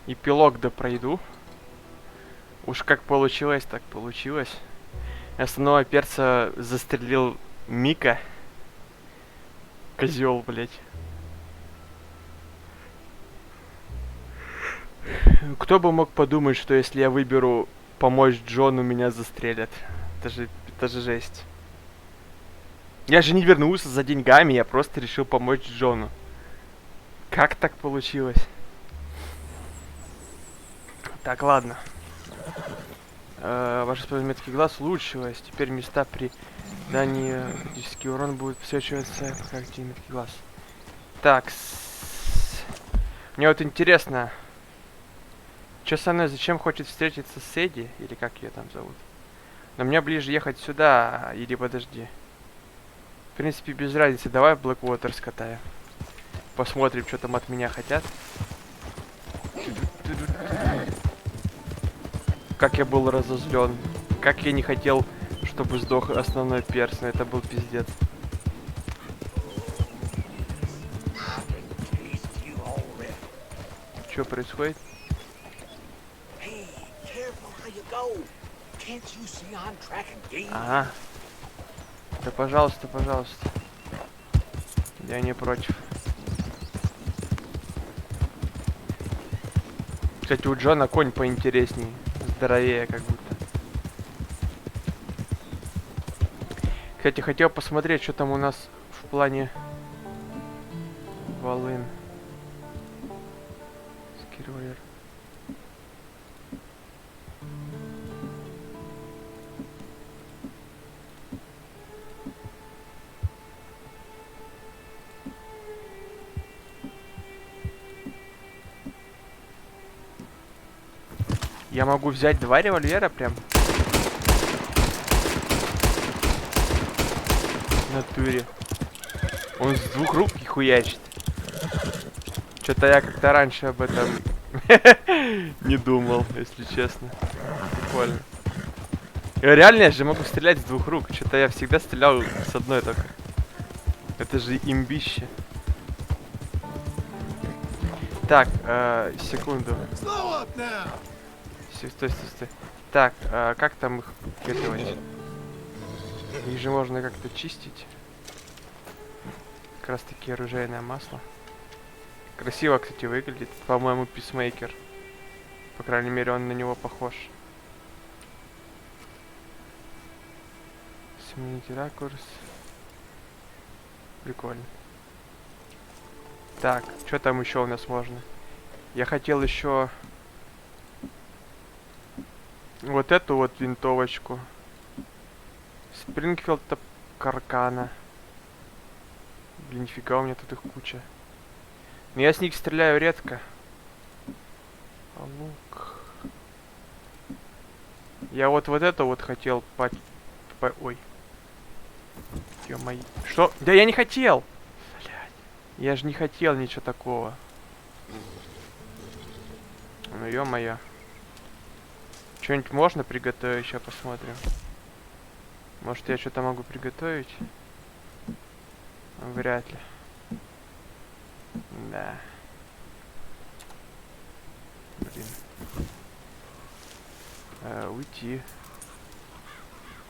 Эпилог да пройду. Уж как получилось, так получилось. Основного перца застрелил Мика. Козел, блять. Кто бы мог подумать, что если я выберу помочь Джону, меня застрелят. Это же жесть. Я же не вернулся за деньгами, я просто решил помочь Джону. Как так получилось? Так, ладно. Ваш меткий глаз улучшилось. Теперь места при дании критический урон будет всвечиваться, пока активный меткий глаз. Так. Мне вот интересно. Че со мной зачем хочет встретиться с Эдди? Или как ее там зовут? Но мне ближе ехать сюда, или подожди. В принципе, без разницы. Давай в Блэквотер скатаем. Посмотрим, что там от меня хотят. Как я был разозлен. Как я не хотел, чтобы сдох основной перс. Но это был пиздец. Что происходит? Ага. Да пожалуйста, пожалуйста. Я не против. Кстати, у Джона конь поинтересней. Здоровее как будто. Кстати, хотел посмотреть, что там у нас в плане волын. Скирвайер. Я могу взять 2 револьвера прям. В натуре. Он с 2 рук и хуячит. Что-то я как-то раньше об этом не думал, если честно. Прикольно. Реально, я же могу стрелять с 2 рук. Что-то я всегда стрелял с одной только. Это же имбище. Так, секунду. Стой. Так, как там их кидывать? Их же можно как-то чистить. Как раз таки оружейное масло. Красиво, кстати, выглядит. По-моему, писмейкер. По крайней мере, он на него похож. Сменить ракурс. Прикольно. Так, что там еще у нас можно? Я хотел еще вот эту вот винтовочку. Спрингфилд Каркана. Блин, нифига, у меня тут их куча. Но я с них стреляю редко. А лук. Я вот это вот хотел ой. Ё-моё. Что? Да я не хотел! Блядь. Я же не хотел ничего такого. Ну ё-моё. Что-нибудь можно приготовить? Сейчас посмотрим. Может, я что-то могу приготовить? Вряд ли. Да. Блин. Уйти.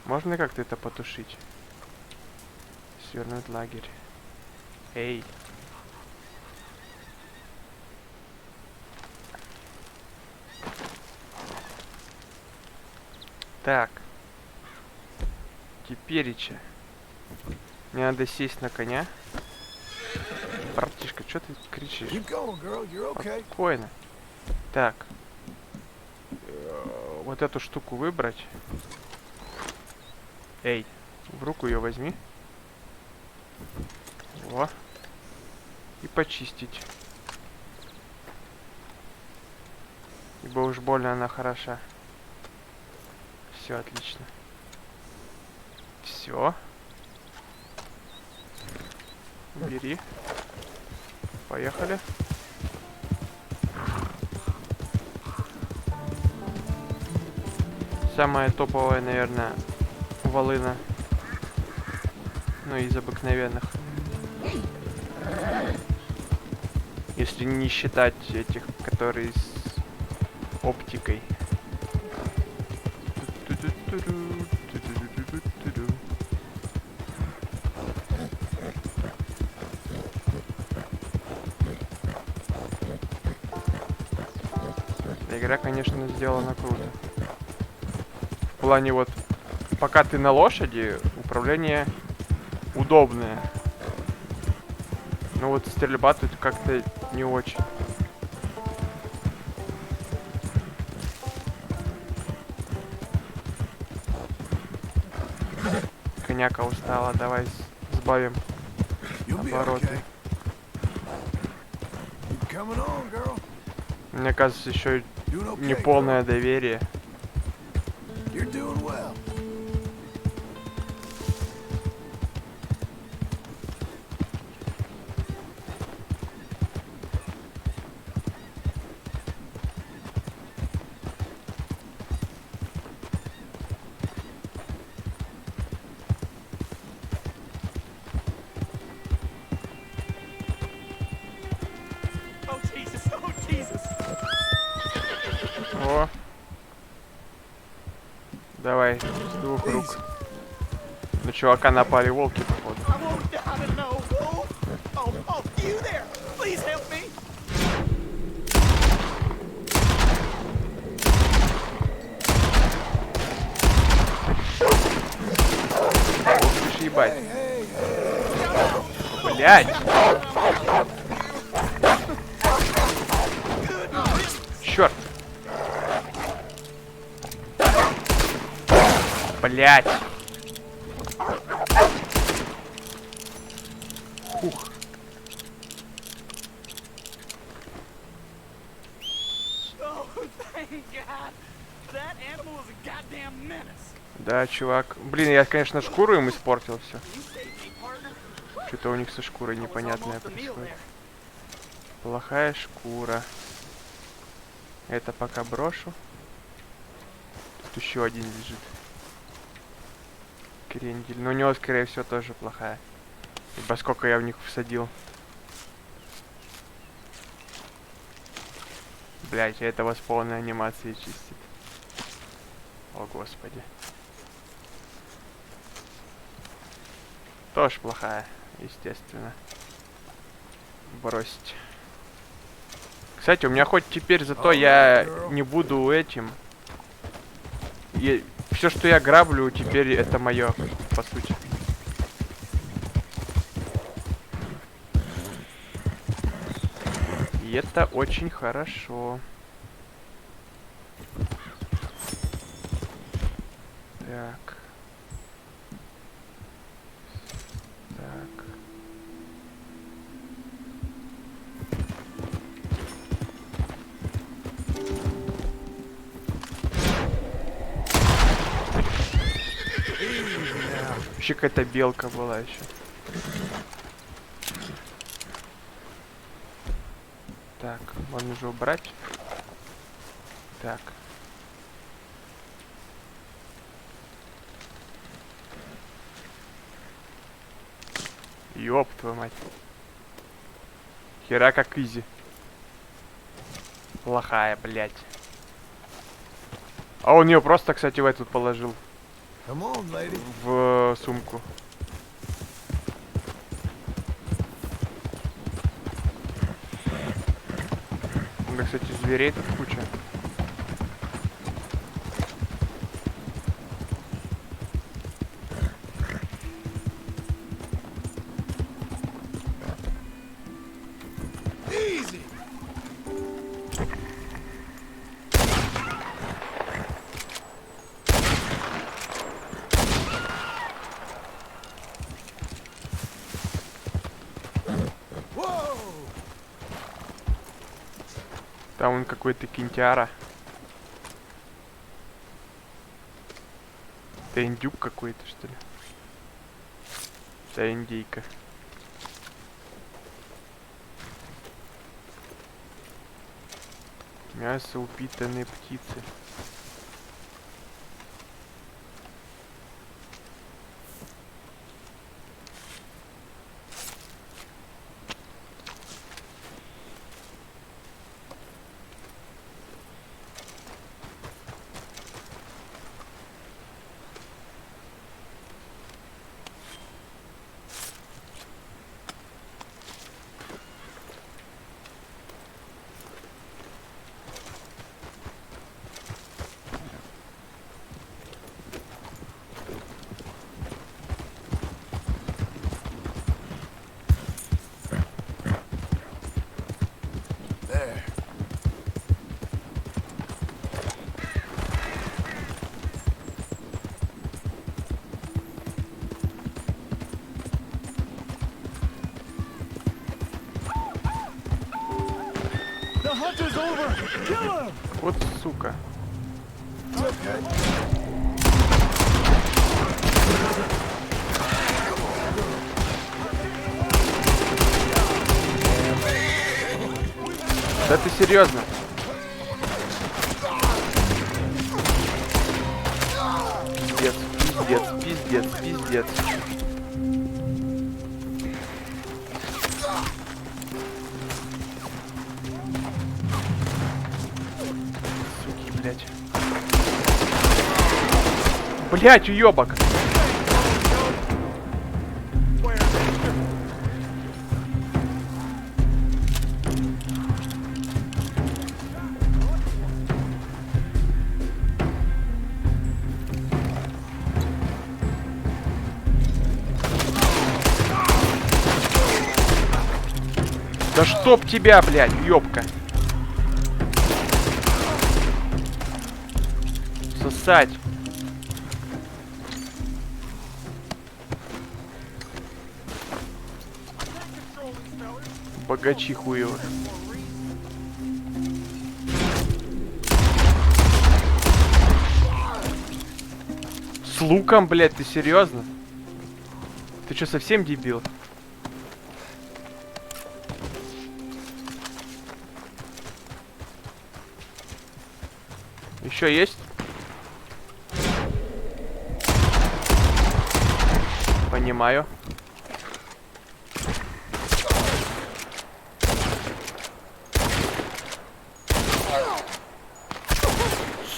Можно как-то это потушить? Свернуть лагерь. Эй. Так. Теперича. Мне надо сесть на коня. Братишка, что ты кричишь? Спокойно. Так. Вот эту штуку выбрать. Эй, в руку ее возьми. Во. И почистить. Ибо уж больно она хороша. Все отлично. Все. Бери. Поехали. Самая топовая, наверное, волына. Ну, из обыкновенных. Если не считать этих, которые оптикой. Игра, конечно, сделана круто. В плане вот, пока ты на лошади, управление удобное. Но вот стрельба тут как-то не очень. Коняка устала, давай сбавим обороты. Мне кажется, еще неполное доверие. О. Давай, с двух рук. На чувака напали волки, походу. Ох ты ж ебать. Блядь. Черт. Блять. Фух. Да, чувак. Блин, я, конечно, шкуру им испортил все. Что-то у них со шкурой непонятное происходит. Плохая шкура. Это пока брошу. Тут еще один лежит. Крендель. Но у него, скорее всего, тоже плохая. Ибо сколько я в них всадил. Блять, этого с полной анимацией чистит. О, господи. Тоже плохая, естественно. Бросить. Кстати, у меня хоть теперь зато я не буду этим. И все, что я граблю, теперь это мое, по сути. И это очень хорошо. Так. Так. Вообще какая-то белка была еще. Так, можно уже убрать. Так. Ёб твою мать. Хера как изи. Плохая, блядь. А он ее просто, кстати, в эту положил. В сумку. Да, кстати, зверей тут куча. Там он какой-то кинтяра. Это индюк какой-то, что ли? Это индейка. Мясо упитанной птицы. Вот сука. Да ты серьезно? Пиздец, пиздец, пиздец, пиздец. Суки, блядь. Блядь, уёбок. Да чтоб тебя, блядь, ёбка. Сосать. Богачи хуёвы. С луком, блядь, ты серьезно? Ты что, совсем дебил? Еще есть? Понимаю.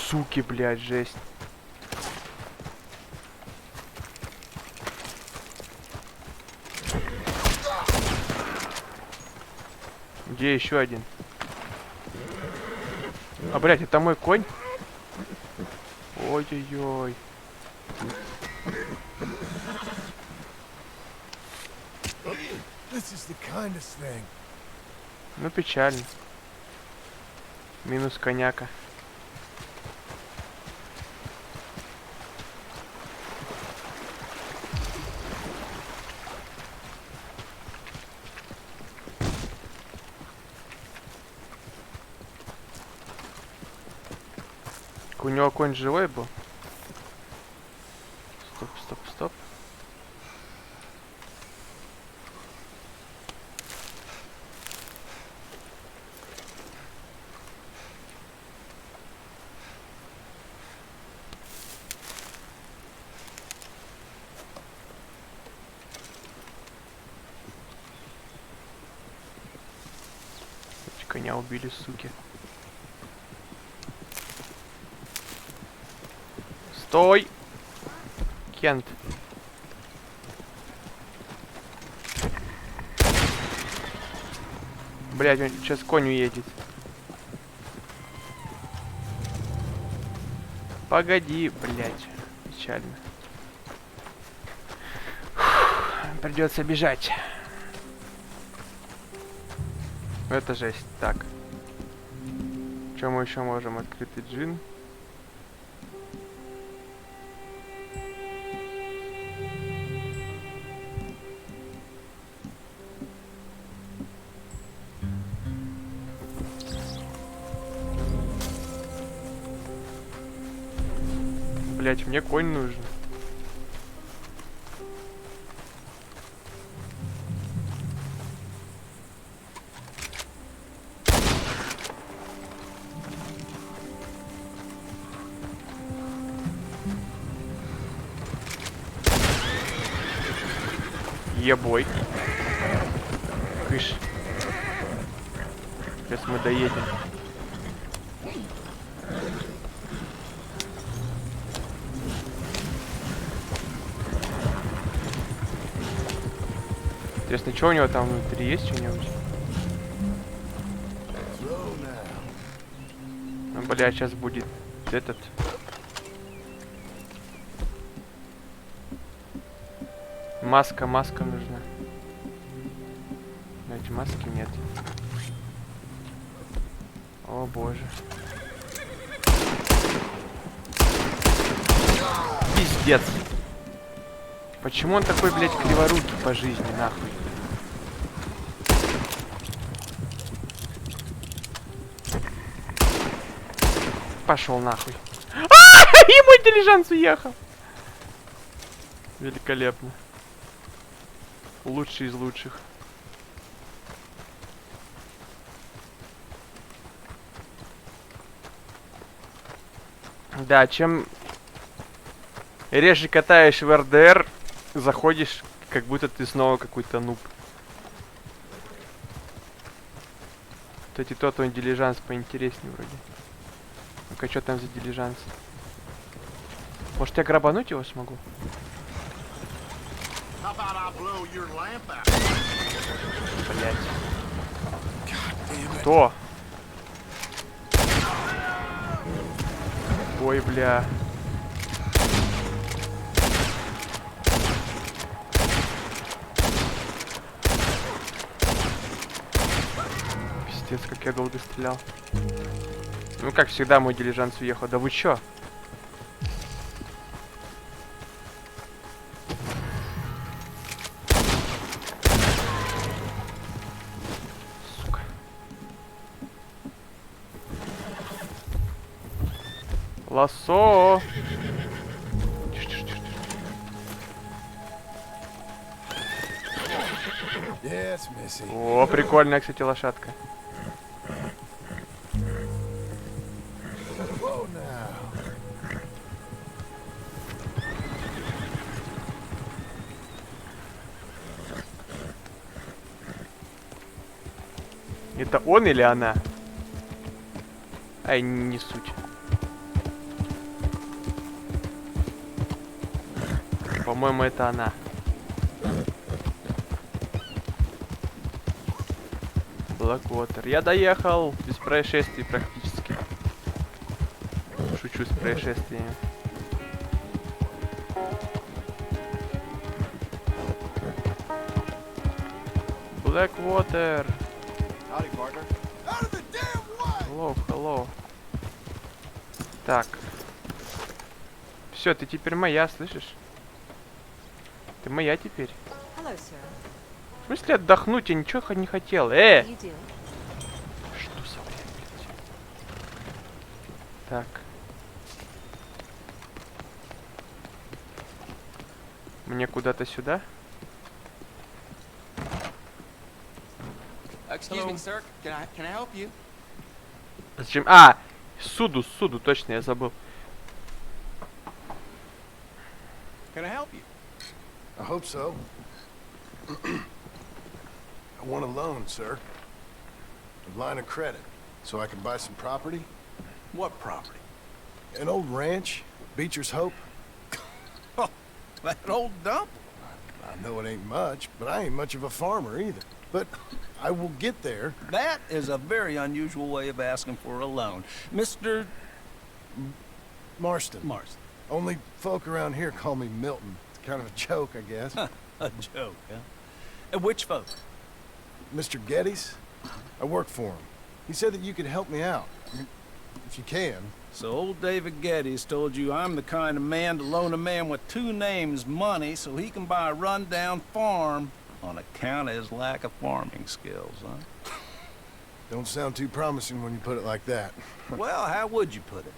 Суки, блядь, жесть. Где еще один? А, блядь, это мой конь? Ой-ой-ой. Ну, печально. Минус коняка. У него конь живой был? Стоп, стоп, стоп. Коня убили, суки. Стой! Кент. Блядь, он сейчас конь уедет. Погоди, блядь. Печально. Придется бежать. Это жесть. Так. Что мы еще можем? Открытый джин. Блять, мне конь нужен. Ебой. Кыш. Сейчас мы доедем. Интересно, что у него там внутри есть что-нибудь? Ну, бля, сейчас будет этот. Маска нужна. Но эти маски нет. О боже. Пиздец. Почему он такой, блядь, криворукий по жизни, нахуй? Пошел нахуй. И мой дилижанс уехал. Великолепно. Лучший из лучших. Да, чем реже катаешь в РДР, заходишь, как будто ты снова какой-то нуб. Кстати, тот он дилижанс поинтереснее вроде. Ну-ка, что там за дилижанс? Может, я грабануть его смогу? Блять. Кто? Ой, бля. Пиздец, как я долго стрелял. Ну, как всегда, мой дилижанс уехал. Да вы чё? Сука. Лассо! О, прикольная, кстати, лошадка. Это он или она? Ай, не суть. По-моему, это она. Блэквотер. Я доехал без происшествий практически. Шучу с происшествиями. Блэквотер. Hello, hello. Так. Все, ты теперь моя, слышишь? Ты моя теперь. В смысле отдохнуть? Я ничего не хотел. Что за бред, блядь? Так. Мне куда-то сюда? Excuse me, sir. Can I help you? Зачем? А! Суду, точно, я забыл. Can I help you? I hope so. I want a loan, sir. A line of credit, so I can buy some property. What property? An old ranch, Beecher's Hope. Oh, that old dump? I know it ain't much, but I ain't much of a farmer either. But I will get there. That is a very unusual way of asking for a loan. Mr. Marston. Marston. Only folk around here call me Milton. It's kind of a joke, I guess. A joke, huh? And which folk? Mr. Geddes, I work for him. He said that you could help me out. I mean, if you can. So old David Geddes told you I'm the kind of man to loan a man with two names money so he can buy a rundown farm on account of his lack of farming skills, huh? Don't sound too promising when you put it like that. Well, how would you put it?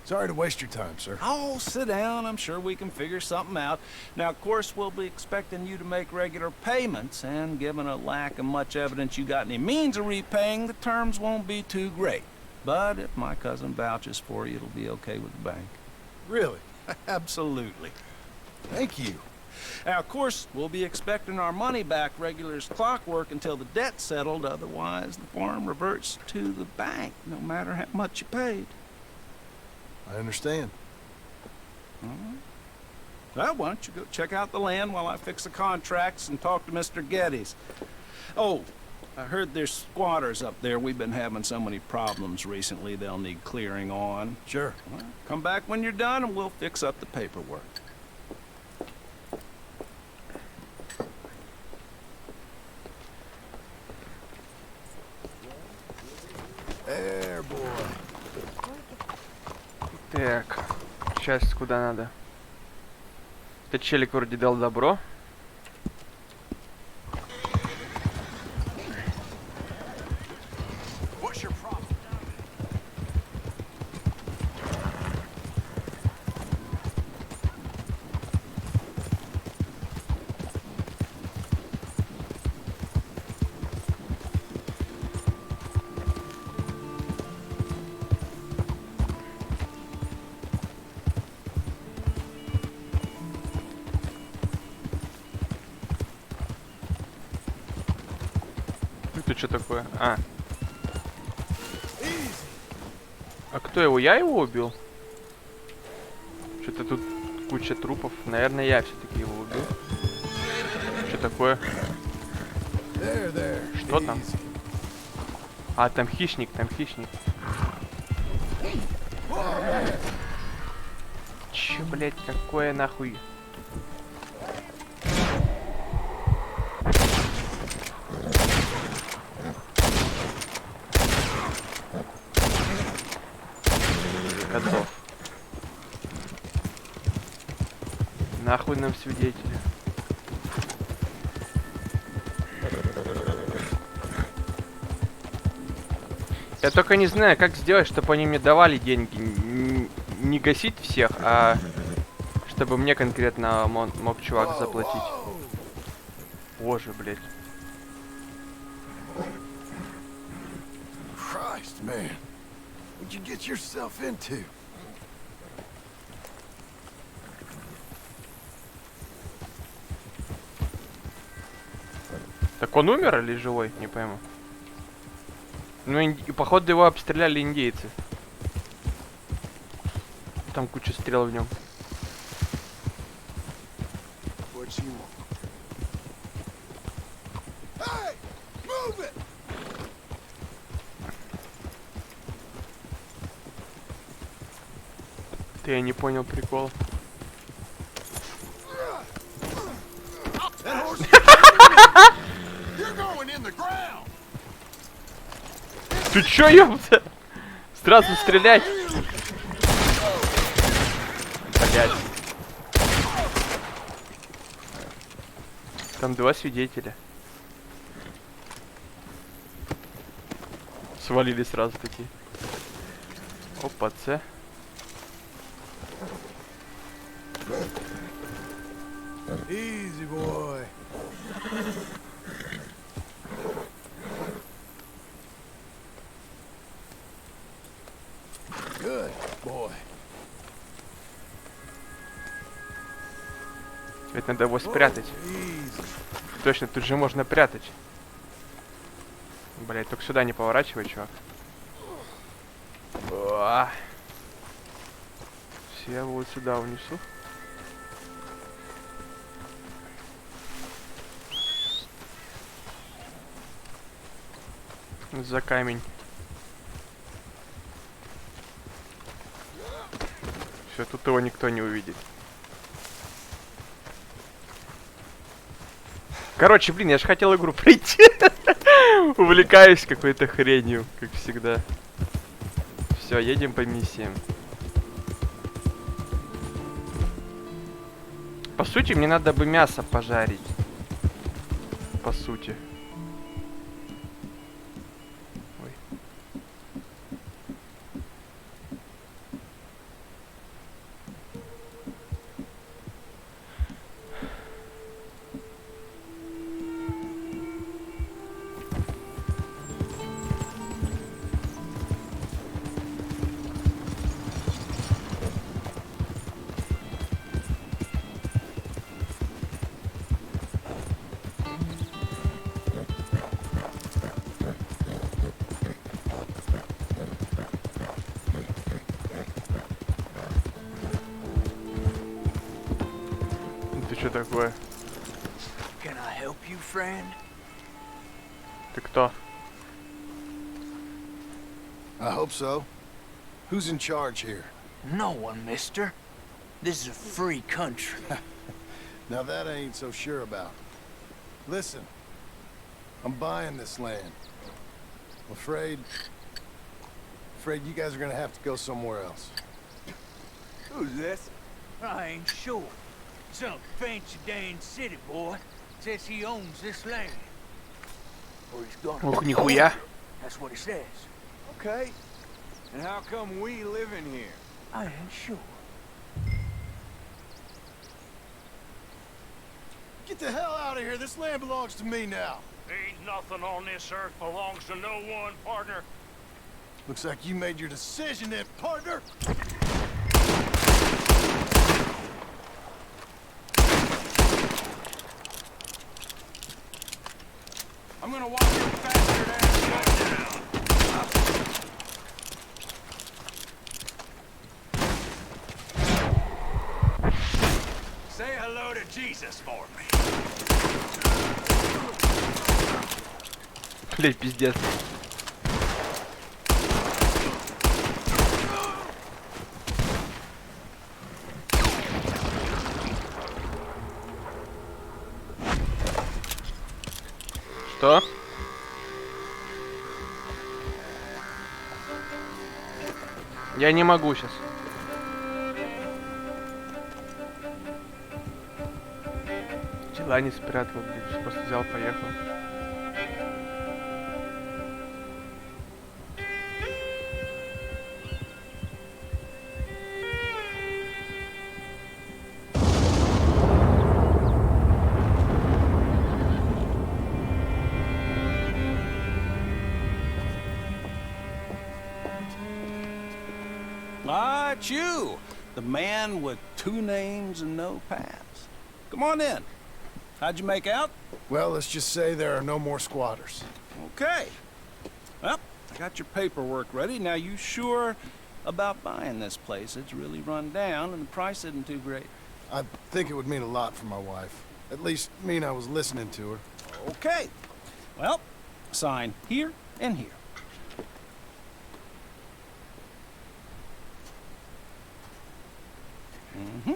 Sorry to waste your time, sir. Oh, sit down. I'm sure we can figure something out. Now, of course, we'll be expecting you to make regular payments, and given a lack of much evidence you got any means of repaying, the terms won't be too great. But if my cousin vouches for you, it'll be okay with the bank. Really? Absolutely. Thank you. Now, of course, we'll be expecting our money back regular as clockwork until the debt's settled. Otherwise, the farm reverts to the bank, no matter how much you paid. I understand. Well, why don't you go check out the land while I fix the contracts and talk to Mr. Geddes. Oh, I heard there's squatters up there. We've been having so many problems recently they'll need clearing on. Sure. Well, come back when you're done and we'll fix up the paperwork. There, boy. Так, сейчас куда надо? Этот челик вроде дал добро. Тут что такое? А. А кто его? Я его убил? Что-то тут куча трупов. Наверное, я все-таки его убил. Что такое? Что там? А, там хищник, там хищник. Че, блять, какое нахуй? Готов. Нахуй нам свидетели. Я только не знаю, как сделать, чтобы они мне давали деньги. Не гасить всех, а чтобы мне конкретно мог чувак заплатить. Боже, блядь. Christ, man. What'd you get yourself into? Так он умер или живой? Не пойму. Ну, походу его обстреляли индейцы. Там куча стрел в нем. Ты, я не понял прикол. Ты чё, ёпта? Сразу стрелять. Блять. Там два свидетеля. Свалили сразу такие. Опа, С. Easy, boy. Good boy. Ведь надо его спрятать. Точно, тут же можно прятать. Блять, только сюда не поворачивай, чувак. Все, я его вот сюда унесу. За камень. Все, тут его никто не увидит. Короче, блин, я же хотел игру пройти. Увлекаюсь какой-то хренью, как всегда. Все, едем по миссиям. По сути, мне надо бы мясо пожарить. По сути. Ой. Что такое? Can I help you, friend? Ты кто? I hope so. Who's in charge here? No one, mister. This is a free country. Now that I ain't so sure about. Listen, I'm buying this land. I'm afraid you guys are gonna have to go somewhere else. Who's this? I ain't sure. Some fancy Dan city boy says he owns this land. Or he's gonna. Ух, нихуя. That's what he says. Okay. And how come we live in here? I ain't sure. Get the hell out of here. This land belongs to me now. Ain't nothing on this earth belongs to no one, partner. Looks like you made your decision then, partner. I'm gonna walk your bastard ass down. Say hello to Jesus for me. Блять, пиздец. Что? Я не могу сейчас. Дела не спрятал, блядь. Просто взял, поехал. Ah, it's you. The man with 2 names and no past. Come on in. How'd you make out? Well, let's just say there are no more squatters. Okay. Well, I got your paperwork ready. Now, you sure about buying this place? It's really run down and the price isn't too great. I think it would mean a lot for my wife. At least mean I was listening to her. Okay. Well, sign here and here. Mm-hmm.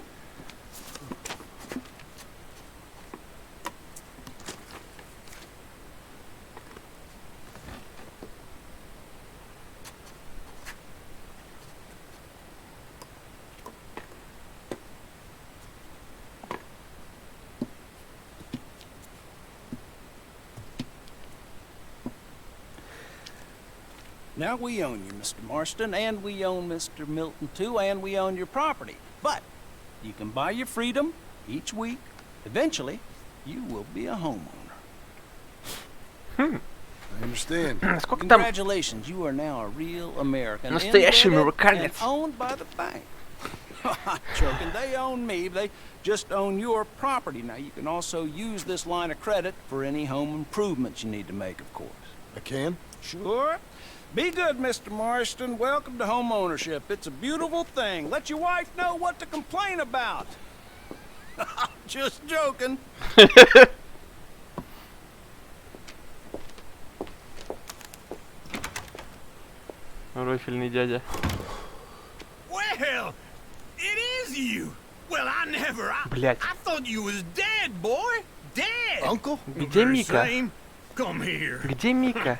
Now we own you, Mr. Marston, and we own Mr. Milton too, and we own your property. But you can buy your freedom each week. Eventually, you will be a homeowner. I understand. Сколько там? Congratulations, you are now a real American. Настоящий Indebted американец. and owned by the bank. I'm joking. They own me. They just own your property. Now, you can also use this line of credit for any home improvements you need to make, of course. I can? Sure. Be good, Mr. Marston. Welcome to home ownership. It's a beautiful thing. Let your wife know what to complain about. Just joking. Рофильный дядя. Well, it is you. Well, I never. Блять. I thought you was dead, boy. Dead. Uncle? Где Мика? Same. Come here. Где Мика?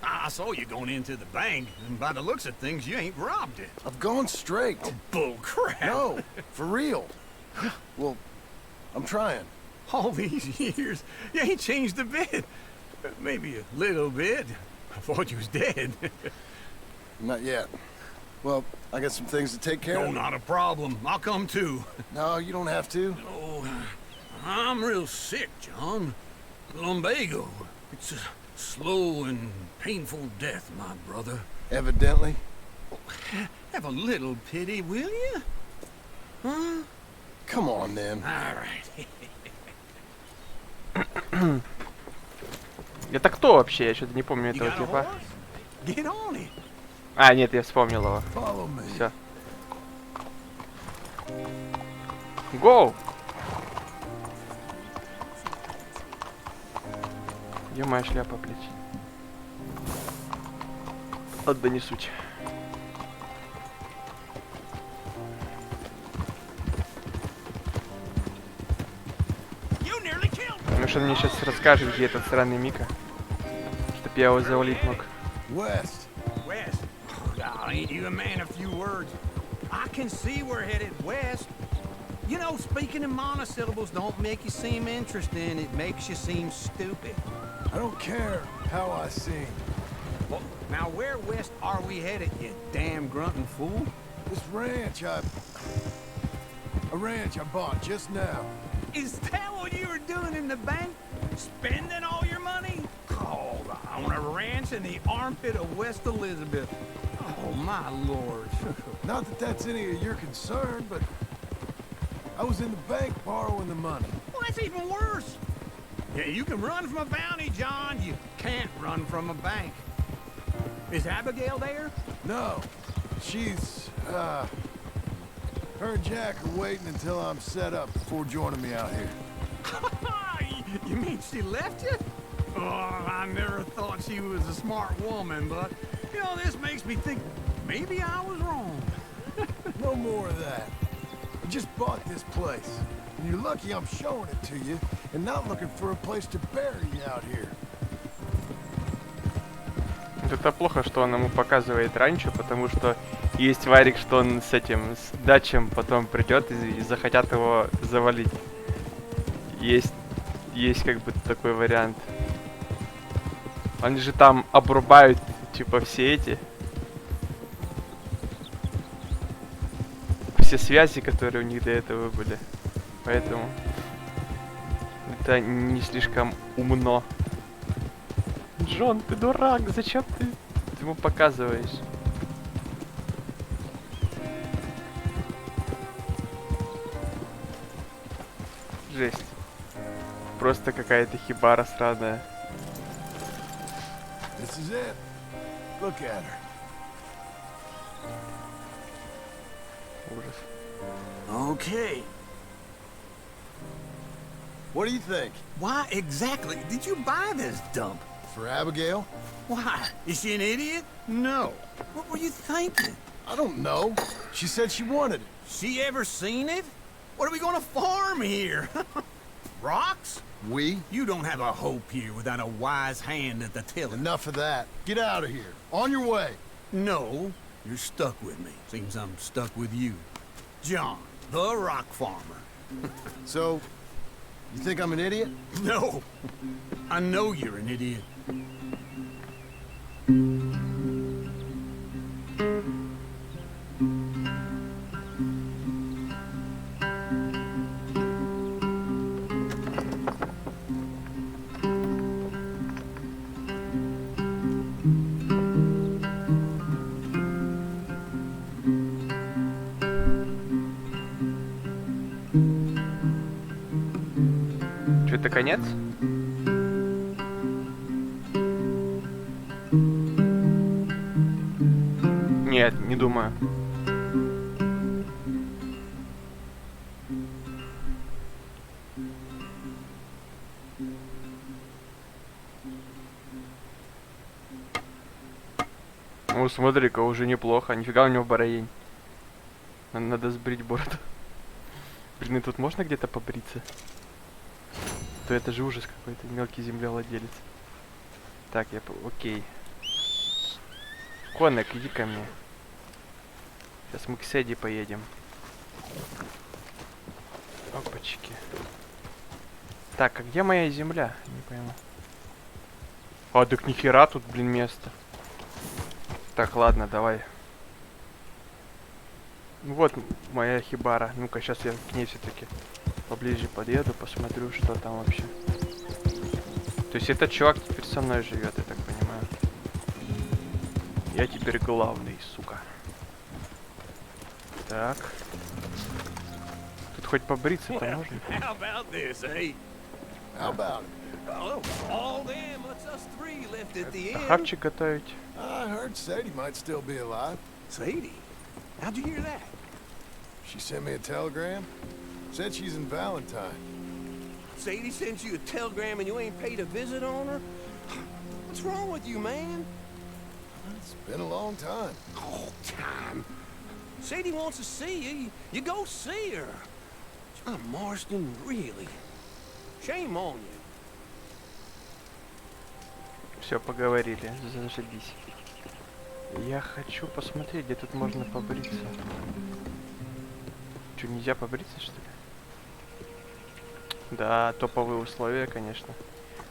I saw you going into the bank, and by the looks of things, you ain't robbed it. I've gone straight. Bull crap. No, for real. Well, I'm trying. All these years, you ain't changed a bit. Maybe a little bit. I thought you was dead. Not yet. Well, I got some things to take care No, of. not a problem. I'll come too. No, you don't have to. Oh, I'm real sick, John. Lumbago. It's a slow and painful death, my brother. Evidently. Have a little pity, will you? Huh? Come on, then. All right. Это кто вообще? Я что-то не помню You этого got a типа. horse? Get on it. А, нет, я вспомнил его. Follow me. Все. Гоу! Где моя шляпа, блядь? Ладно, не суть. Ну что он мне сейчас расскажет, где этот сраный Мика? Чтоб я его завалить мог. West. West. Oh, ain't you a man of few words? I can see we're headed west. You know, speaking in monosyllables don't make you seem interesting. It makes you seem stupid. I don't care how I sing. Well, now where west are we headed, you damn grunting fool? This ranch a ranch I bought just now. Is that what you were doing in the bank? Spending all your money? Oh, on a ranch in the armpit of West Elizabeth. Oh, my lord. Not that that's any of your concern, but I was in the bank borrowing the money. Well, that's even worse. Yeah, you can run from a bounty, John. You can't run from a bank. Is Abigail there? No. She's, her and Jack are waiting until I'm set up before joining me out here. You mean she left you? Oh, I never thought she was a smart woman, but, you know, this makes me think maybe I was wrong. No more of that. You just bought this place. And you're lucky I'm showing it to you and not looking for a place to bury you out here. Это плохо, что он ему показывает раньше, потому что есть варик, что он с этим, с дачем потом придет и захотят его завалить. Есть как бы такой вариант. Они же там обрубают, типа, все эти... Все связи, которые у них до этого были. Поэтому... Это не слишком умно. Джон, ты дурак, зачем ты ему показываешь? Жесть. Просто какая-то хибара сраная. This is it. Look at her. Ужас. Okay. What do you think? Why exactly did you buy this dump? For Abigail? Why? Is she an idiot? No. What were you thinking? I don't know. She said she wanted it. She ever seen it? What are we gonna farm here? Rocks? We? You don't have a hope here without a wise hand at the tiller. Enough of that. Get out of here. On your way. No, you're stuck with me. Seems I'm stuck with you. John, the rock farmer. So, you think I'm an idiot? No, I know you're an idiot. Что, это конец? Нет, не думаю. Ну, смотри-ка, уже неплохо. Нифига у него бароень. Надо сбрить бороду. Блин, и тут можно где-то побриться? То это же ужас какой-то, мелкий землевладелец. Так, окей. Конек, иди ко мне. Сейчас мы к Сэдди поедем. Опачки. Так, а где моя земля? Не пойму. А, так нихера тут, блин, место. Так, ладно, давай. Вот моя хибара. Ну-ка, сейчас я к ней все-таки поближе подъеду, посмотрю, что там вообще. То есть этот чувак теперь со мной живет, я так понимаю. Я теперь главный, сука. Так. Тут хоть побриться-то можно? How about this, eh? How about it? Oh, all them, it's us three left at the end. Хавчик готовить. I heard Sadie might still be alive. Sadie? How'd you hear that? She sent me a telegram. Said she's in Valentine. Sadie sent you a telegram and you ain't paid a visit on her? What's wrong with you, man? It's been a long time. Oh, time. Sadie wants to see you. You go see her. John Marston, really? Shame on you. Все, поговорили. Зашибись. Я хочу посмотреть, где тут можно побриться. Что, нельзя побриться, что ли? Да, топовые условия, конечно.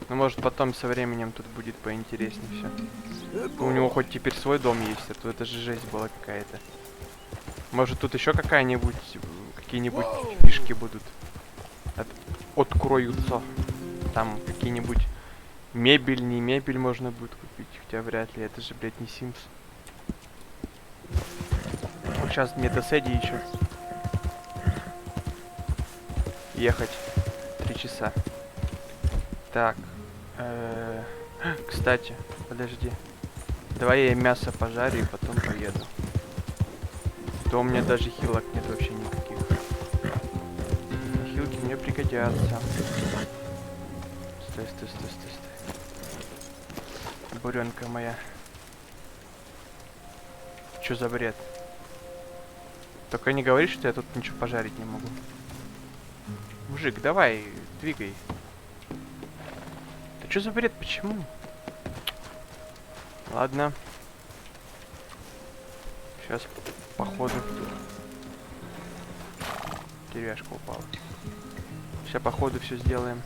Но может потом со временем тут будет поинтереснее все. У него хоть теперь свой дом есть, а то это же жесть была какая-то. Может тут еще какая-нибудь, какие-нибудь фишки будут. Откроются. Там какие-нибудь мебель, не мебель можно будет купить. Хотя вряд ли, это же, блядь, не Sims. Вот сейчас мне до Сэдди еще ехать 3 часа. Так. Кстати, подожди. Давай я мясо пожарю и потом поеду. То у меня даже хилок нет вообще никаких. Но хилки мне пригодятся. Стой. Буренка моя. Чё за бред? Только не говори, что я тут ничего пожарить не могу. Мужик, давай, двигай. Да чё за бред? Почему? Ладно. Сейчас, походу. Деревяшка упала. Сейчас, походу, все сделаем.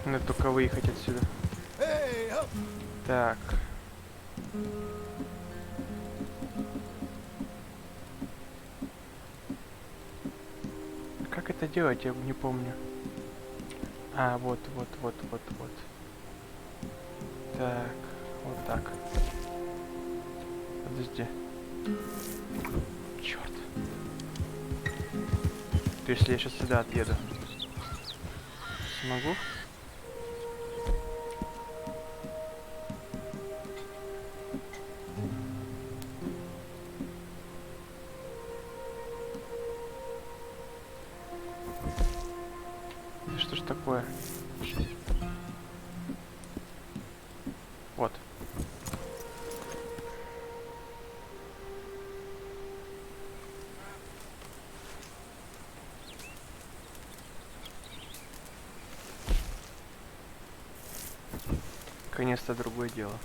Надо только выехать отсюда. Так. Как это делать, я не помню. А, вот. Так, вот так. Подожди. Черт. То если я сейчас сюда отъеду, смогу? Да что ж такое? Вот. Наконец-то другое дело.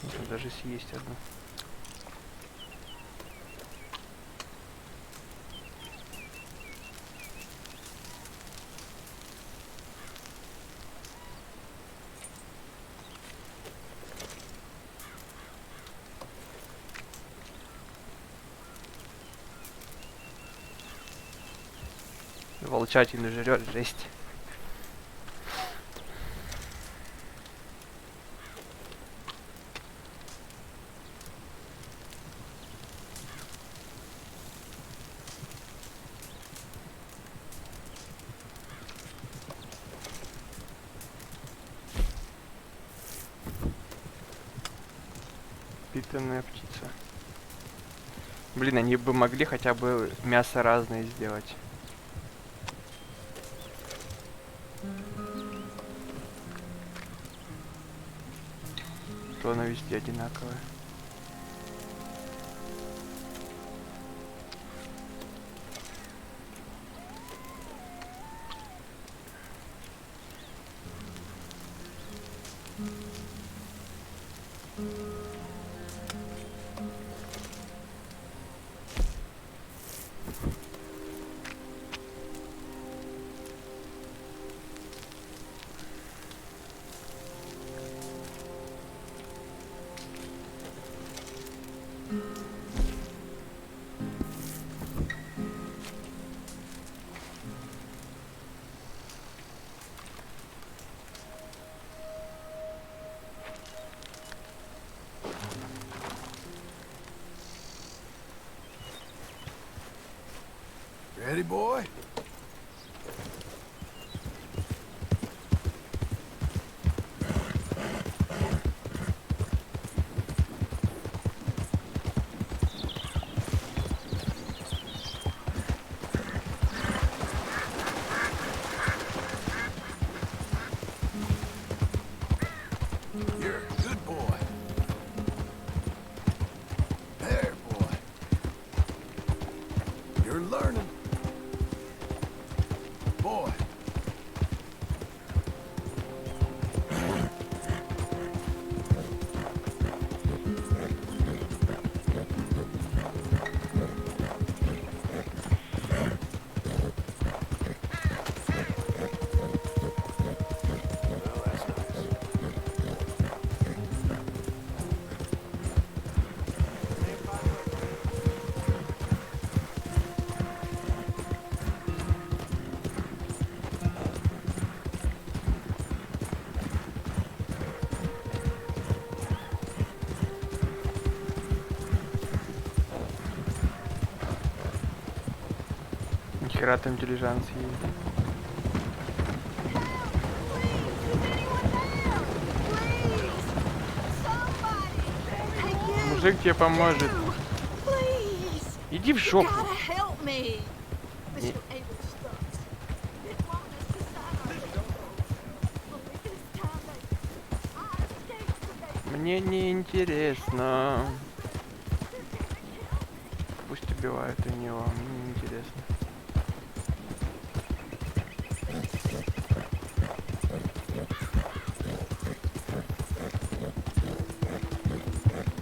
Можно даже съесть одну. Волчатину жрет, жесть. Питанная птица. Блин, они бы могли хотя бы мясо разное сделать. То оно везде одинаковое. Ready, boy? You're a good boy. There, boy. You're learning. пиратом дилижанс едет. Мужик тебе поможет. Иди в жопу. Мне не интересно. Пусть убивают у него, мне не интересно.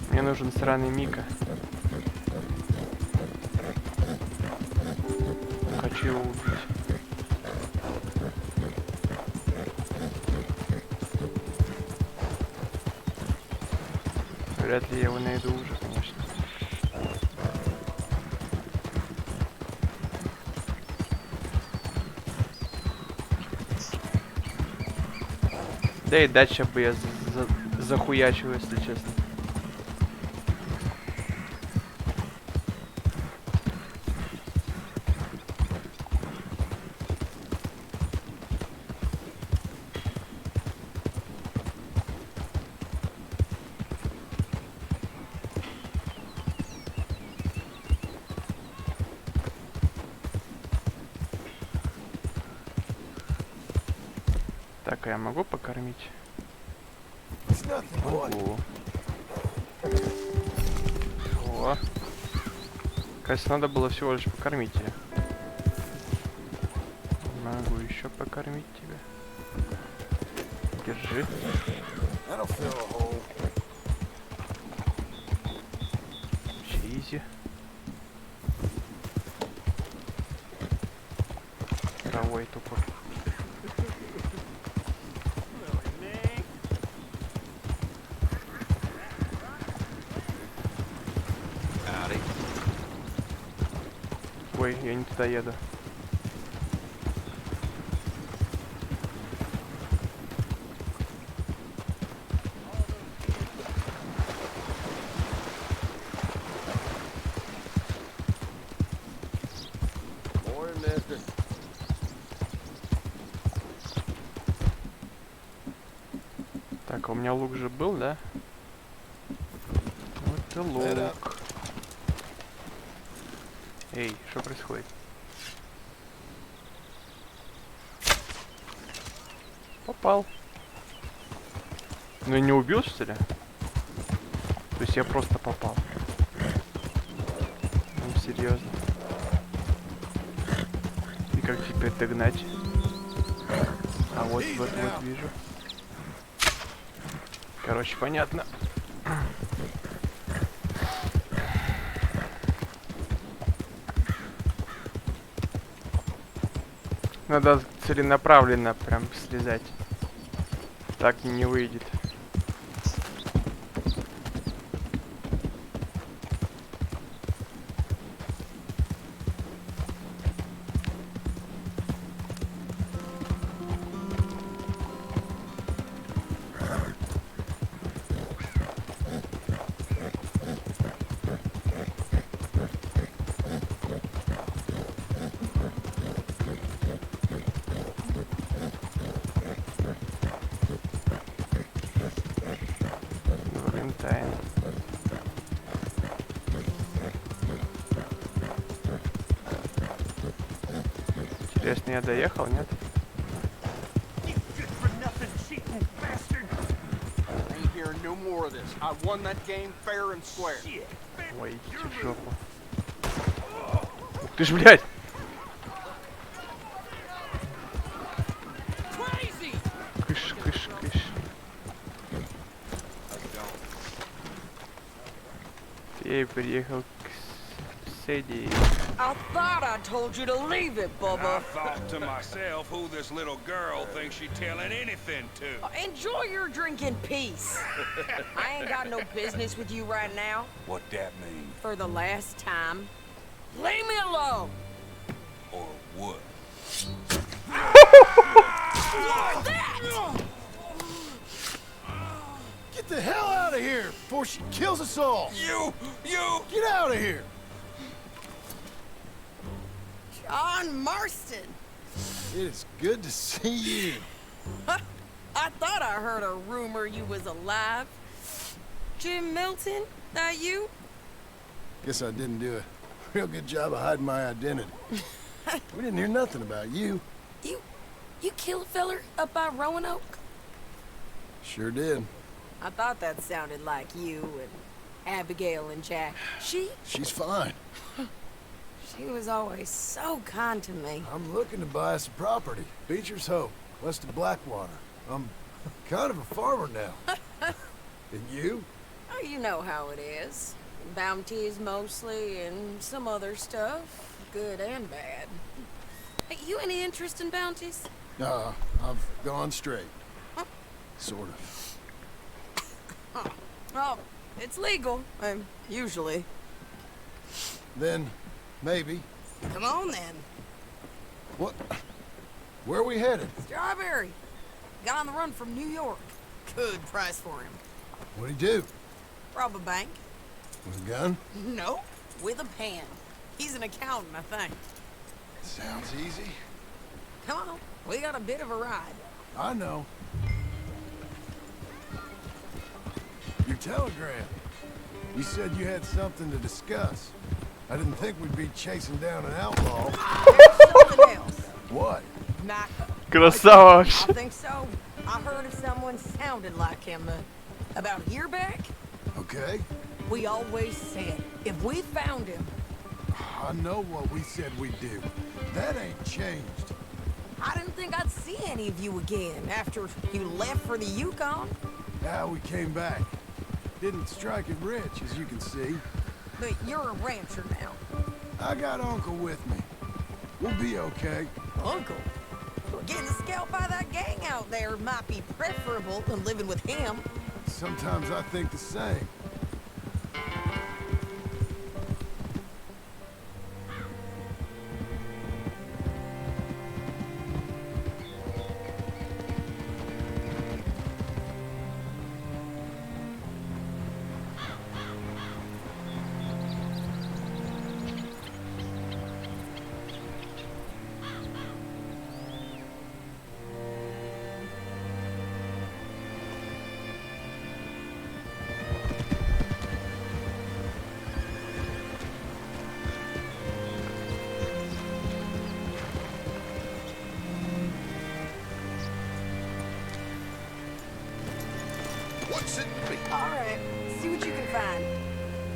Мне нужен сраный Мика. Хочу его убить. Вряд ли я его найду уже, конечно. Да и дальше бы я захуячил, если честно. Так, а я могу покормить? Могу. О. Кажется, надо было всего лишь покормить ее. Могу еще покормить тебя. Держи. Чизи. Травой тупо. Ой, я не туда еду. Так, а у меня лук же был, да? Вот и лук. Эй, что происходит? Попал. Ну и не убил, что ли? То есть я просто попал. Ну, серьезно. И как теперь догнать? А вот вижу. Короче, понятно. Надо целенаправленно прям слезать. Так не выйдет. Интересно, я доехал, нет? Ой, идите в жопу. Ух ты ж, блядь! Кыш, кыш, кыш. Я приехал к Сэдди. I thought I told you to leave it, Bubba. I thought to myself who this little girl thinks she's telling anything to. Enjoy your drink in peace. I ain't got no business with you right now. What that mean? For the last time, leave me alone. Or what? Get the hell out of here before she kills us all! You! Get out of here! John Marston. It is good to see you. I thought I heard a rumor you was alive. Jim Milton, that you? Guess I didn't do a real good job of hiding my identity. We didn't hear nothing about you. You killed a feller up by Roanoke? Sure did. I thought that sounded like you and Abigail and Jack. She's fine. She was always so kind to me. I'm looking to buy some property. Beecher's Hope, west of Blackwater. I'm kind of a farmer now. And you? Oh, you know how it is. Bounties mostly, and some other stuff, good and bad. Hey, you any interest in bounties? I've gone straight. Sort of. Oh, it's legal, usually. Then, maybe. Come on, then. What? Where are we headed? Strawberry. Got on the run from New York. Good price for him. What'd he do? Rob a bank? With a gun? No, with a pen. He's an accountant, I think. Sounds easy. Come on, we got a bit of a ride. I know. Your telegram. You said you had something to discuss. I didn't think we'd be chasing down an outlaw. There's something else. What? Mac. Красава I вообще. think so. I heard of someone sounded like him about a year back. Okay. We always said if we found him, I know what we said we'd do. That ain't changed. I didn't think I'd see any of you again after you left for the Yukon. Now we came back. Didn't strike it rich, as you can see. But you're a rancher now. I got Uncle with me. We'll be okay. Uncle? Getting scalped by that gang out there might be preferable than living with him. Sometimes I think the same. What's it be? All right, see what you can find.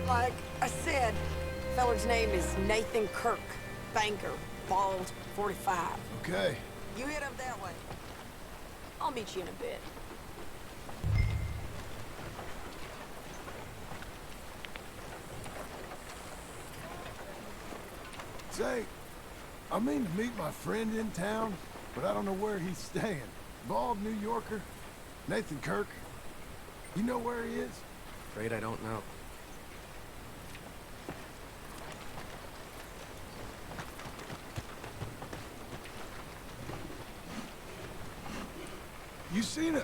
Like I said, feller's name is Nathan Kirk. Banker, bald, 45. Okay. You head up that way. I'll meet you in a bit. Say, I mean to meet my friend in town, but I don't know where he's staying. Bald New Yorker, Nathan Kirk. You know where he is? Afraid I don't know. You seen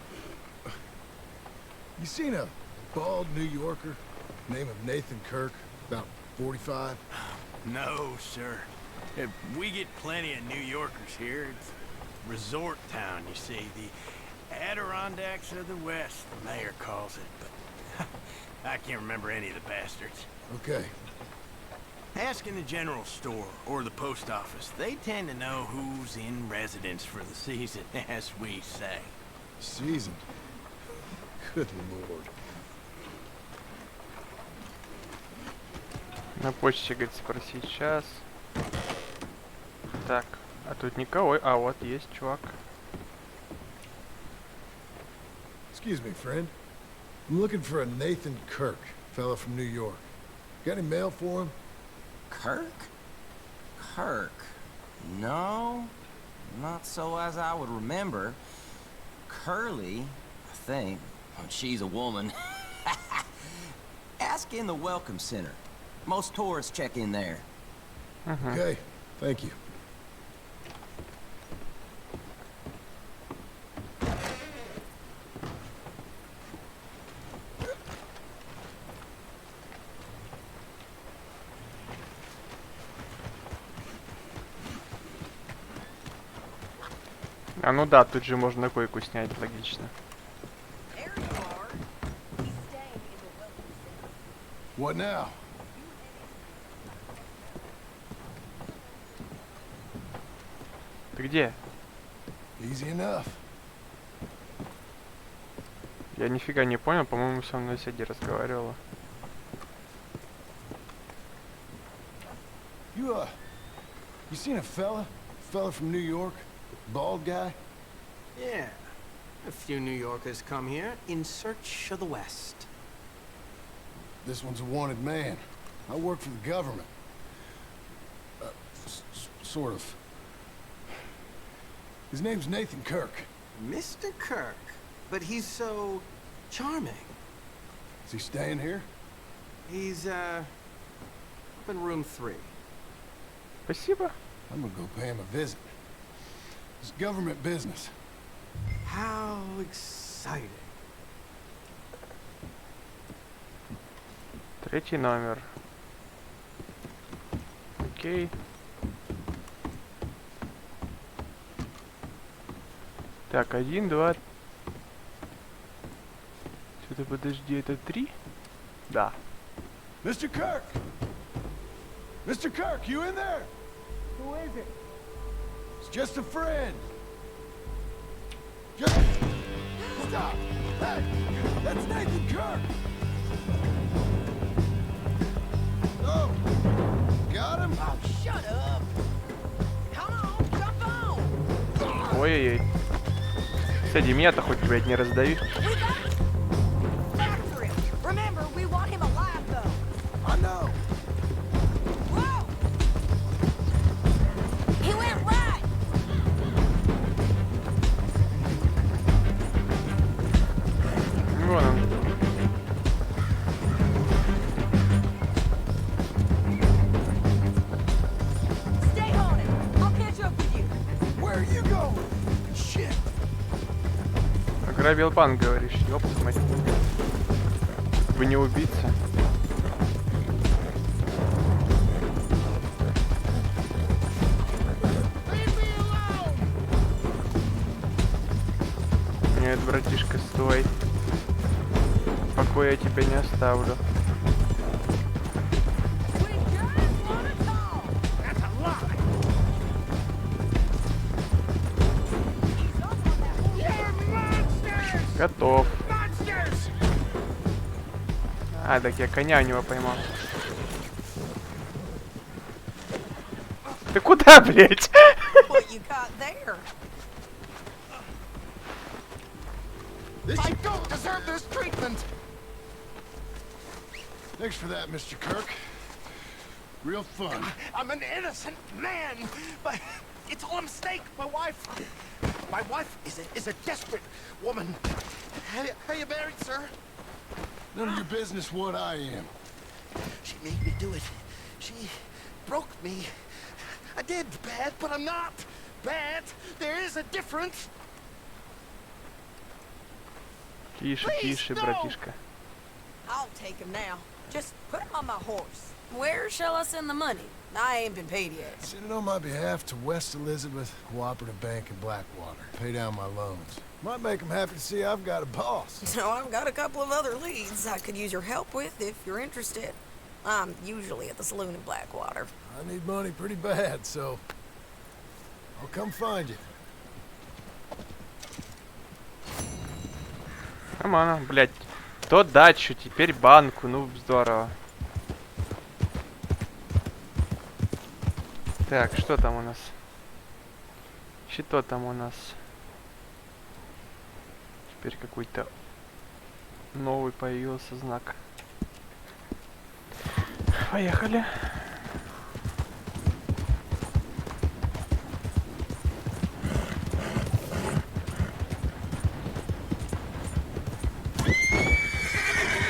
a bald New Yorker, name of Nathan Kirk, about 45? No, sir. We get plenty of New Yorkers here. It's a resort town, you see. The Adirondacks of the West, the mayor calls it. But I can't remember any of the bastards. Okay. Ask in the general store or the post office. They tend to know who's in residence for the season, as we say. Season. Good lord. На почте, говорит, спроси сейчас. Так, а тут никого. А, вот есть чувак. Excuse me, friend. I'm looking for a Nathan Kirk, fella from New York. Got any mail for him? Kirk? Kirk? No, not so as I would remember. Curly, I think. She's a woman. Ask in the Welcome Center. Most tourists check in there. Okay, thank you. А ну да, тут же можно койку снять, логично. What now? Ты где? Easy enough. Я нифига не понял, по-моему, со мной Сэдди разговаривала. You seen a fella? Fella from New York? Bald guy? Yeah. A few New Yorkers come here in search of the West. This one's a wanted man. I work for the government. Sort of. His name's Nathan Kirk. Mr. Kirk? But he's so charming. Is he staying here? He's, up in room 3. Спасибо. I'm gonna go pay him a visit. It's government business. How exciting. Третий номер. Окей. Так, 1, 2. Что-то подожди, это 3? Да. Mr. Kirk! Mr. Kirk, you in there? Who is it? It's just a friend. Just... Stop! Hey! That's Nathan Kirk! Oh! Got him? Oh, shut up! Come on, jump on! Ой-ой-ой. Кстати, меня-то хоть, блядь, не раздави. We got it! After him! Remember, we want him alive, though! I know! Whoa! He went right! Вон он. Stay on it! I'll catch up with you! Where are you going? Shit! Ограбил банк, говоришь. Ёпта мать. Вы не убийца. Нет, братишка, стой. В покое я тебя не оставлю. We just wanna talk! That's a lie! He's up on that one. You're monsters! Готов. Monsters! А, так я коня у него поймал. Ты куда, блядь? What you got there? I don't deserve this treatment! Thanks for that, Mr. Kirk. Real fun. I'm an innocent man, but it's all a mistake. My wife is a desperate woman. Are you married, sir? None of your business what I am. She made me do it. She broke me. I did bad, but I'm not bad. There is a difference. Тише, тише, братишка. I'll take him now. Just put him on my horse. Where shall I send the money? I ain't been paid yet. Send it on my behalf to West Elizabeth Cooperative Bank in Blackwater. Pay down my loans. Might make them happy to see I've got a boss. So I've got a couple of other leads I could use your help with if you're interested. I'm usually at the saloon in Blackwater. I need money pretty bad, so I'll come find you. Нормально, блядь. То дачу, теперь банку. Ну, здорово. Так, что там у нас? Что там у нас? Теперь какой-то новый появился знак. Поехали.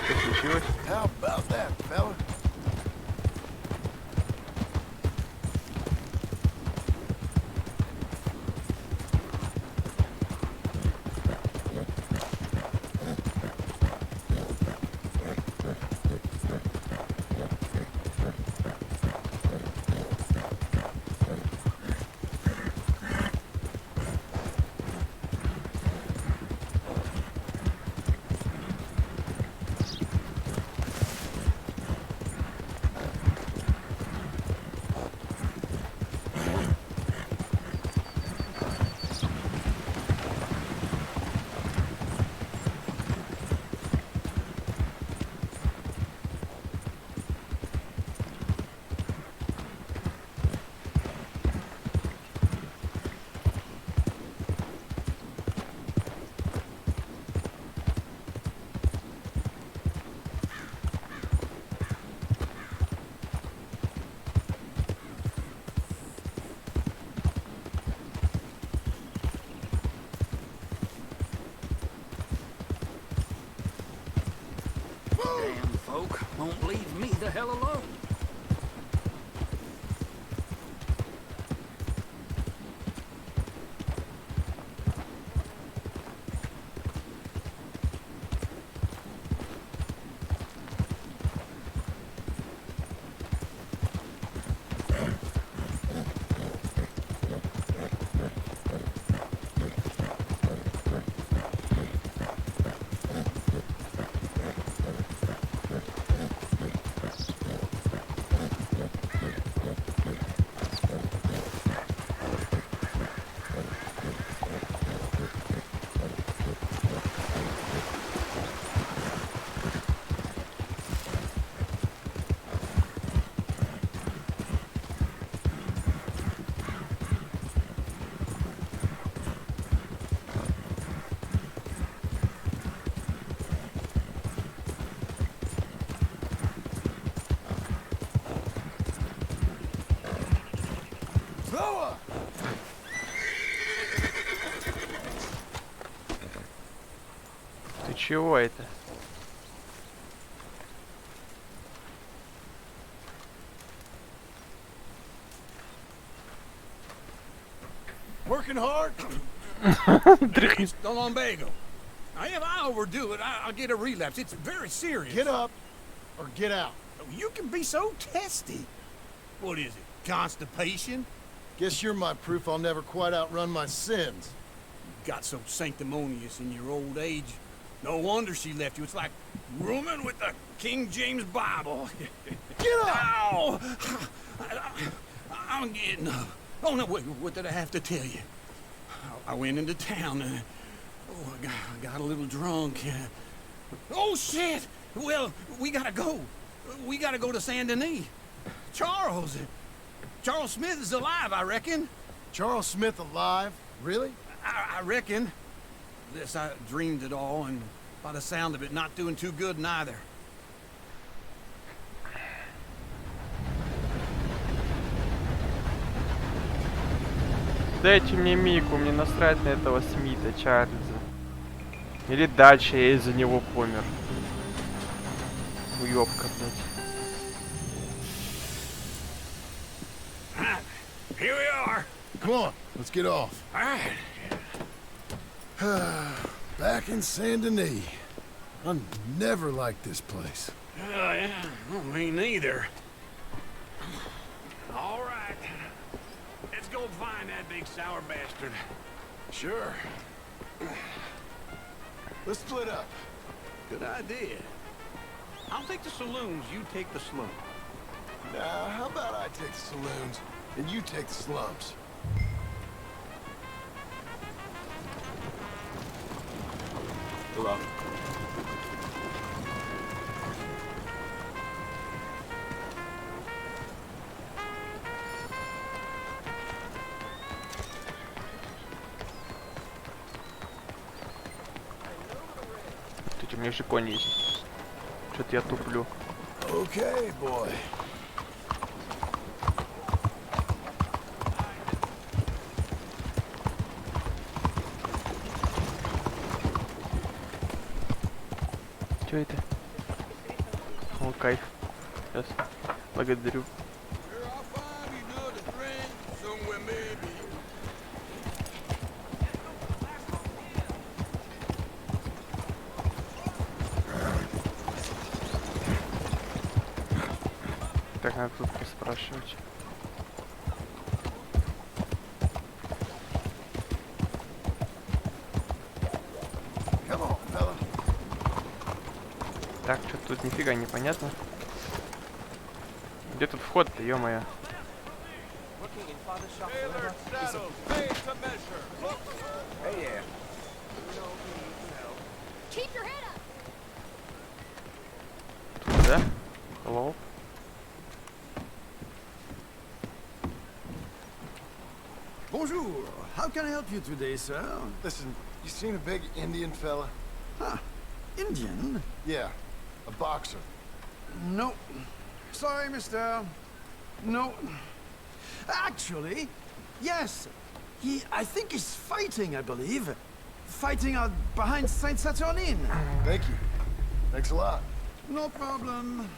Что случилось? How about that, fella? Damn folk won't leave me the hell alone. Noah! Ты чего это? Working hard? It's the lumbago. Now, if I overdo it, I'll get a relapse. It's very serious. Get up or get out. You can be so testy. What is it? Constipation? Guess you're my proof I'll never quite outrun my sins. You got so sanctimonious in your old age. No wonder she left you. It's like rooming with the King James Bible. Get up! Ow! I'm getting up. Oh, no, wait, what did I have to tell you? I went into town. I got a little drunk. Oh, shit! Well, we gotta go. We gotta go to Saint Denis. Charles Smith is alive, I reckon. Charles Smith alive? Really? I reckon. This, I dreamed it all, and by the sound of it, not doing too good neither. Дайте мне Мику, мне насрать на этого Смита, Чарльза. Или дальше я из-за него помер. Уёбка, блядь. Here we are. Come on, let's get off. All right. Back in Saint Denis. I never liked this place. Yeah, well, me neither. All right. Let's go find that big sour bastard. Sure. Let's split up. Good idea. I'll take the saloons, you take the slums. Now, how about I take the saloons and you take the slums? Hello. Тут у меня же конь есть. Что-то я туплю. Okay, boy. Что это? О, кайф. Сейчас. Благодарю. Так, надо тут поспрашивать. Come on, fella. Так, что-то тут нифига непонятно. Где тут вход-то, ё-моё? Тут, да? Hello? Bonjour. How can I help you today, sir? Listen, you seen a big Indian fella? Huh. Indian? Yeah, a boxer. No. Sorry, mister. No. Actually, yes. I think he's fighting, I believe. Fighting out behind Saint Saturnin. Thank you. Thanks a lot. No problem.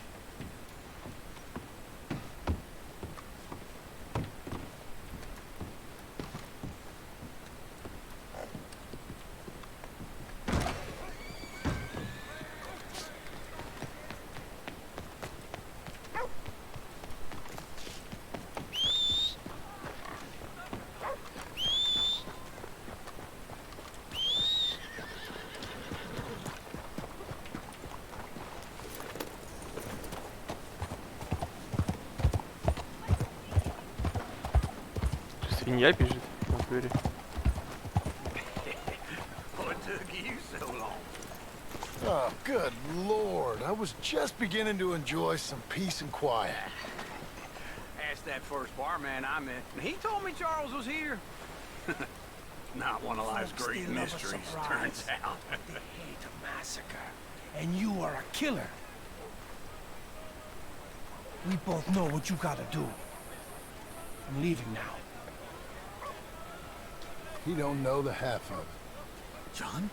Свинья бежит на двери. What took you so long? Oh, good lord. I was just beginning to enjoy some peace and quiet. Asked that first barman I met, and he told me Charles was here. Not one of life's great mysteries, turns out. They hate a massacre, and you are a killer. We both know what you gotta do. I'm leaving now. He don't know the half of it. John?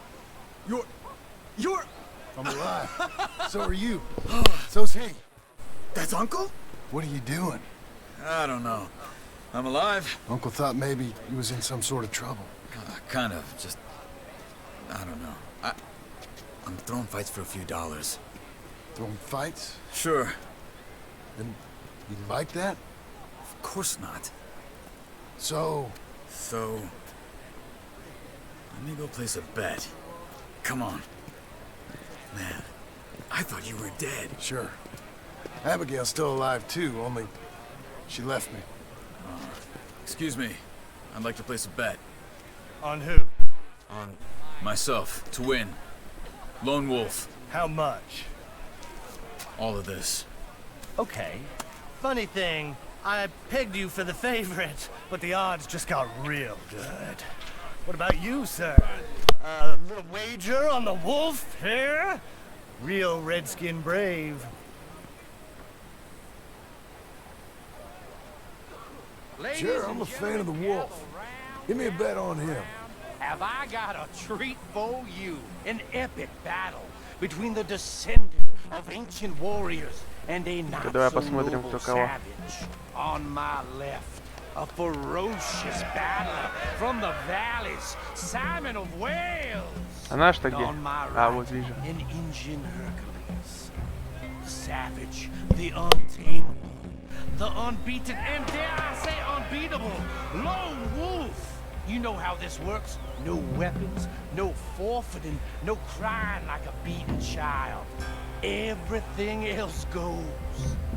You're... I'm alive. So are you. So's he. That's Uncle? What are you doing? I don't know. I'm alive. Uncle thought maybe he was in some sort of trouble. Kind of. Just... I don't know. I'm throwing fights for a few dollars. Throwing fights? Sure. And you like that? Of course not. So... So... let me go place a bet. Come on. Man, I thought you were dead. Sure. Abigail's still alive too, only she left me. Excuse me. I'd like to place a bet. On who? On myself, to win. Lone Wolf. How much? All of this. Okay. Funny thing, I pegged you for the favorite, but the odds just got real good. What about you, sir? A little wager on the wolf here? Real redskin brave. Sure, I'm a fan of the wolf. Give me a bet on him. Have I got a treat for you? An epic battle between the descendant of ancient warriors and a not Давай so посмотрим, noble кто кого. savage. On my left, a ferocious battler from the valleys, Simon of Wales. А наш то And где? on my А, right, вот вижу. an Indian Hercules. The savage, the untamable, the unbeaten, and dare I say unbeatable, Lone Wolf. You know how this works. No weapons, no forfeiting, no crying like a beaten child. Everything else goes.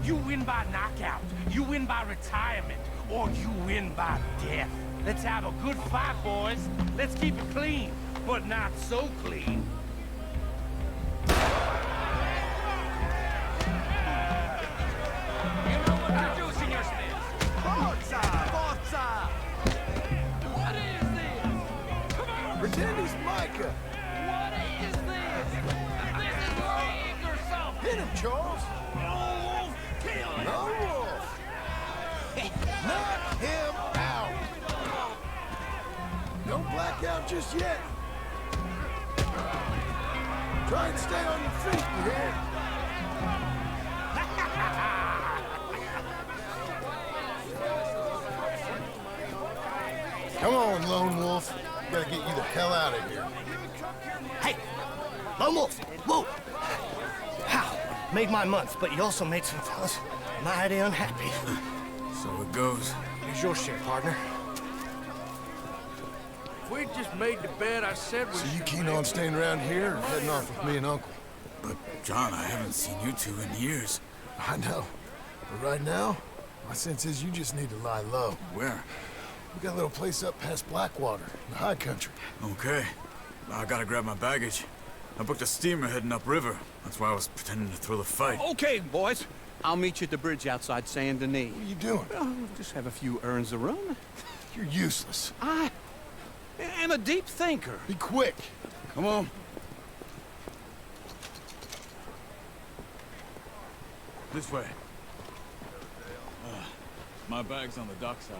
You win by knockout, you win by retirement, or you win by death. Let's have a good fight, boys. Let's keep it clean, but not so clean. You know what you're juicing your spins. Forza! Forza! What is this? Come on! Pretend he's Micah. What is this? This is rigged or something! Hit him, Charles. Lone Wolf, kill him! No wolf. Knock him out. Don't black out just yet. Try and stay on your feet, you hear? Come on, Lone Wolf. Gotta get you the hell out of here. Hey! Lone Wolf! Whoa! Wow, made my month, but you also made some fellas mighty unhappy. So it goes. Here's your share, partner. We just made the bet I said we So you keen on staying around here or heading off with me and Uncle? But, John, I haven't seen you two in years. I know. But right now, my sense is you just need to lie low. Where? We got a little place up past Blackwater, in the high country. Okay. I gotta grab my baggage. I booked a steamer heading upriver. That's why I was pretending to throw the fight. Okay, boys. I'll meet you at the bridge outside Saint Denis. What are you doing? Oh, just have a few errands to run. You're useless. I am a deep thinker. Be quick. Come on. This way. My bag's on the dockside.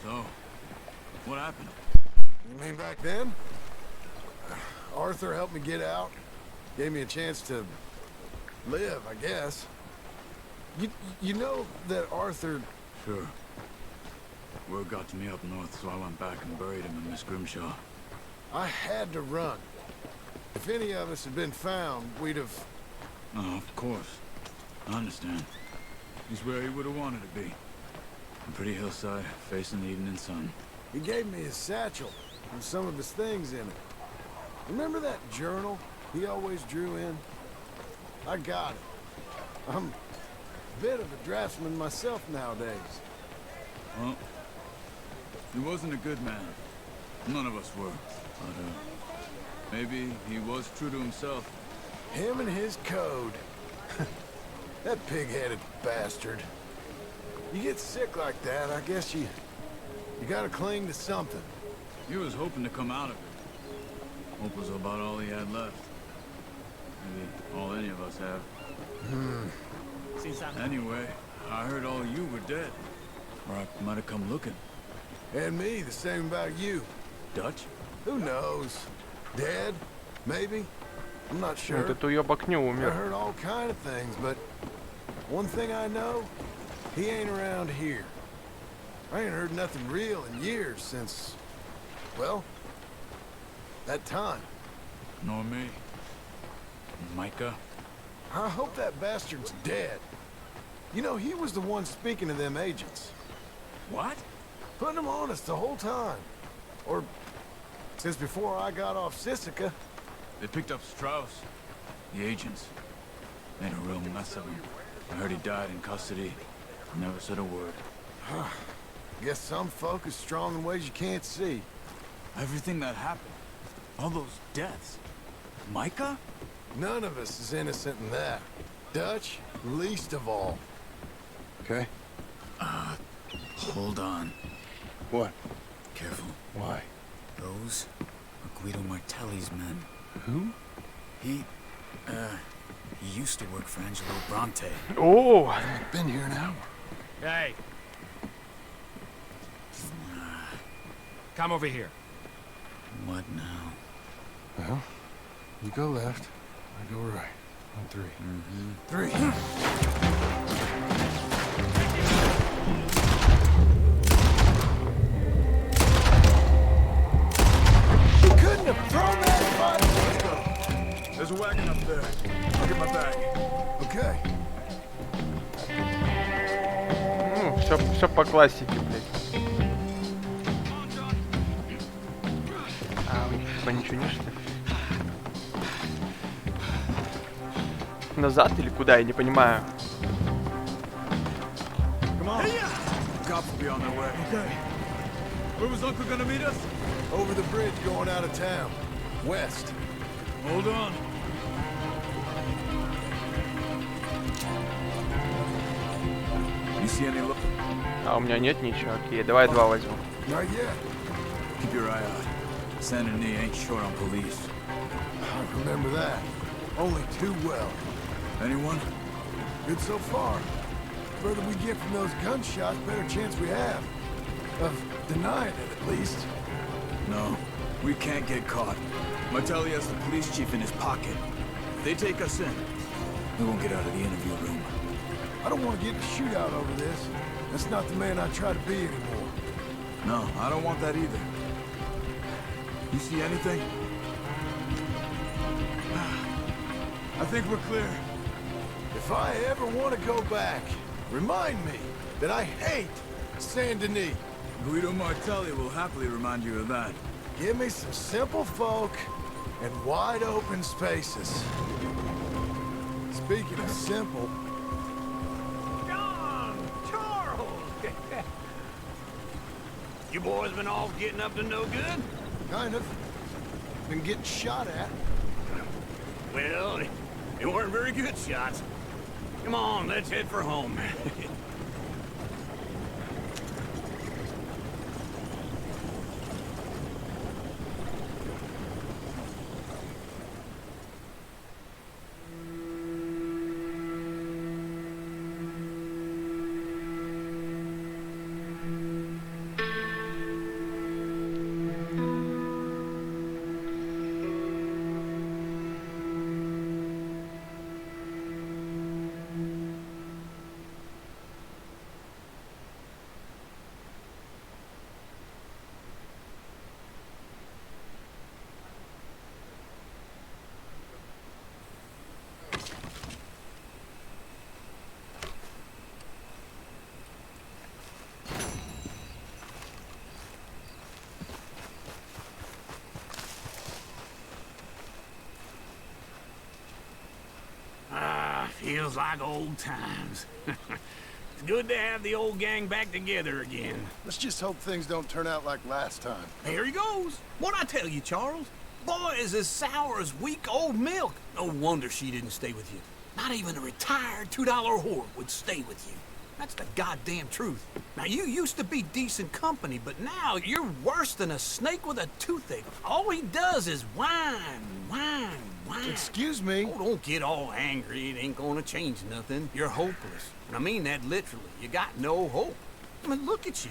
So, what happened? You mean back then? Arthur helped me get out. Gave me a chance to Live, I guess. You know that Arthur... Sure. Word got to me up north, so I went back and buried him in Miss Grimshaw. I had to run. If any of us had been found, we'd have... Oh, of course. I understand. He's where he would have wanted to be. A pretty hillside, facing the evening sun. He gave me his satchel and some of his things in it. Remember that journal he always drew in? I got it. I'm a bit of a draftsman myself nowadays. Well, he wasn't a good man. None of us were. But, maybe he was true to himself. Him and his code. That pig-headed bastard. You get sick like that, I guess you gotta cling to something. He was hoping to come out of it. Hope was about all he had left. Maybe all any of us have. Anyway, I heard all you were dead. Or I might have come looking. And me, the same about you. Dutch? Who knows? Dead? Maybe? I'm not sure. Этот уёбок не I умер. heard all kind of things, but one thing I know, he ain't around here. I ain't heard nothing real in years since, well, that time. Nor me. Micah? I hope that bastard's dead. You know, he was the one speaking to them agents. What? Putting them on us the whole time. Or, since before I got off Sisika. They picked up Strauss. The agents. Made a real mess of him. I heard he died in custody. Never said a word. Guess some folk is strong in ways you can't see. Everything that happened. All those deaths. Micah? None of us is innocent in that. Dutch, least of all. Okay? Hold on. What? Careful. Why? Those are Guido Martelli's men. Who? He used to work for Angelo Bronte. Oh! Been here an hour. Hey. Come over here. What now? Well, you go left, I go right. On three. Three. You couldn't have thrown that fight. Let's go. There's a wagon up there. I'll get my bag. Okay. Все по классике, блядь. А, у них типа ничего не что ли? Назад или куда, я не понимаю. Come on. Cops will be on their way. Okay. Where was Uncle gonna meet us? Over the bridge going out of town. West. Hold on. You see any look? А у меня нет ничего. Окей, давай два возьму. Not yet. Keep your eye out. Saint Denis ain't short on police. I remember that. Only too well. Anyone? Good so far. Further we get from those gunshots, better chance we have. Of denying it, at least. No, we can't get caught. Martelli has the police chief in his pocket. If they take us in, we won't get out of the interview room. I don't want to get in a shootout over this. That's not the man I try to be anymore. No, I don't want that either. You see anything? I think we're clear. If I ever want to go back, remind me that I hate Saint Denis. Guido Martelli will happily remind you of that. Give me some simple folk and wide open spaces. Speaking of simple, John! Charles! You boys been all getting up to no good? kind of. Been getting shot at. Well, they weren't very good shots. Come on, let's head for home. Feels like old times. It's good to have the old gang back together again. Let's just hope things don't turn out like last time. There he goes. What'd I tell you, Charles? Boy is as sour as week-old milk. No wonder she didn't stay with you. Not even a retired $2 whore would stay with you. That's the goddamn truth. Now, you used to be decent company, but now you're worse than a snake with a toothache. All he does is whine. Excuse me? Oh, don't get all angry. It ain't gonna change nothing. You're hopeless. And I mean that literally. You got no hope. I mean, look at you.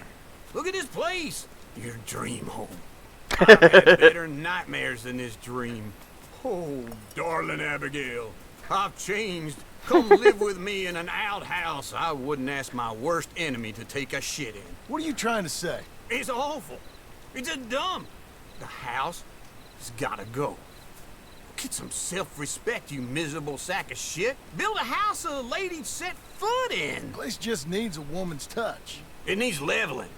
Look at this place. Your dream home. I've had better nightmares than this dream. Oh, darling Abigail, I've changed. Come live with me in an outhouse I wouldn't ask my worst enemy to take a shit in. What are you trying to say? It's awful. It's a dump. The house has gotta go. Get some self-respect, you miserable sack of shit. Build a house a lady'd set foot in. The place just needs a woman's touch. It needs leveling.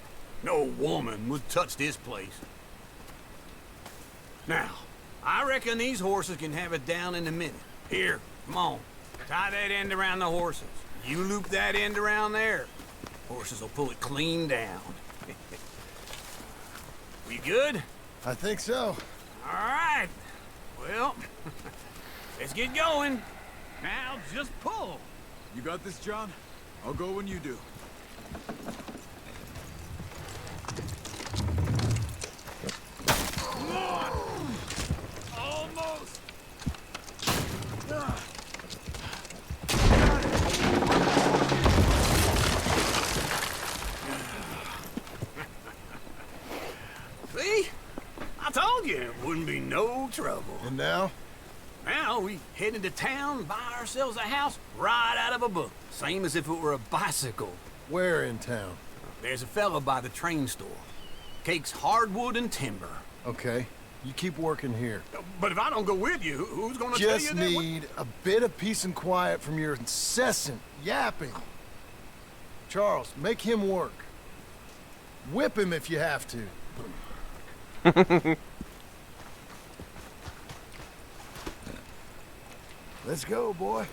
No woman would touch this place. Now, I reckon these horses can have it down in a minute. Here, come on. Tie that end around the horses. You loop that end around there. Horses will pull it clean down. We good? I think so. All right. Well, let's get going. Now, just pull. You got this, John? I'll go when you do. Come on! Almost! See? I told you it wouldn't be no trouble. And now? Now we head into town, buy ourselves a house right out of a book. Same as if it were a bicycle. Where in town? There's a fella by the train store. Cakes hardwood and timber. Okay. You keep working here. But if I don't go with you, who's gonna tell you Just that? need a bit of peace and quiet from your incessant yapping. Charles, make him work. Whip him if you have to. Let's go, boy.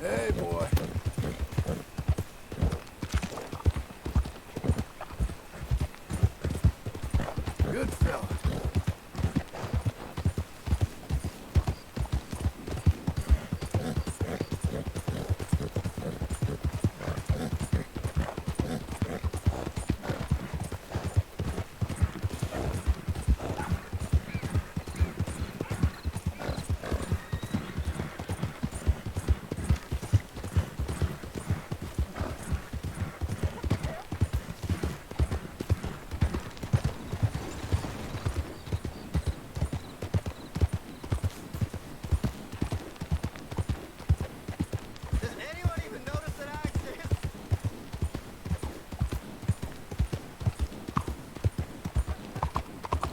Hey, boy. Good fella.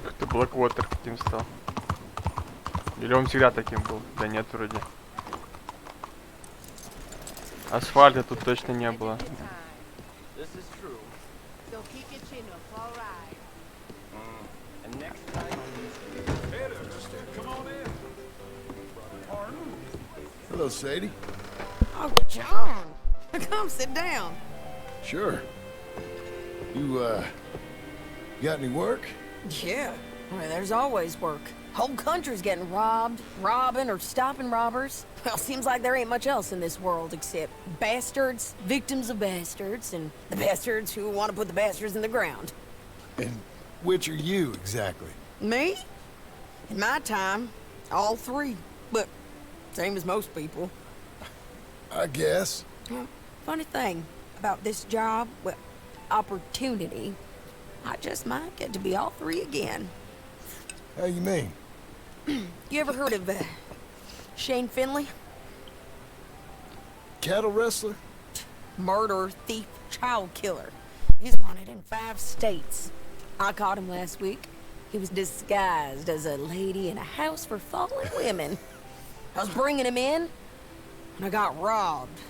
Как-то Блэквотер каким стал. Или он всегда таким был? Да нет, вроде. Асфальта тут точно не было. Hello, Sadie. Oh, John. Come sit down. Sure. You got any work? Yeah. Well, there's always work. Whole country's getting robbed, robbing, or stopping robbers. Well, seems like there ain't much else in this world except bastards, victims of bastards, and the bastards who want to put the bastards in the ground. And which are you, exactly? Me? In my time, all three. But same as most people. I guess. Well, funny thing, about this job, well, opportunity, I just might get to be all three again. How you mean? You ever heard of Shane Finley? Cattle wrestler? Murderer, thief, child killer. He's wanted in 5 states. I caught him last week. He was disguised as a lady in a house for fallen women. I was bringing him in, and I got robbed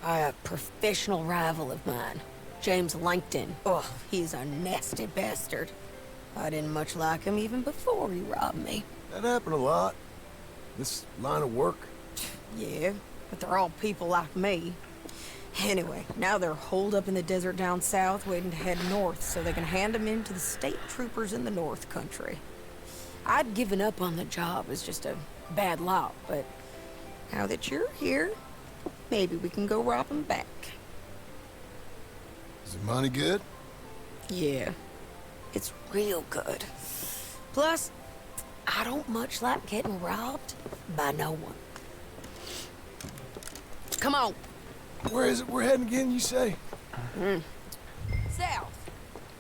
by a professional rival of mine, James Langton. Oh, he's a nasty bastard. I didn't much like him even before he robbed me. That happened a lot. This line of work. Yeah, but they're all people like me. Anyway, now they're holed up in the desert down south, waiting to head north so they can hand them in to the state troopers in the north country. I'd given up on the job as just a bad lot, but now that you're here, maybe we can go rob them back. Is the money good? Yeah, it's real good. Plus, I don't much like getting robbed by no one. Come on. Where is it we're heading again, you say? South.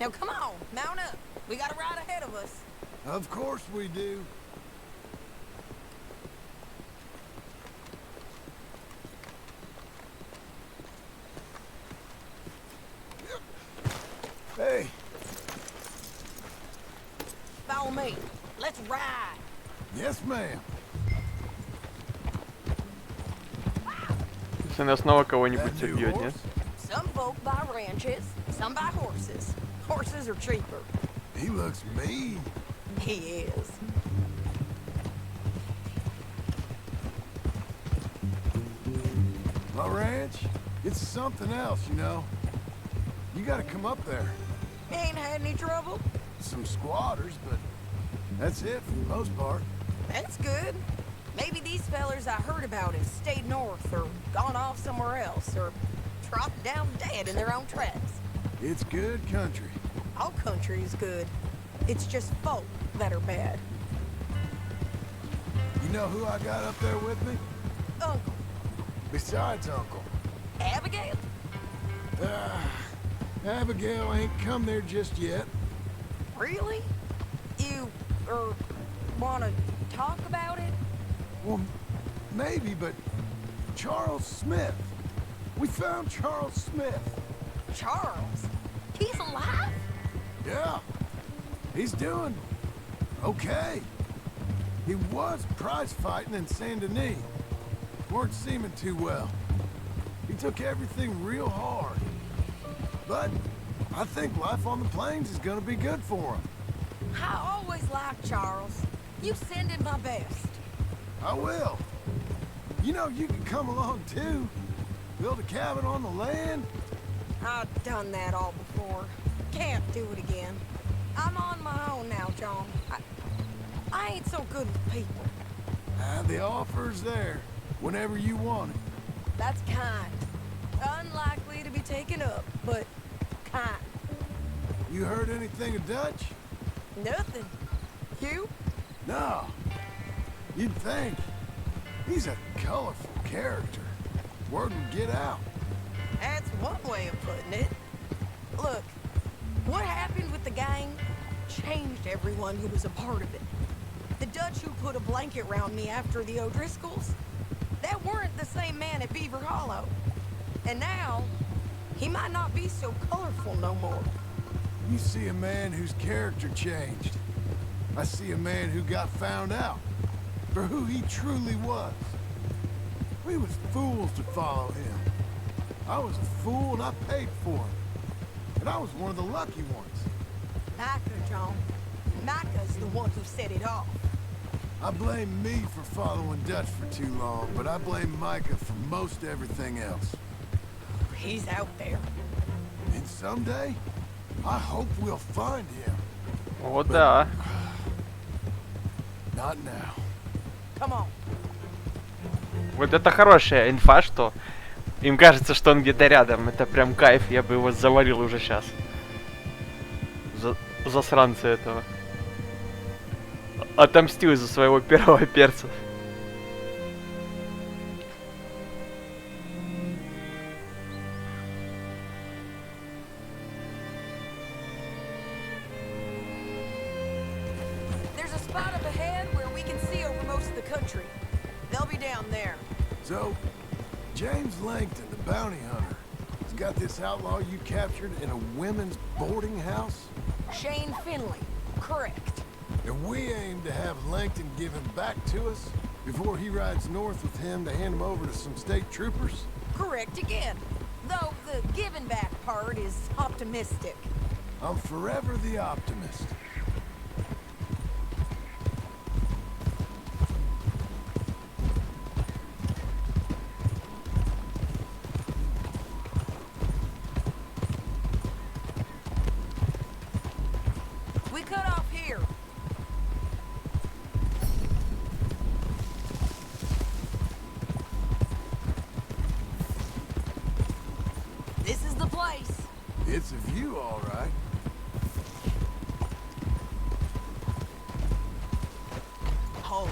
Now come on, mount up. We got a ride ahead of us. Of course we do. Hey. Follow me. Let's ride. Yes, ma'am. Если она снова кого-нибудь убьет, нет? Some folk buy ranches, some buy horses. Horses are cheaper. He looks mean. He is. My ranch, it's something else, you know. You gotta come up there. Ain't had any trouble? Some squatters, but that's it for the most part. That's good. Maybe these fellers I heard about have stayed north or gone off somewhere else or dropped down dead in their own tracks. It's good country. All country is good. It's just folk that are bad. You know who I got up there with me? Uncle. Besides Uncle. Abigail? Abigail ain't come there just yet. Really? You, wanna talk about it? Well, maybe, but Charles Smith. We found Charles Smith. Charles? He's alive? Yeah. He's doing okay. He was prize fighting in Saint Denis. Weren't seeming too well. He took everything real hard. But I think life on the plains is gonna be good for him. I always liked Charles. You send him my best. I will. You know, you can come along too. Build a cabin on the land. I've done that all before. Can't do it again. I'm on my own now, John. I ain't so good with people. The offer's there, whenever you want it. That's kind. Unlikely to be taken up, but kind. You heard anything of Dutch? Nothing. You? No. You'd think. He's a colorful character. Word would get out. That's one way of putting it. Look, what happened with the gang changed everyone who was a part of it. The Dutch who put a blanket round me after the O'Driscolls, that weren't the same man at Beaver Hollow. And now, he might not be so colorful no more. You see a man whose character changed. I see a man who got found out for who he truly was. We was fools to follow him. I was a fool and I paid for him. And I was one of the lucky ones. Micah, John. Micah's the one who set it off. I blame me for following Dutch for too long, but I blame Micah for most everything else. He's out there. And someday, I hope we'll find him. Вот да. Not now. Come on. Вот это хорошая инфа, что им кажется, что он где-то рядом. Это прям кайф, я бы его завалил уже сейчас. Засранца этого. Отомстил за своего первого перца. country. They'll be down there. So, James Langton, the bounty hunter, has got this outlaw you captured in a women's boarding house? Shane Finley. Correct. And we aim to have Langton give him back to us before he rides north with him to hand him over to some state troopers? Correct again. Though the giving back part is optimistic. I'm forever the optimist. We cut off here. This is the place. It's a view, all right. Hold.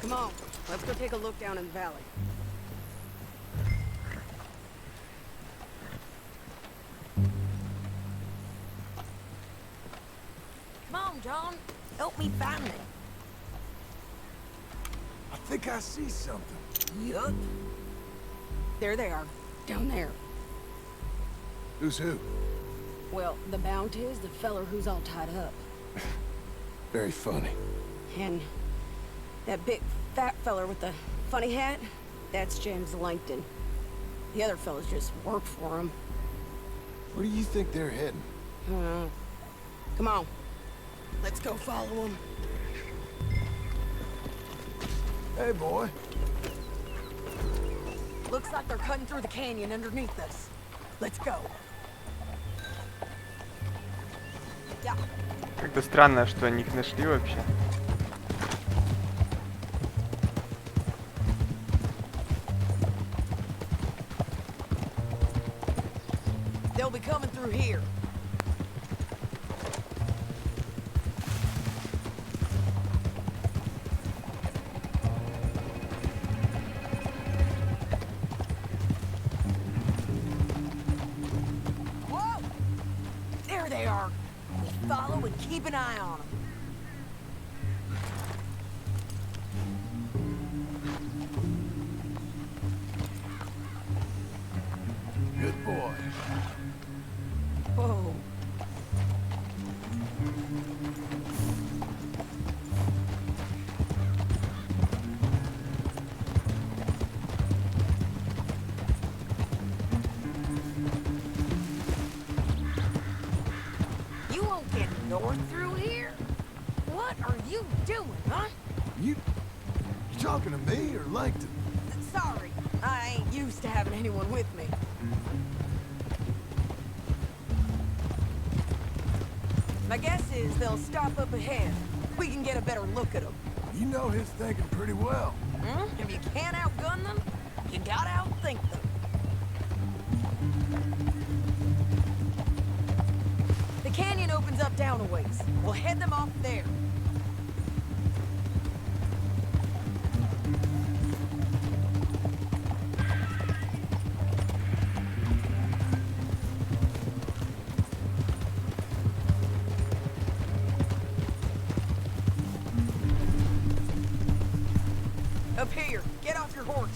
Come on, let's go take a look down in the valley. Come on, John. Help me find it. I think I see something. Yup. There they are, down there. Who's who? Well, the bounty is the feller who's all tied up. Very funny. And that big fat feller with the funny hat, that's James Langton. The other fellas just work for him. Where do you think they're heading? Come on. Let's go follow him. Hey, boy. Looks like they're cutting through the canyon underneath us. Let's go. Yeah. Как-то странно, что они их нашли вообще. They'll be coming through here. Whoa! There they are. We follow and keep an eye on them. Good boy. Whoa. You won't get north through here? What are you doing, huh? You talking to me or Langton? Sorry, I ain't used to having anyone with me. My guess is they'll stop up ahead. We can get a better look at them. You know his thinking pretty well. If you can't outgun them, you gotta outthink them. The canyon opens up down a ways. We'll head them off there. Up here, get off your horse.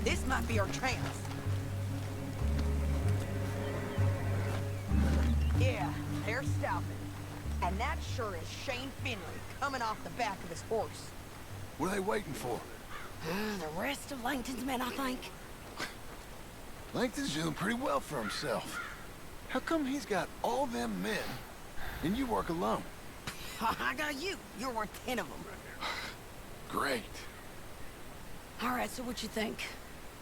This might be our chance. Yeah, they're stopping. And that sure is Shane Finley coming off the back of his horse. What are they waiting for? The rest of Langton's men, I think. Langton's doing pretty well for himself. How come he's got all them men and you work alone? I got you. You're worth 10 of them. Great. All right, so what you think?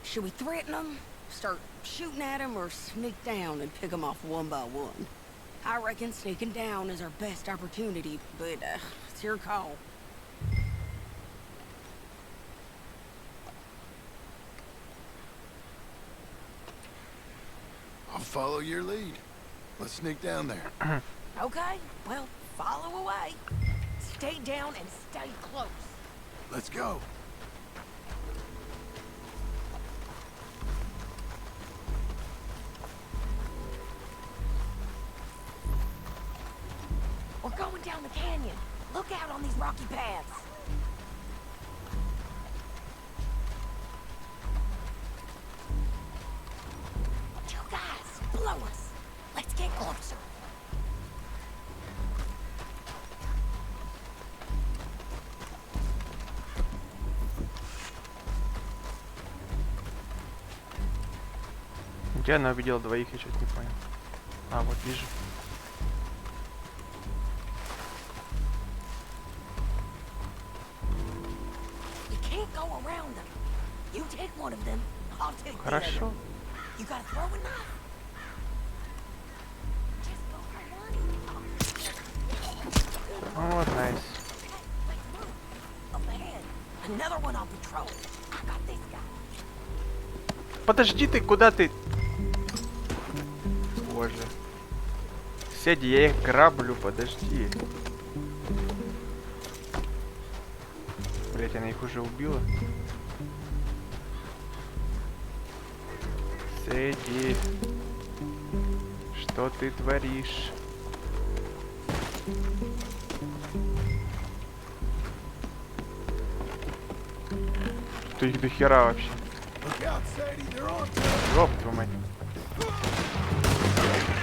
Should we threaten them, start shooting at them, or sneak down and pick them off one by one? I reckon sneaking down is our best opportunity, but it's your call. I'll follow your lead. Let's sneak down there. Okay, well, follow away. Stay down and stay close. Let's go. We're going down the canyon. Look out on these rocky paths. Two guys below us. Let's get closer. Где она увидела двоих, я что-то не понял. А, вот вижу. You can't go around them. You take one of them, I'll take the other. Хорошо. You gotta throw a knife. Just go for one. Вот, найс. Let's move. Up ahead. Another one on patrol. I got this guy. Подожди ты, куда ты? Боже. Седи, я их граблю, подожди. Блять, она их уже убила. Седи. Что ты творишь? Ты их до хера вообще. Ёб твою мать.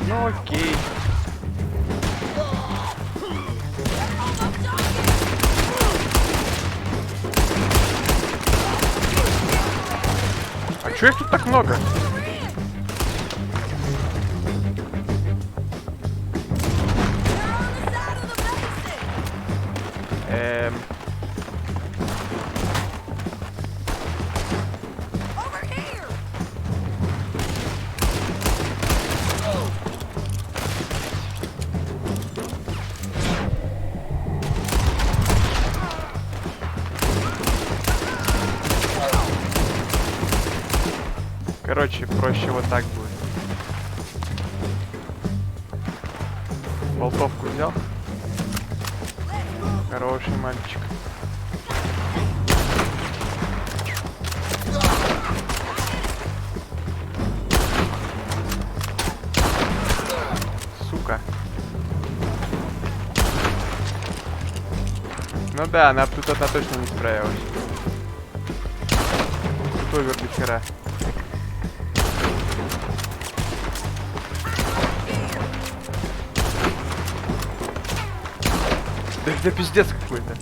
Ну окей. А чё их тут так много? Короче, проще вот так будет. Болтовку взял. Хороший мальчик. Сука. Ну да, она тут одна точно не справилась. Тут овер до хера. Да пиздец какой-то.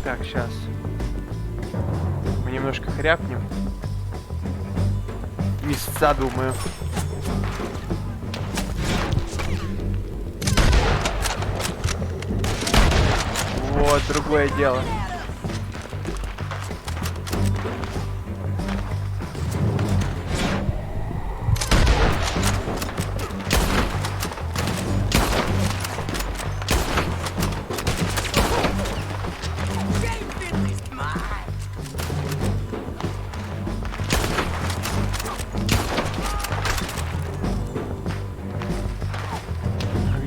Так, сейчас. Мы немножко хряпнем. Места, думаю. Вот, другое дело.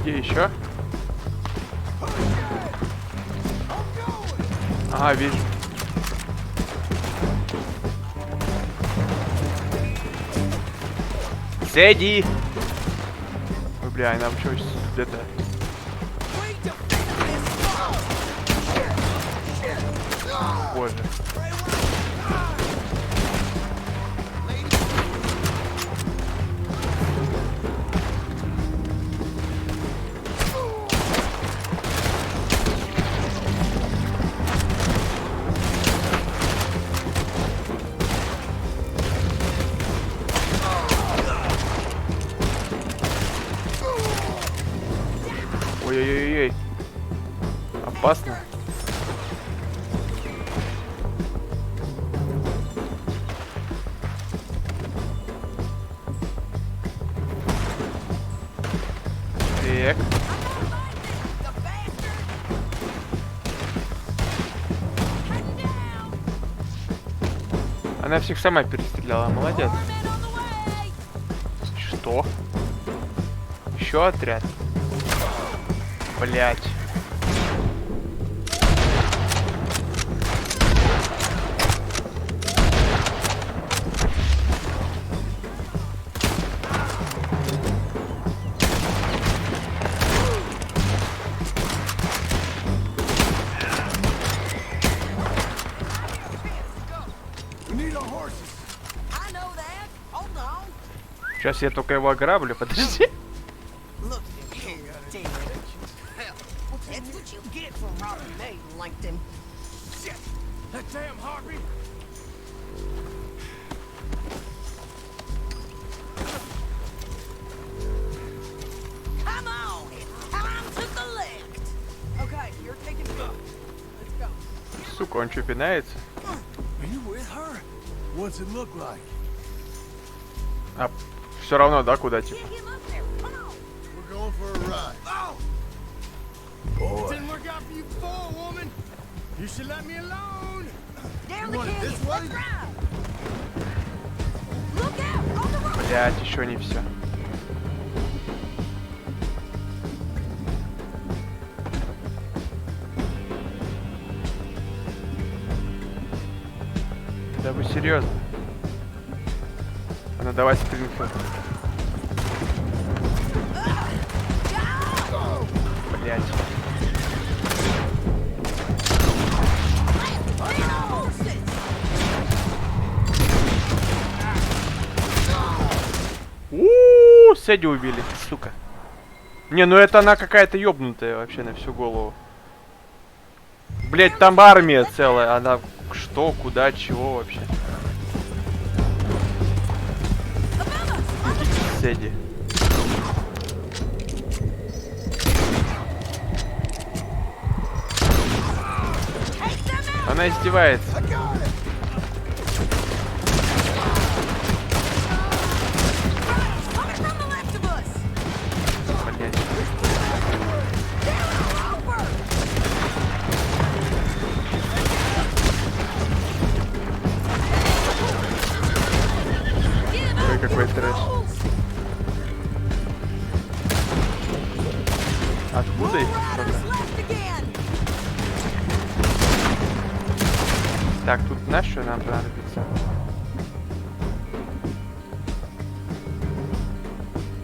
Где еще? Ага, вижу. Сэдди! Ой, бля, нам что где-то... Боже. Ой-ой-ой-ой. Опасно. Так. Она всех сама перестреляла, молодец. Что? Еще отряд. Блять. Сейчас я только его ограблю, подожди. Look at here, dead. Hell, that's what you get for robbing me, Langton. Shit! That damn Harvey! Come on, it's time to collect. Okay, you're taking it. Let's go. Сука, он что, пинается? Are you with her? What's it look like? А, все равно, да, куда типа? Get him up there. Come on. We're going for a ride. Oh! Boy. Didn't work out for you before, woman. You should let me alone. Down You the want it canyon. this way? Let's ride. Look out on the road. Блять, еще не все. Да вы серьезно? А ну давай спринфу. Блять. Сэдди убили, сука. Не, ну это она какая-то ёбнутая вообще на всю голову. Блять, там армия целая, она что, куда, чего вообще? Сэдди. Она издевается. Блять. Ой, какой трэш. Откуда их? Так, тут знаешь, что нам понадобится?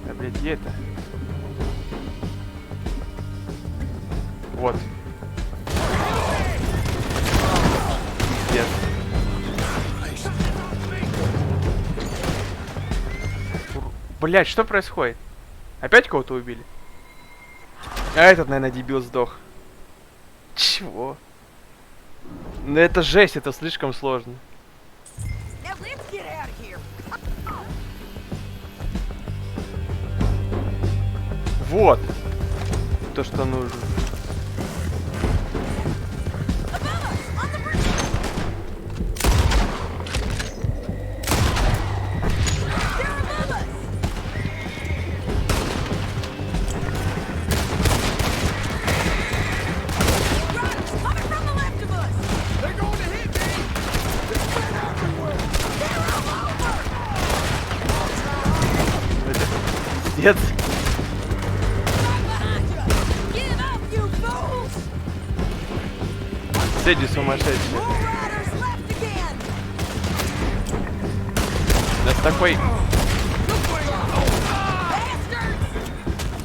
Да, блядь, где это? Вот. Пиздец. Блядь, что происходит? Опять кого-то убили? А этот, наверное, дебил сдох. Чего? Ну это жесть, это слишком сложно. Вот. То, что нужно. Пиздец. Сэдди сумасшедший. Да с такой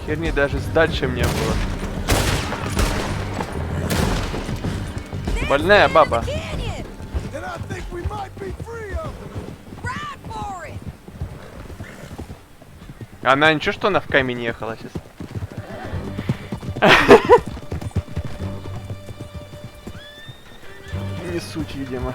херни даже с дальшим не было. Больная баба. Она ничего, что она в камень ехала сейчас? Не суть, видимо.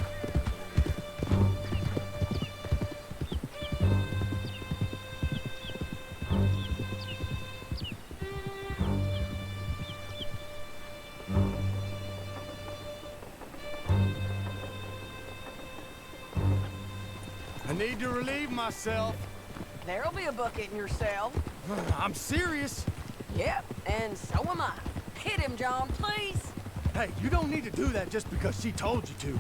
I need to relieve myself. There'll be a bucket in your cell. I'm serious. Yep, and so am I. Hit him, John, please. Hey, you don't need to do that just because she told you to.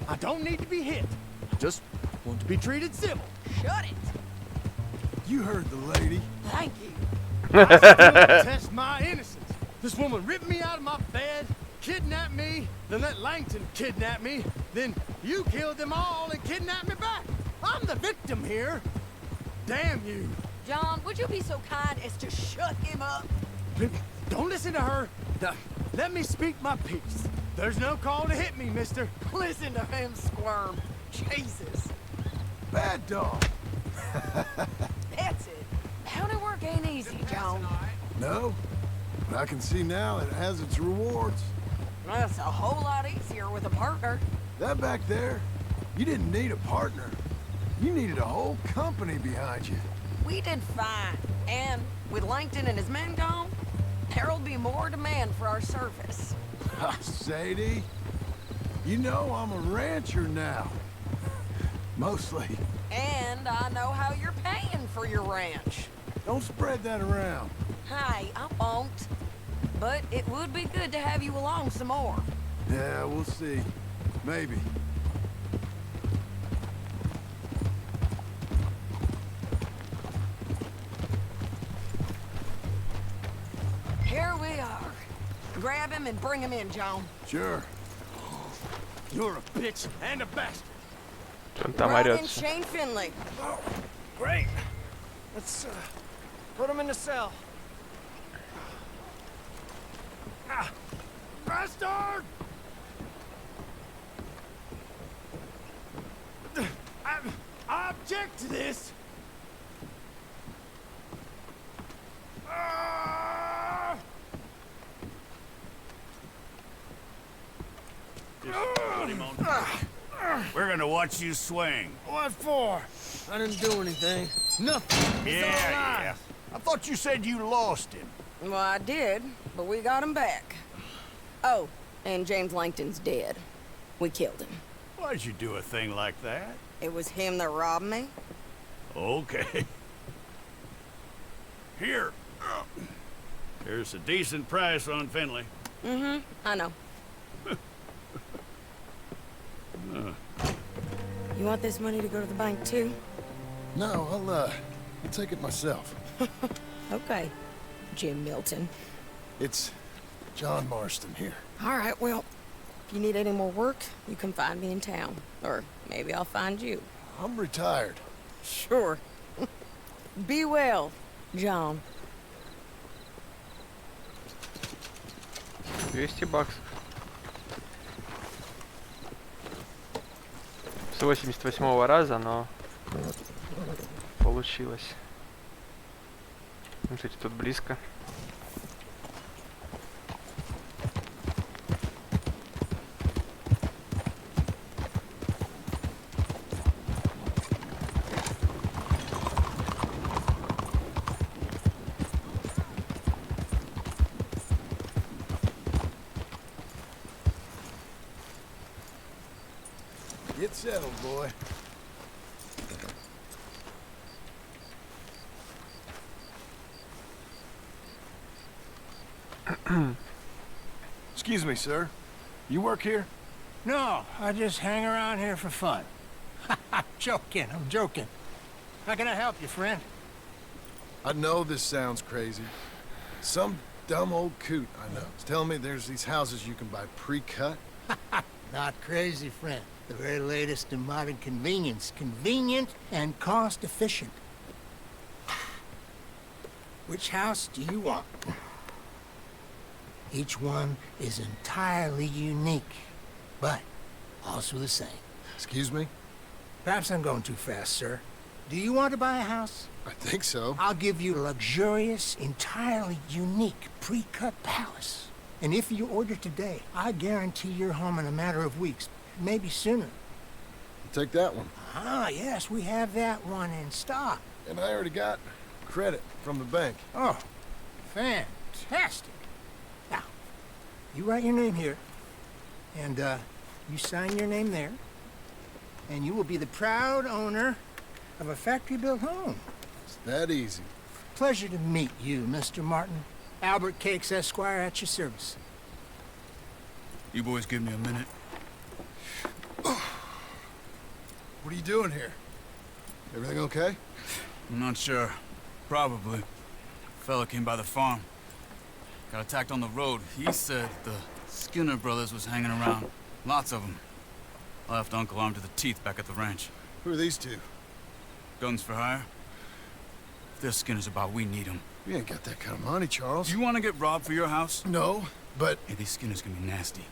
I don't need to be hit. I just want to be treated civil. Shut it. You heard the lady. Thank you. I still test my innocence. This woman ripped me out of my bed, kidnapped me, then let Langton kidnap me, then you killed them all and kidnapped me back. I'm the victim here. Damn you. John, would you be so kind as to shut him up? Don't listen to her. Let me speak my piece. There's no call to hit me, mister. Listen to him squirm. Jesus. Bad dog. That's gets it. County work ain't easy, John. No? But I can see now it has its rewards. Well, it's a whole lot easier with a partner. That back there, you didn't need a partner. You needed a whole company behind you. We did fine. And with Langton and his men gone, there'll be more demand for our service. Sadie, you know I'm a rancher now. Mostly. And I know how you're paying for your ranch. Don't spread that around. Hi, I won't. But it would be good to have you along some more. Yeah, we'll see. Maybe. Here we are. Grab him and bring him in, John. Sure. You're a bitch and a bastard. Что он там Brought in орётся? Shane Finley. Oh, great. Let's put him in the cell. Ah, bastard! I object to this. Ah! We're gonna watch you swing. What for? I didn't do anything. Nothing. It's all lies. I thought you said you lost him. Well, I did, but we got him back. Oh, and James Langton's dead. We killed him. Why'd you do a thing like that? It was him that robbed me. Okay. Here. Here's a decent price on Finley. Mm-hmm, I know. You want this money to go to the bank, too? No, I'll take it myself. Okay, Jim Milton. It's John Marston here. All right, well, if you need any more work, you can find me in town. Or maybe I'll find you. I'm retired. Sure. Be well, John. $200. С 88-го раза, но получилось. Кстати, тут близко. Get settled, boy. Excuse me, sir. You work here? No, I just hang around here for fun. I'm joking, I'm joking. How can I help you, friend? I know this sounds crazy. Some dumb old coot I know is telling me there's these houses you can buy pre-cut. Not crazy, friend. The very latest in modern convenience. Convenient and cost-efficient. Which house do you want? Each one is entirely unique, but also the same. Excuse me? Perhaps I'm going too fast, sir. Do you want to buy a house? I think so. I'll give you a luxurious, entirely unique pre-cut palace. And if you order today, I guarantee you're home in a matter of weeks, maybe sooner. Take that one. Ah, yes, we have that one in stock. And I already got credit from the bank. Oh, fantastic. Now, you write your name here, and you sign your name there, and you will be the proud owner of a factory-built home. It's that easy. Pleasure to meet you, Mr. Martin. Albert Cakes, Esquire, at your service. You boys give me a minute. What are you doing here? Everything okay? I'm not sure. Probably. Fella came by the farm. Got attacked on the road. He said the Skinner brothers was hanging around. Lots of them. I left Uncle armed to the teeth back at the ranch. Who are these two? Guns for hire? If they're Skinner's about, we need them. You ain't got that kind of money, Charles. Do you want to get robbed for your house? No, but... Hey, these Skinners can be nasty.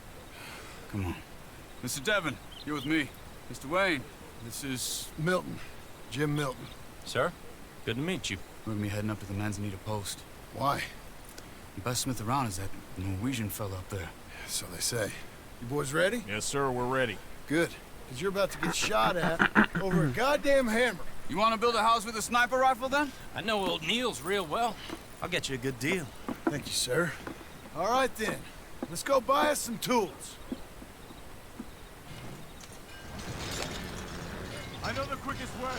Come on. Mr. Devon, you're with me. Mr. Wayne, this is... Milton. Jim Milton. Sir? Good to meet you. We're gonna be heading up to the Manzanita post. Why? The best smith around is that Norwegian fella up there. So they say. You boys ready? Yes, sir, we're ready. Good. Because you're about to get shot at over a goddamn hammer. You wanna build a house with a sniper rifle then? I know old Neil's real well. I'll get you a good deal. Thank you, sir. All right, then. Let's go buy us some tools. I know the quickest way.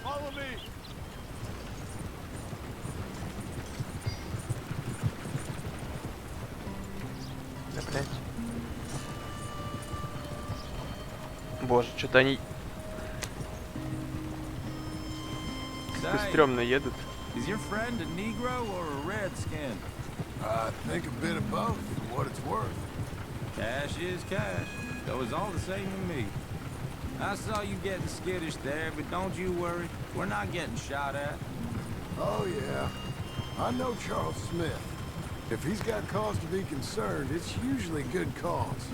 Follow me. Опять. Боже, что-то они как-то стрёмно едут. Is your friend a Negro or a Redskin? I think a bit of both, for what it's worth. Cash is cash, though it's all the same to me. I saw you getting skittish there, but don't you worry. We're not getting shot at. Oh, yeah. I know Charles Smith. If he's got cause to be concerned, it's usually good cause.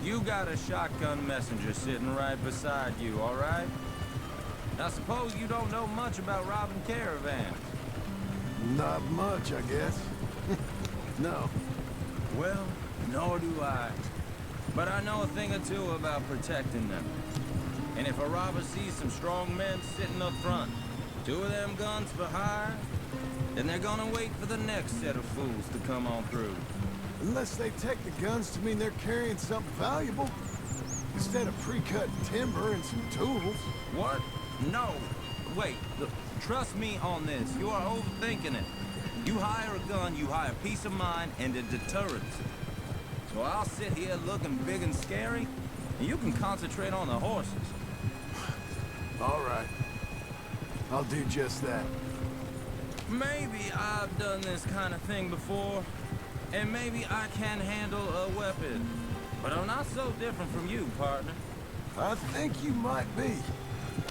You got a shotgun messenger sitting right beside you, all right? I suppose you don't know much about robbing caravans. Not much, I guess. No. Well, nor do I. But I know a thing or two about protecting them. And if a robber sees some strong men sitting up front, 2 of them guns for hire, then they're gonna wait for the next set of fools to come on through. Unless they take the guns to mean they're carrying something valuable. Instead of pre-cut timber and some tools. What? No. Wait, look, trust me on this. You are overthinking it. You hire a gun, you hire peace of mind and a deterrence. So I'll sit here looking big and scary, and you can concentrate on the horses. All right. I'll do just that. Maybe I've done this kind of thing before, and maybe I can handle a weapon. But I'm not so different from you, partner. I think you might be.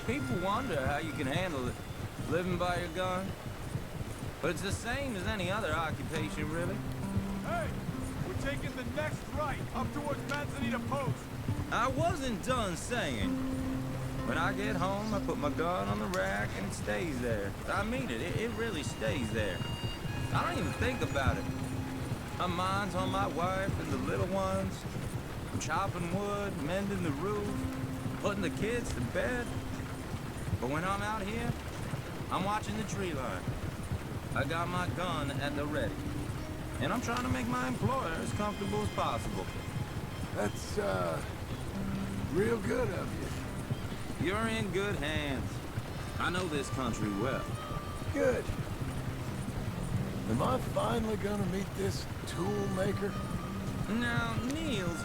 People wonder how you can handle it, living by your gun. But it's the same as any other occupation, really. Hey, we're taking the next right up towards Manzanita Post. I wasn't done saying. When I get home, I put my gun on the rack and it stays there. I mean it, it really stays there. I don't even think about it. My mind's on my wife and the little ones. I'm chopping wood, mending the roof, putting the kids to bed. But when I'm out here, I'm watching the tree line. I got my gun at the ready. And I'm trying to make my employer as comfortable as possible. That's, real good of you. You're in good hands. I know this country well. Good. Am I finally gonna meet this tool maker? Now, Niels,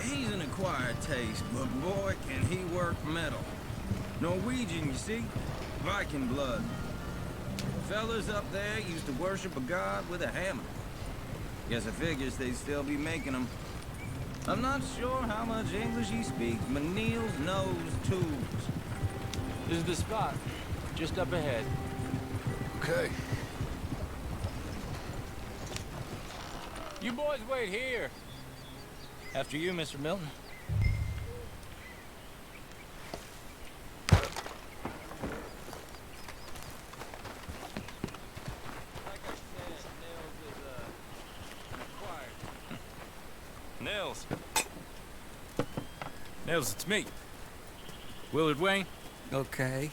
he's an acquired taste, but boy, can he work metal. Norwegian, you see? Viking blood. Fellas up there used to worship a god with a hammer. Guess I figures they'd still be making them. I'm not sure how much English he speaks, but Niels knows tools. This is the spot, just up ahead. Okay. You boys wait here. After you, Mr. Milton. Nils. Nils, it's me. Willard Wayne. Okay.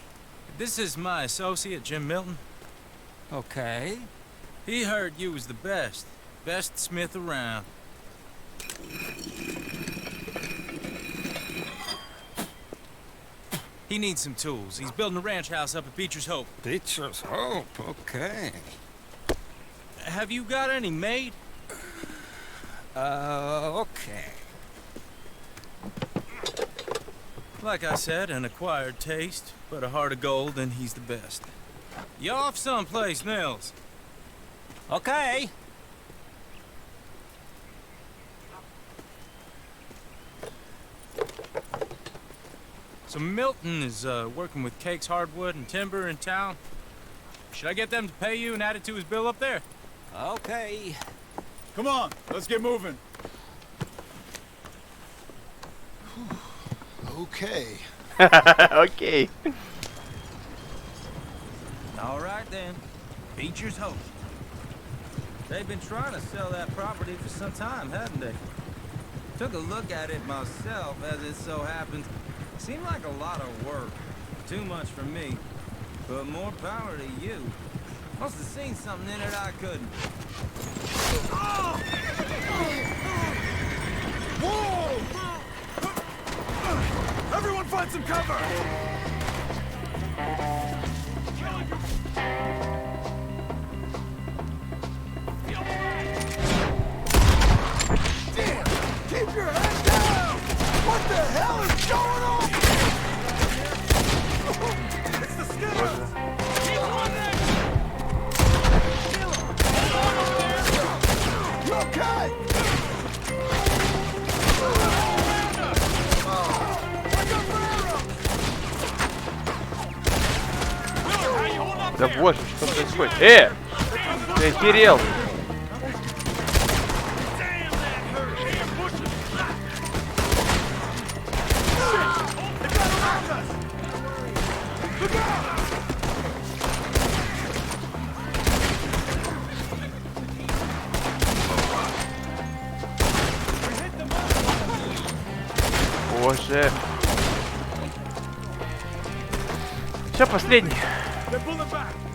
This is my associate, Jim Milton. Okay. He heard you was the best. Best smith around. He needs some tools. He's building a ranch house up at Beecher's Hope. Beecher's Hope, okay. Have you got any made? Okay. Like I said, an acquired taste, but a heart of gold, and he's the best. You off someplace, Nils? Okay. So Milton is working with Cake's Hardwood and Timber in town. Should I get them to pay you and add it to his bill up there? Okay. Come on, let's get moving. Okay. Okay. All right. right then. Beecher's host. They've been trying to sell that property for some time, haven't they? Took a look at it myself, as it so happens. Seemed like a lot of work. Too much for me. But more power to you. Must have seen something in it I couldn't. Whoa! Everyone find some cover! Damn! Keep your head down! What the hell is going on? It's the Skinner! Keep running! You okay? Да боже, что происходит? Ты охерел! Боже. Все, последний.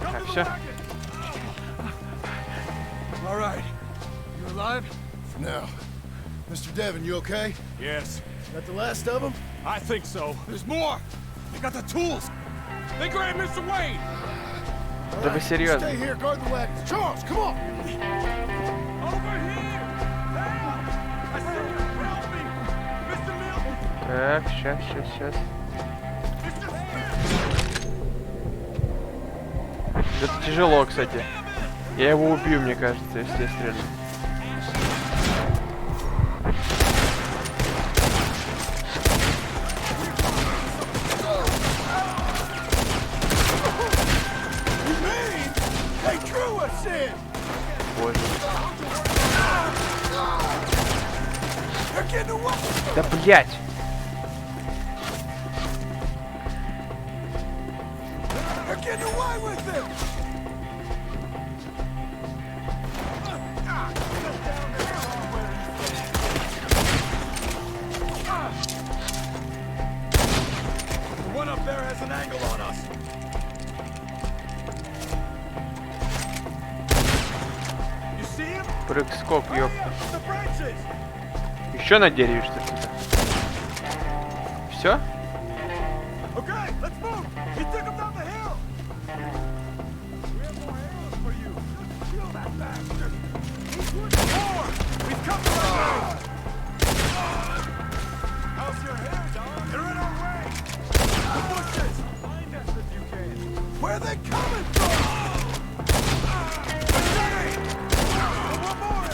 Так, все. All right. You alive? For now. Mr. Devon, you okay? Yes. That the last of them? I think so. There's more. They got the tools. They grabbed Mr. Wade. Да вы серьезно? Stay here, guard the wagons. Charles, come on. Over here. Help! I said help me. Mr. Milton. Так, сейчас. Это тяжело, кстати. Я его убью, мне кажется, если я стрелю. Боже. Да блять! One up there has an angle on us. You see him? Прыг-скок, ёп. The branches. Еще на дереве что-то. Все? Okay, let's move. He took him down the hill. We have more arrows for you. Just kill that bastard. He's working more. We've come the right way. How's your hair, dog? They're in our way. The bushes. Find us if you can. Where are they coming from? One more.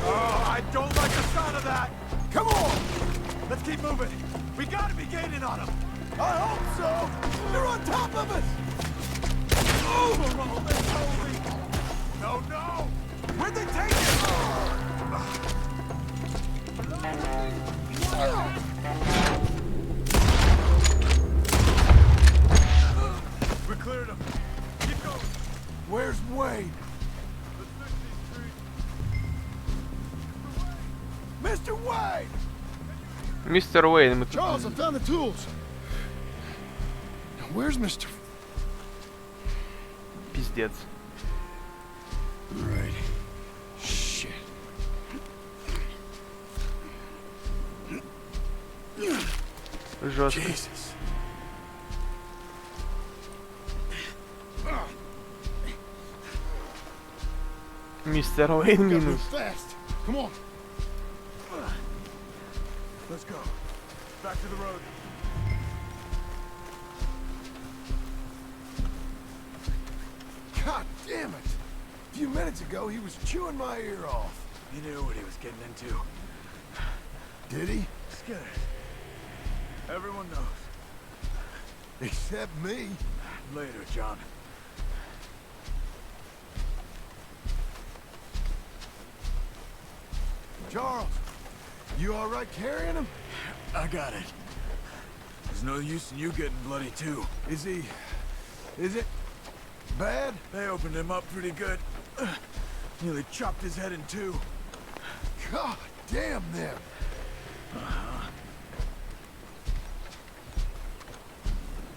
Oh, I don't like the sound of that. Come on. Let's keep moving. We gotta be gaining on them. I hope so. They're on top of us. Oh, that's holy. No. Where'd they take it? We cleared them. Keep going. Where's Wade? Mr. Wade! Мистер Уэйн, мы тут... Charles, I found the tools. Now, where's Mr. Пиздец. Right. Shit. Жестко. Jesus. Мистер Уэйн Gotta move минус. fast. Come on. Let's go. Back to the road. God damn it! A few minutes ago, he was chewing my ear off. He knew what he was getting into. Did he? Scared. Everyone knows. Except me. Later, John. Charles, you all right carrying him? I got it. no use in you getting bloody too. Is he... is it bad? They opened him up pretty good. Nearly chopped his head in two. God damn them.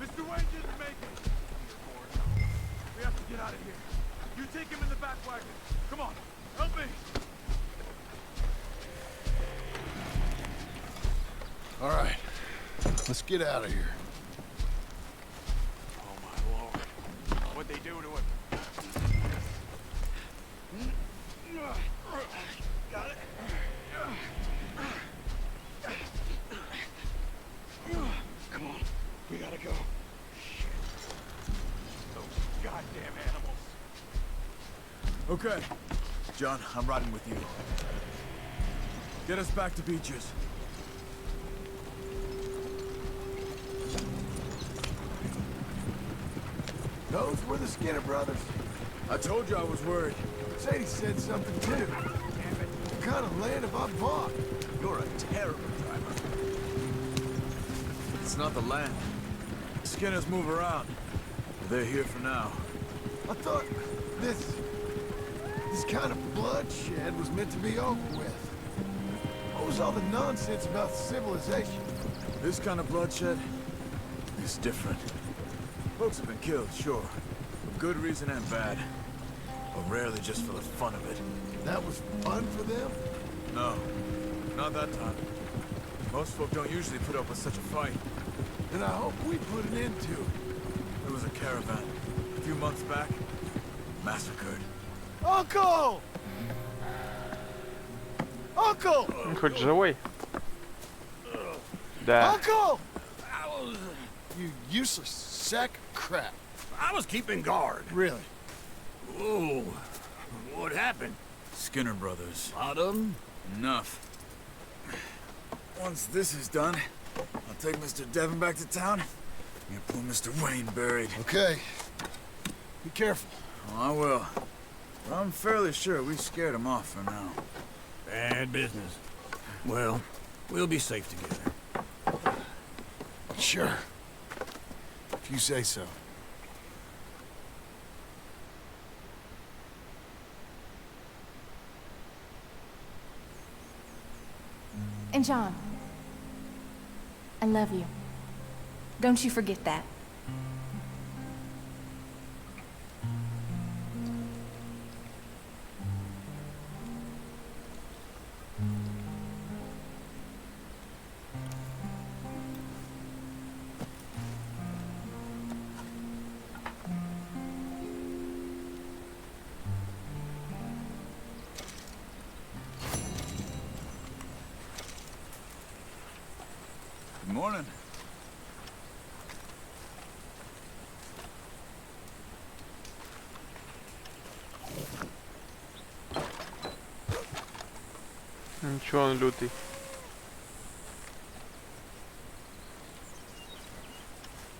Mr. Wayne didn't make it. We have to get out of here. You take him in the back wagon. Come on, help me. All right, let's get out of here. Oh my lord. What'd they do to him? Got it. Come on, we gotta go. Those goddamn animals. Okay, John, I'm riding with you. Get us back to Beaches. Those were the Skinner brothers. I told you I was worried. Sadie said something too. What kind of land have I bought? You're a terrible driver. It's not the land. Skinners move around. They're here for now. I thought this kind of bloodshed was meant to be over with. What was all the nonsense about civilization? This kind of bloodshed is different. Folks have been killed, sure. For good reason and bad. But rarely just for the fun of it. That was fun for them? No, not that time. Most folk don't usually put up with such a fight. Then I hope we put an end to it. There was a caravan a few months back, massacred. Uncle! Uncle! Хоть живой? Да. Uncle! You useless sack of crap. I was keeping guard. Really? Whoa. What happened? Skinner brothers. Lot of them? Enough. Once this is done, I'll take Mr. Devon back to town and get poor Mr. Wayne buried. Okay. Be careful. Oh, I will. But I'm fairly sure we scared him off for now. Bad business. Well, we'll be safe together. Sure. If you say so. And John, I love you. Don't you forget that. Good morning. Ничего, он лютый.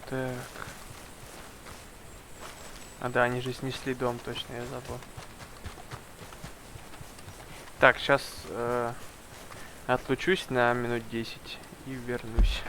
Так. А да, они же снесли дом, точно, я забыл. Так, сейчас отлучусь на минут 10 и вернусь.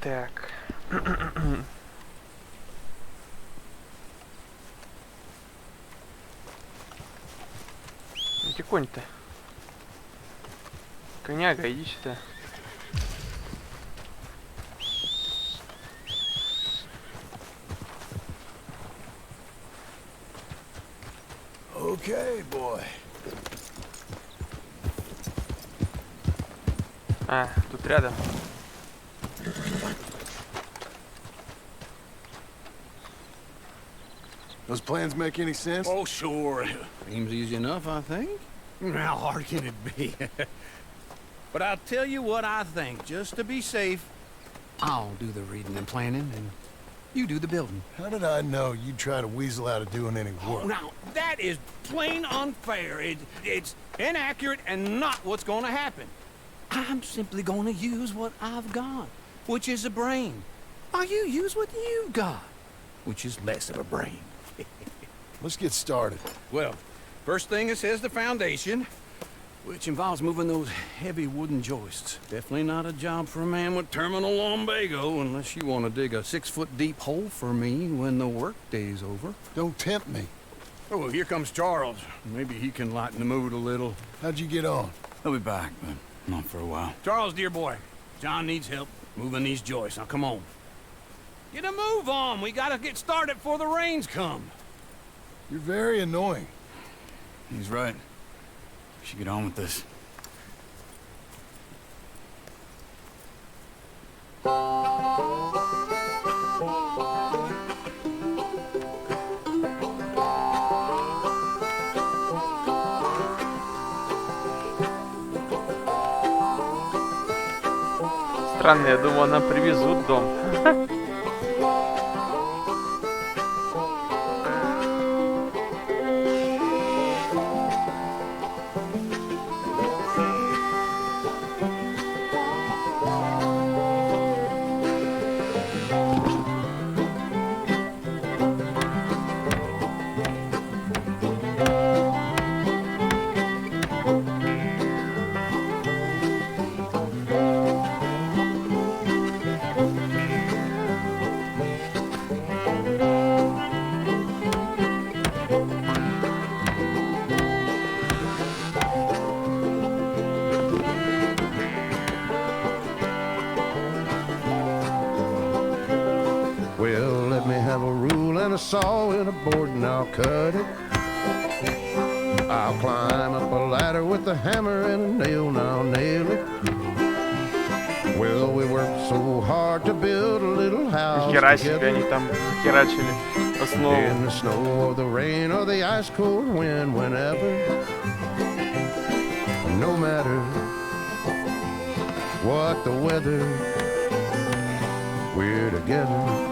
Так. Где конь-то? Коняга, иди сюда. Okay, boy. А, тут рядом. Those plans make any sense? Oh, sure. Seems easy enough, I think. How hard can it be? But I'll tell you what I think. Just to be safe, I'll do the reading and planning, and you do the building. How did I know you'd try to weasel out of doing any work? Oh, now, that is plain unfair. It's inaccurate and not what's going to happen. I'm simply going to use what I've got, which is a brain. While you use what you've got, which is less of a brain. Let's get started. Well, first thing it says the foundation, which involves moving those heavy wooden joists. Definitely not a job for a man with terminal lumbago, unless you want to dig a 6-foot deep hole for me when the workday's over. Don't tempt me. Oh, well, here comes Charles. Maybe he can lighten the mood a little. How'd you get on? He'll be back, but not for a while. Charles, dear boy, John needs help moving these joists. Now, come on. Get a move on. We gotta get started before the rains come. You're very annoying. He's right. We should get on with this. Странно, я думал, нам привезут дом. Well, let me have a rule and a saw and a board and I'll cut it. I'll climb up a ladder with a hammer and a nail and I'll nail it. Well, we worked so hard to build a little house Хера себе, together. они там херачили основу. In the snow or the rain or the ice cold wind, whenever, no matter what the weather, we're together.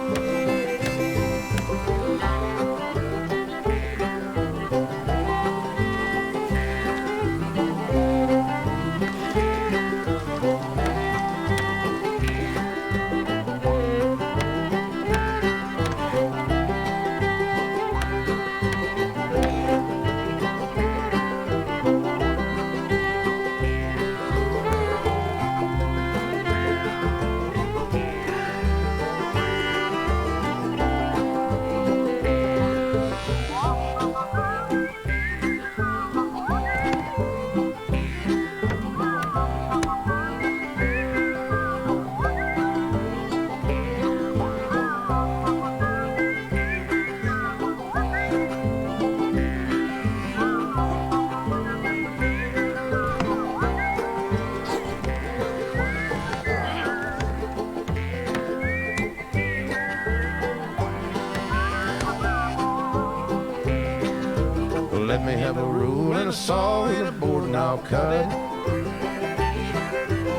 Let me have a rule and a saw and a board and I'll cut it.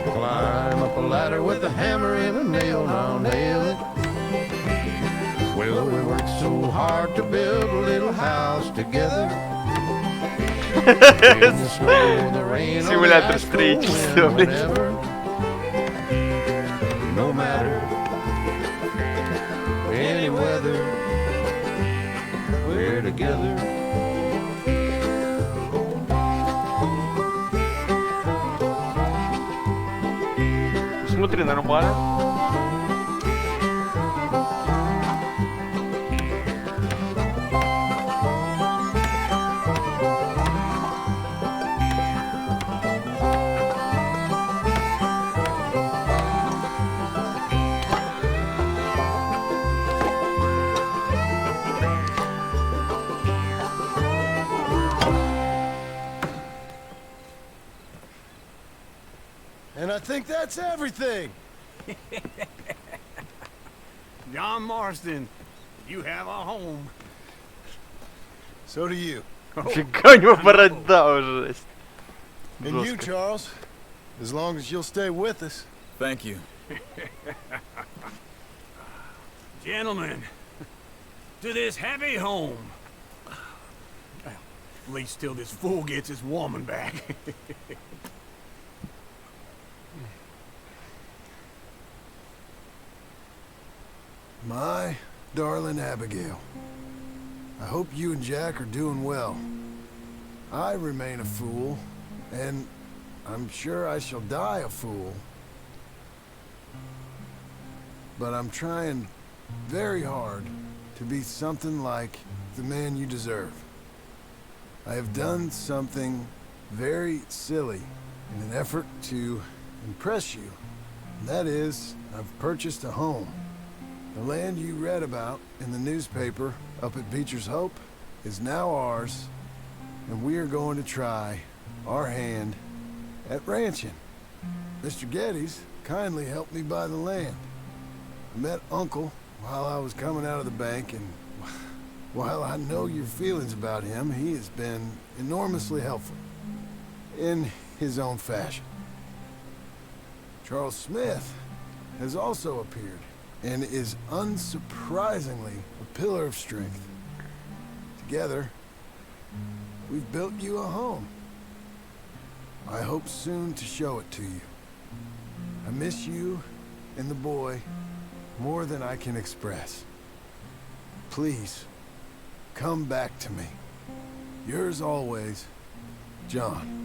Climb up a ladder with a hammer and a nail and I'll nail it. Well, we worked so hard to build a little house together. In the snow, the rain, or the Симулятор ice cold строительства, wind, блин. whenever, no matter any weather, we're together. Смотри, нормально. And I think that's everything. John Marston, you have a home. So do you. Фига у него борода уже есть. And you, Charles. As long as you'll stay with us. Thank you. Gentlemen, to this happy home. Well, at least till this fool gets his woman back. My darling Abigail, I hope you and Jack are doing well. I remain a fool, and I'm sure I shall die a fool. But I'm trying very hard to be something like the man you deserve. I have done something very silly in an effort to impress you. And that is, I've purchased a home. The land you read about in the newspaper up at Beecher's Hope is now ours, and we are going to try our hand at ranching. Mr. Geddes kindly helped me buy the land. I met Uncle while I was coming out of the bank, and while I know your feelings about him, he has been enormously helpful in his own fashion. Charles Smith has also appeared and is unsurprisingly a pillar of strength. Together, we've built you a home. I hope soon to show it to you. I miss you and the boy more than I can express. Please, come back to me. Yours always, John.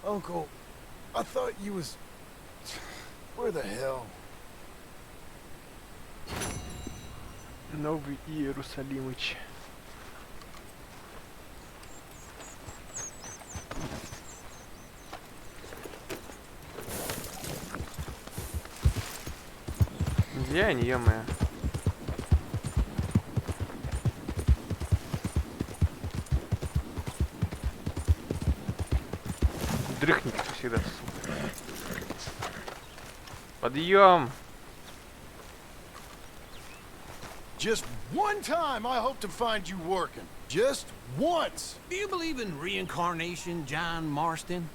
Uncle, I thought you was... Where the hell? Новый Иерусалимыч. Где они, ё-моё? Дрыхнет всегда, сука. Подъем! Just one time I hope to find you working. Just once. Do you believe in reincarnation, John Marston?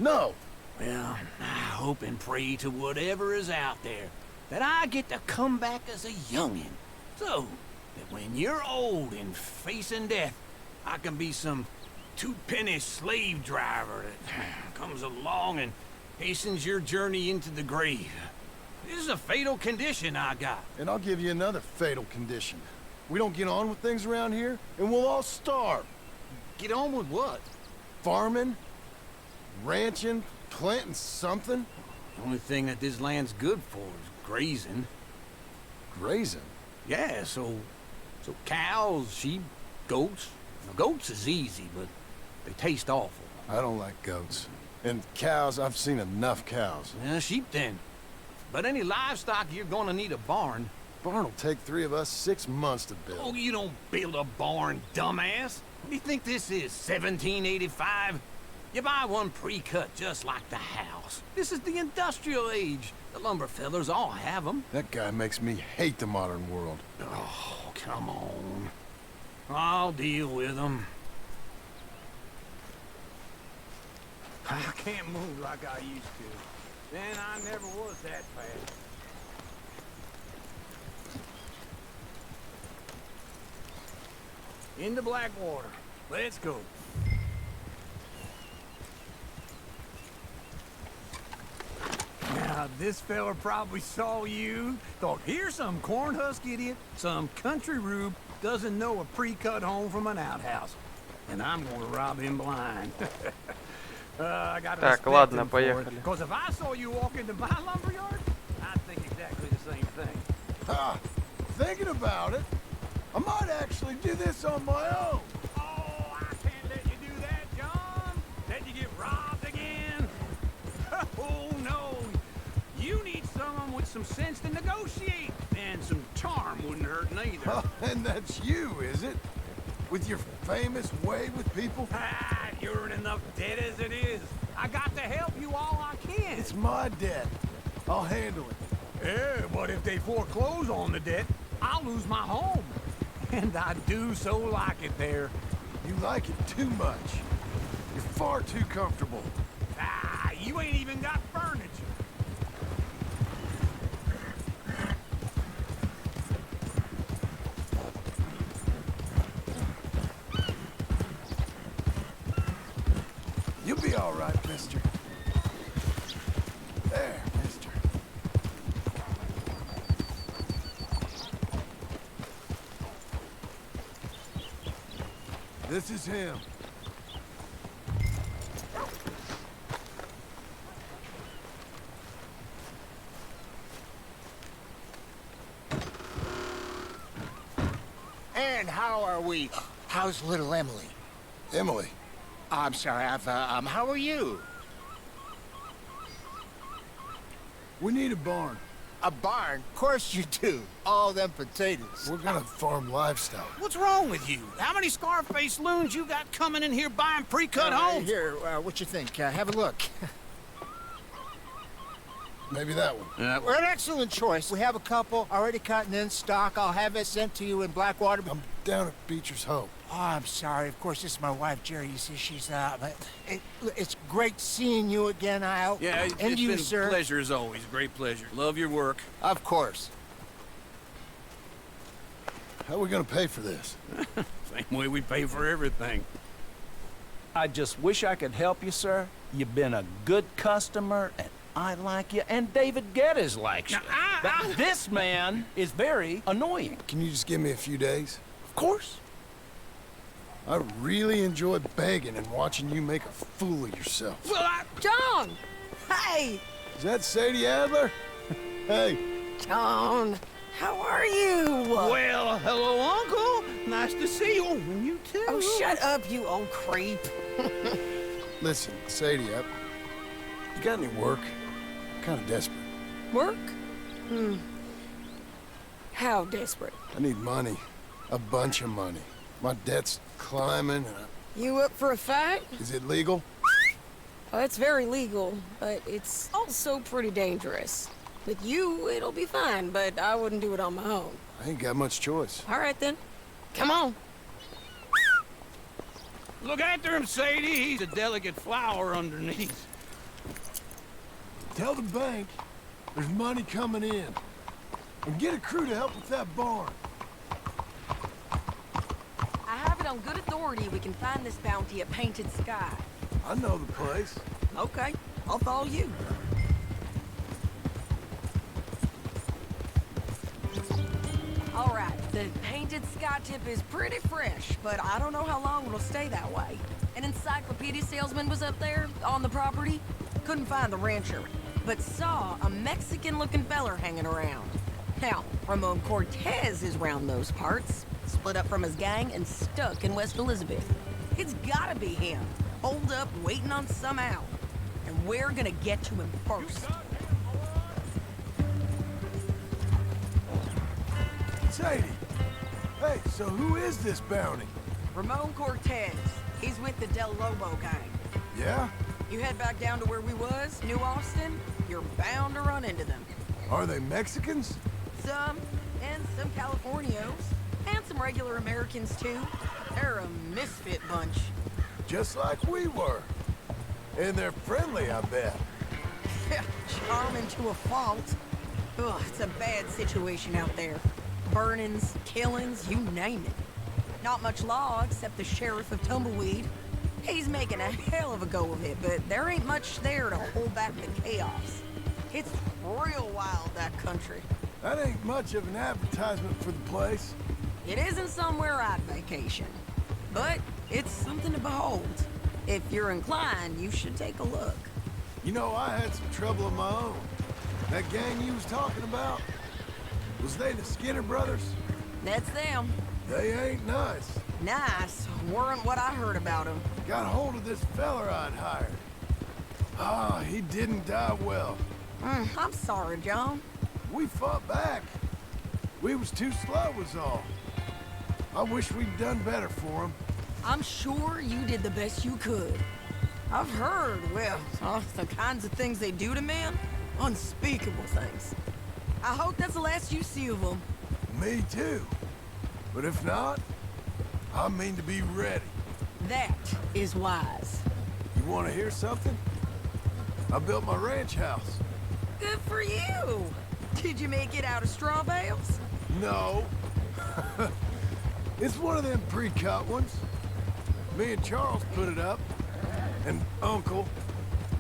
No. Well, I hope and pray to whatever is out there that I get to come back as a youngin'. So that when you're old and facing death, I can be some two-penny slave driver that comes along and hastens your journey into the grave. This is a fatal condition I got. And I'll give you another fatal condition. We don't get on with things around here, and we'll all starve. Get on with what? Farming, ranching, planting something. The only thing that this land's good for is grazing. Grazing? Yeah, so cows, sheep, goats. Now, goats is easy, but they taste awful. I don't like goats. And cows, I've seen enough cows. Sheep then. But any livestock, you're gonna need a barn. Barn will take 3 of us 6 months to build. Oh, you don't build a barn, dumbass. What do you think this is, 1785? You buy one pre-cut just like the house. This is the industrial age. The lumber fellers all have them. That guy makes me hate the modern world. Oh, come on. I'll deal with them. I can't move like I used to. And I never was that fast. Into Blackwater. Let's go. Now, this fella probably saw you, thought, here's some cornhusk idiot, some country rube, doesn't know a pre-cut home from an outhouse. and I'm gonna rob him blind. I got Так, ладно, поехали. Because if I saw you walk into my lumberyard, I'd think exactly the same thing. Ha! Thinking about it, I might actually do this on my own. Oh, I can't let you do that, John. Let you get robbed again. Oh, no. You need someone with some sense to negotiate. And some charm wouldn't hurt neither. Oh, and that's you, is it? With your famous way with people? Ah, you're in enough debt as it is. I got to help you all I can. It's my debt. I'll handle it. Yeah, but if they foreclose on the debt, I'll lose my home. And I do so like it there. You like it too much. You're far too comfortable. Ah, you ain't even got furniture. You'll be all right, mister. There, mister. This is him. And how are we? How's little Emily? Emily. I'm sorry, how are you? We need a barn. A barn? Of course you do. All them potatoes. We're gonna farm livestock. What's wrong with you? How many Scarface loons you got coming in here buying pre-cut homes? Here, what you think? Have a look. Maybe that one. We're an excellent choice. We have a couple already cut and in stock. I'll have it sent to you in Blackwater. I'm down at Beecher's Hope. Oh, I'm sorry. Of course, this is my wife, Jerry. You see, she's it's great seeing you again, Al. Yeah, it's you, been sir. a pleasure as always. Great pleasure. Love your work. Of course. How are we gonna pay for this? Same way we pay for everything. I just wish I could help you, sir. You've been a good customer, and I like you, and David Geddes likes you. But this man is very annoying. Can you just give me a few days? Of course. I really enjoy begging and watching you make a fool of yourself. Well, John! Hey! Is that Sadie Adler? Hey. John, how are you? Well, hello, Uncle. Nice to see you. You too. Oh, shut up, you old creep. Listen, Sadie, you got any work? I'm kind of desperate. Work? How desperate? I need money. A bunch of money. My debt's climbing and You up for a fight? Is it legal? Oh, it's very legal, but it's also pretty dangerous. With you, it'll be fine, but I wouldn't do it on my own. I ain't got much choice. All right, then. Come on. Look after him, Sadie. He's a delicate flower underneath. Tell the bank there's money coming in. And get a crew to help with that barn. I have it on good authority we can find this bounty at Painted Sky. I know the place. Okay, I'll follow you. All right, the Painted Sky tip is pretty fresh, but I don't know how long it'll stay that way. An encyclopedia salesman was up there on the property. Couldn't find the rancher, but saw a Mexican-looking feller hanging around. Now, Ramon Cortez is round those parts, split up from his gang and stuck in West Elizabeth. It's gotta be him, holed up waiting on some out. And we're gonna get to him first. Sadie! Hey, so who is this bounty? Ramon Cortez. He's with the Del Lobo gang. Yeah? You head back down to where we was, New Austin, you're bound to run into them. Are they Mexicans? Some, and some Californios, and some regular Americans too. They're a misfit bunch. Just like we were. And they're friendly, I bet. Charming to a fault. Ugh, it's a bad situation out there. Burnings, killings, you name it. Not much law except the sheriff of Tumbleweed. He's making a hell of a go of it, but there ain't much there to hold back the chaos. It's real wild, that country. That ain't much of an advertisement for the place. It isn't somewhere I'd vacation. But It's something to behold. If you're inclined, you should take a look. You know, I had some trouble of my own. That gang you was talking about, was they the Skinner brothers? That's them. They ain't nice. Nice. Weren't what I heard about them. Got hold of this feller I'd hired. Ah, he didn't die well. I'm sorry, John. We fought back. We was too slow was all. I wish we'd done better for him. I'm sure you did the best you could. I've heard, well, the kinds of things they do to men. Unspeakable things. I hope that's the last you see of them. Me too. But if not, I mean to be ready. That is wise. You want to hear something? I built my ranch house. Good for you. Did you make it out of straw bales? No. It's one of them pre-cut ones. Me and Charles put it up, and Uncle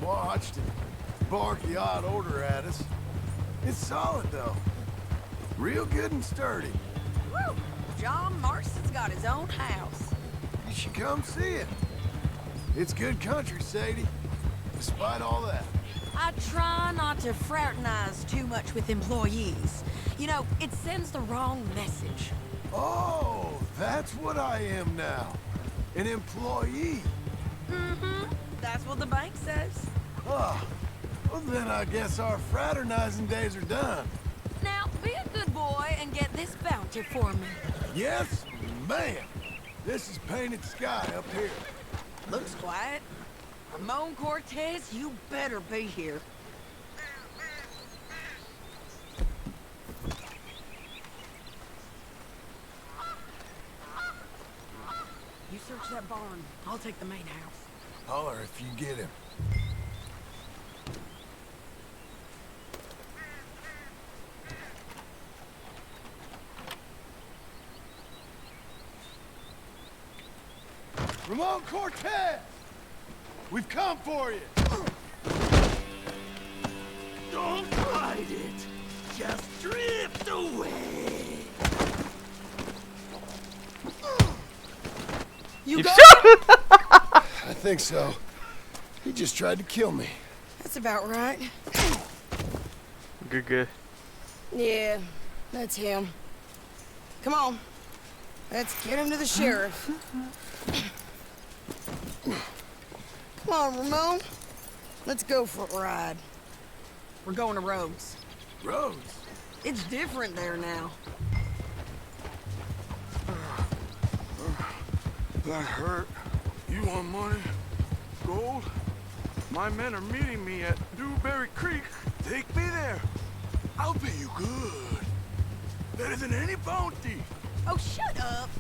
watched and barked the odd order at us. It's solid, though. Real good and sturdy. Woo! John Marston's got his own house. You should come see it. It's good country, Sadie, despite all that. I try not to fraternize too much with employees. You know, it sends the wrong message. Oh, that's what I am now. An employee. Mm-hmm. That's what the bank says. Ah, well then I guess our fraternizing days are done. Now, be a good boy and get this bounty for me. Yes, ma'am. This is painted sky up here. Looks quiet. Ramon Cortez, you better be here. You search that barn. I'll take the main house. Holler if you get him. Ramon Cortez! We've come for you! Don't fight it. Just drift away. You got him? I think so. He just tried to kill me. That's about right. Good. Yeah, that's him. Come on. Let's get him to the sheriff. Come on, Ramon. Let's go for a ride. We're going to Rhodes. Rhodes? It's different there now. That hurt. You want money? Gold? My men are meeting me at Dewberry Creek. Take me there. I'll pay you good. Better than any bounty. Oh, shut up.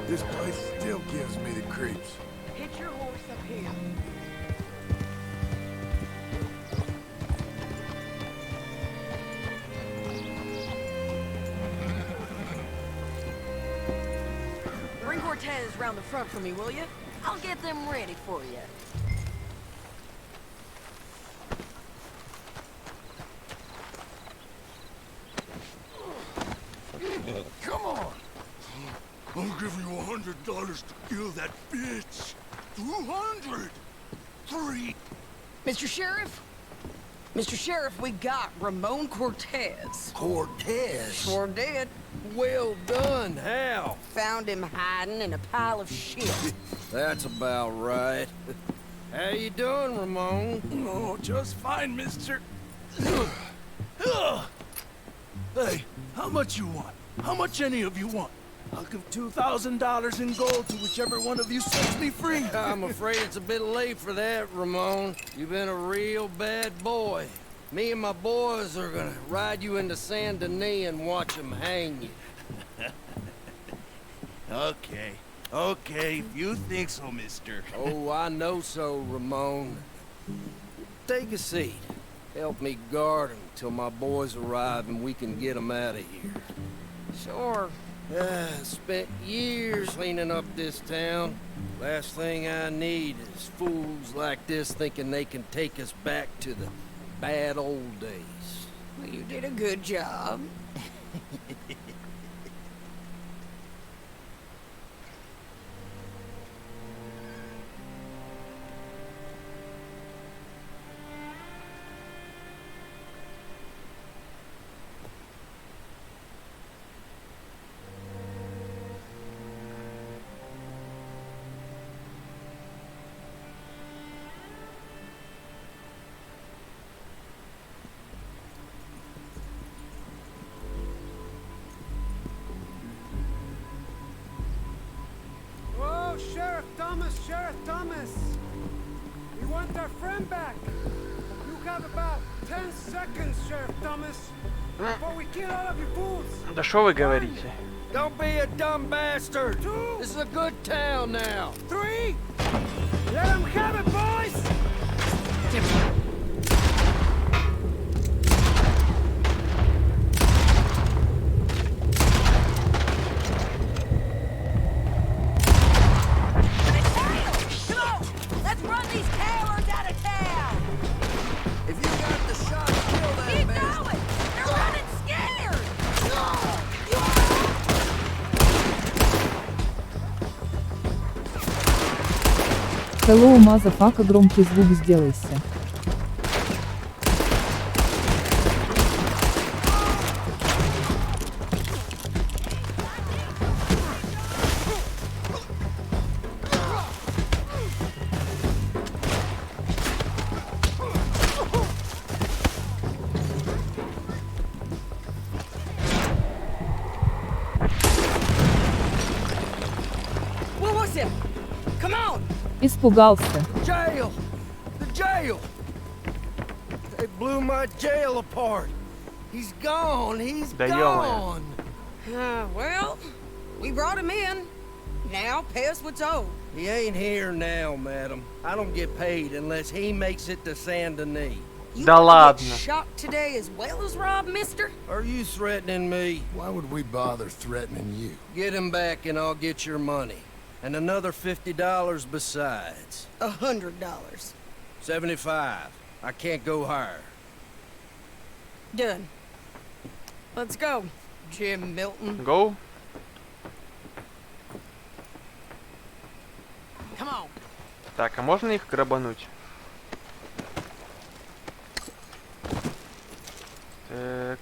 This place still gives me the creeps. Hit your horse up here. Bring Cortez round the front for me, will you? I'll get them ready for you. Come on! I'll give you $100 to kill that bitch. 200. 3. Mr. Sheriff? Mr. Sheriff, we got Ramon Cortez. Cortez? Sure did. Well done, Hal. Found him hiding in a pile of shit. That's about right. How you doing, Ramon? Oh, just fine, mister. Hey, how much you want? How much any of you want? I'll give $2,000 in gold to whichever one of you sets me free. I'm afraid it's a bit late for that, Ramon. You've been a real bad boy. Me and my boys are gonna ride you into Saint Denis and watch them hang you. Okay, Okay, if you think so, mister. Oh, I know so, Ramon. Take a seat. Help me guard him till my boys arrive and we can get them out of here. Sure. Spent years cleaning up this town. Last thing I need is fools like this thinking they can take us back to the bad old days. Well, you did a good job. Whoa, Sheriff Thomas! We want our friend back. You have about 10 seconds, Sheriff Thomas, before we kill all of you fools. Да что вы говорите? Don't be a dumb bastard! This is a good town now! 3! Let them have it, boys! Let's run these cowards out of town! If you got the shot, kill that Keep bastard! going! They're running scared! Hello, мазафака, громкий звук сделайся. What was it? Come on! Испугался. Jail! The jail! They blew my jail apart! He's gone! He's Да ё-моё. gone! Well, we brought him in. Now pay us what's owed. He ain't here now, madam. I don't get paid unless he makes it to Saint Denis. You Да want to ладно. get shot today as well as Rob, mister? Are you threatening me? Why would we bother threatening you? Get him back and I'll get your money. And another $50 besides. $100. 75. I can't go higher. Done. Let's go, Jim Milton. Go. Come on. Так, а можно их грабануть? Так.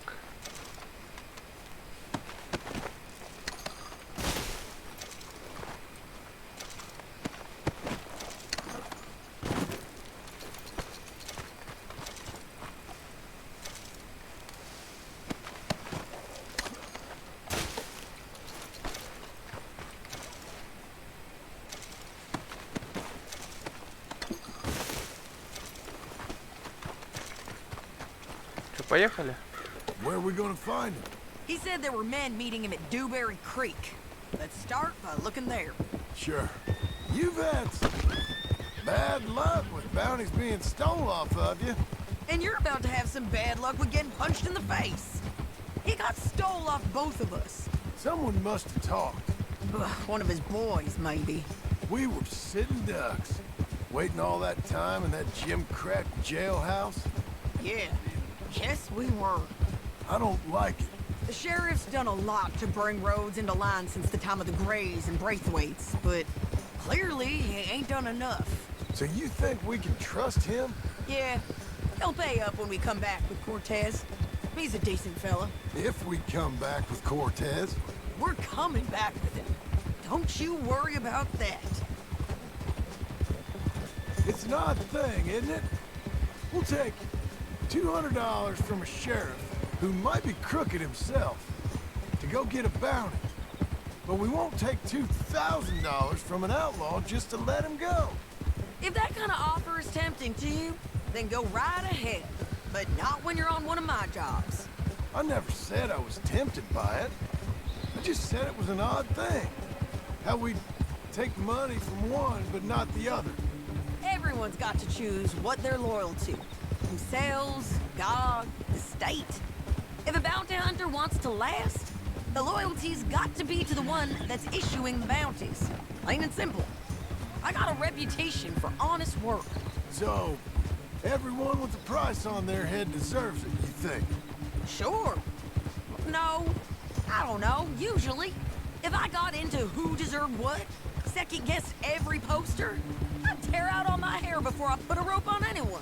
Поехали. Where are we gonna find him? He said there were men meeting him at Dewberry Creek. Let's start by looking there. Sure. You've had some bad luck with bounties being stole off of you. And you're about to have some bad luck with getting punched in the face. He got stole off both of us. Someone must have talked. Ugh, one of his boys, maybe. We were sitting ducks, waiting all that time in that gim-crack jailhouse. Yeah. Yes, we were. I don't like it. The sheriff's done a lot to bring roads into line since the time of the Greys and Braithwaites, but clearly he ain't done enough. So you think we can trust him? Yeah, he'll pay up when we come back with Cortez. He's a decent fella. If we come back with Cortez. We're coming back with him. Don't you worry about that. It's an odd thing, isn't it? We'll take $200 from a sheriff who might be crooked himself to go get a bounty. But we won't take $2,000 from an outlaw just to let him go. If that kind of offer is tempting to you, then go right ahead. But not when you're on one of my jobs. I never said I was tempted by it. I just said it was an odd thing. How we'd take money from one, but not the other. Everyone's got to choose what they're loyal to. Themselves, God, the state. If a bounty hunter wants to last, the loyalty's got to be to the one that's issuing the bounties. Plain and simple. I got a reputation for honest work. So, everyone with a price on their head deserves it, you think? Sure. No, I don't know, usually. If I got into who deserved what, second-guessed every poster, I'd tear out all my hair before I put a rope on anyone.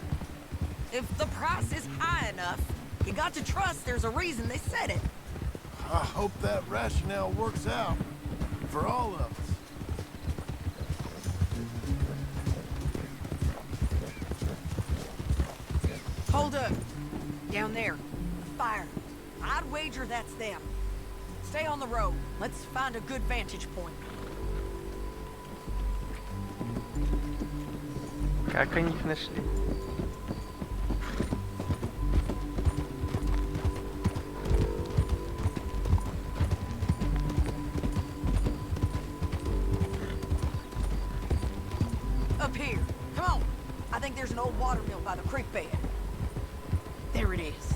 If the price is high enough, you got to trust there's a reason they said it. I hope that rationale works out for all of us. Hold up. Down there. Fire. I'd wager that's them. Stay on the road. Let's find a good vantage point. Как они их нашли? Up here. Come on. I think there's an old water mill by the creek bed. There it is.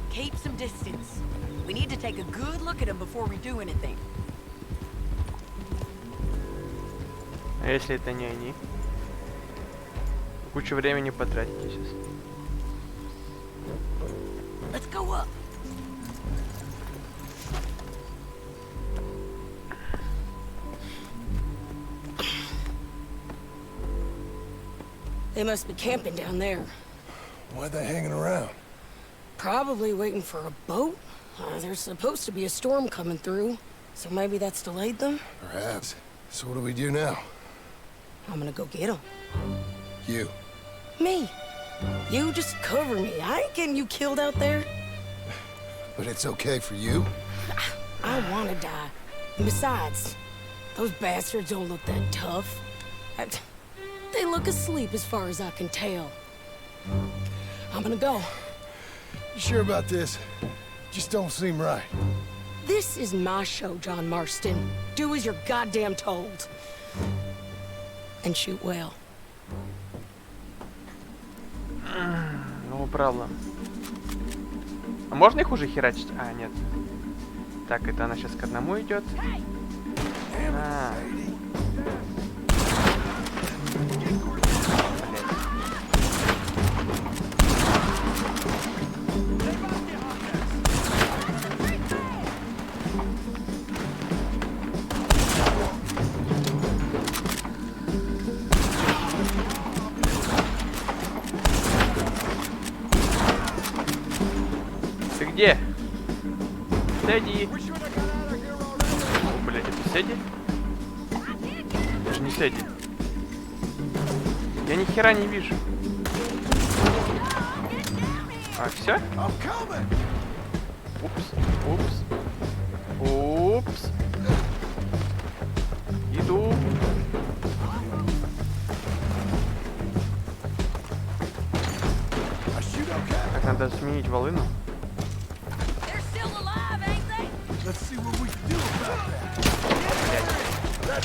Keep some distance. We need to take a good look at them before we do anything. А если это не они? Кучу времени потратите сейчас. Let's go up. They must be camping down there. Why are they hanging around? Probably waiting for a boat. There's supposed to be a storm coming through, so maybe that's delayed them? Perhaps. So what do we do now? I'm gonna go get them. You. Me. You just cover me. I ain't getting you killed out there. But it's okay for you? I wanna die. And besides, those bastards don't look that tough. They look asleep as far as I can tell. I'm gonna go. You sure about this? Just don't seem right. This is my show, John Marston. Do as you're goddamn told. And shoot well. No problem. А можно их уже херачить? А, нет. Так, это она сейчас к одному идет. А. Ты где? Сэдди. О, блядь, это Сэдди? Это же не Сэдди. Я ни хера не вижу. А, все? Упс, упс. Упс. Иду. Так, надо сменить волыну. Let's see what we can do about that.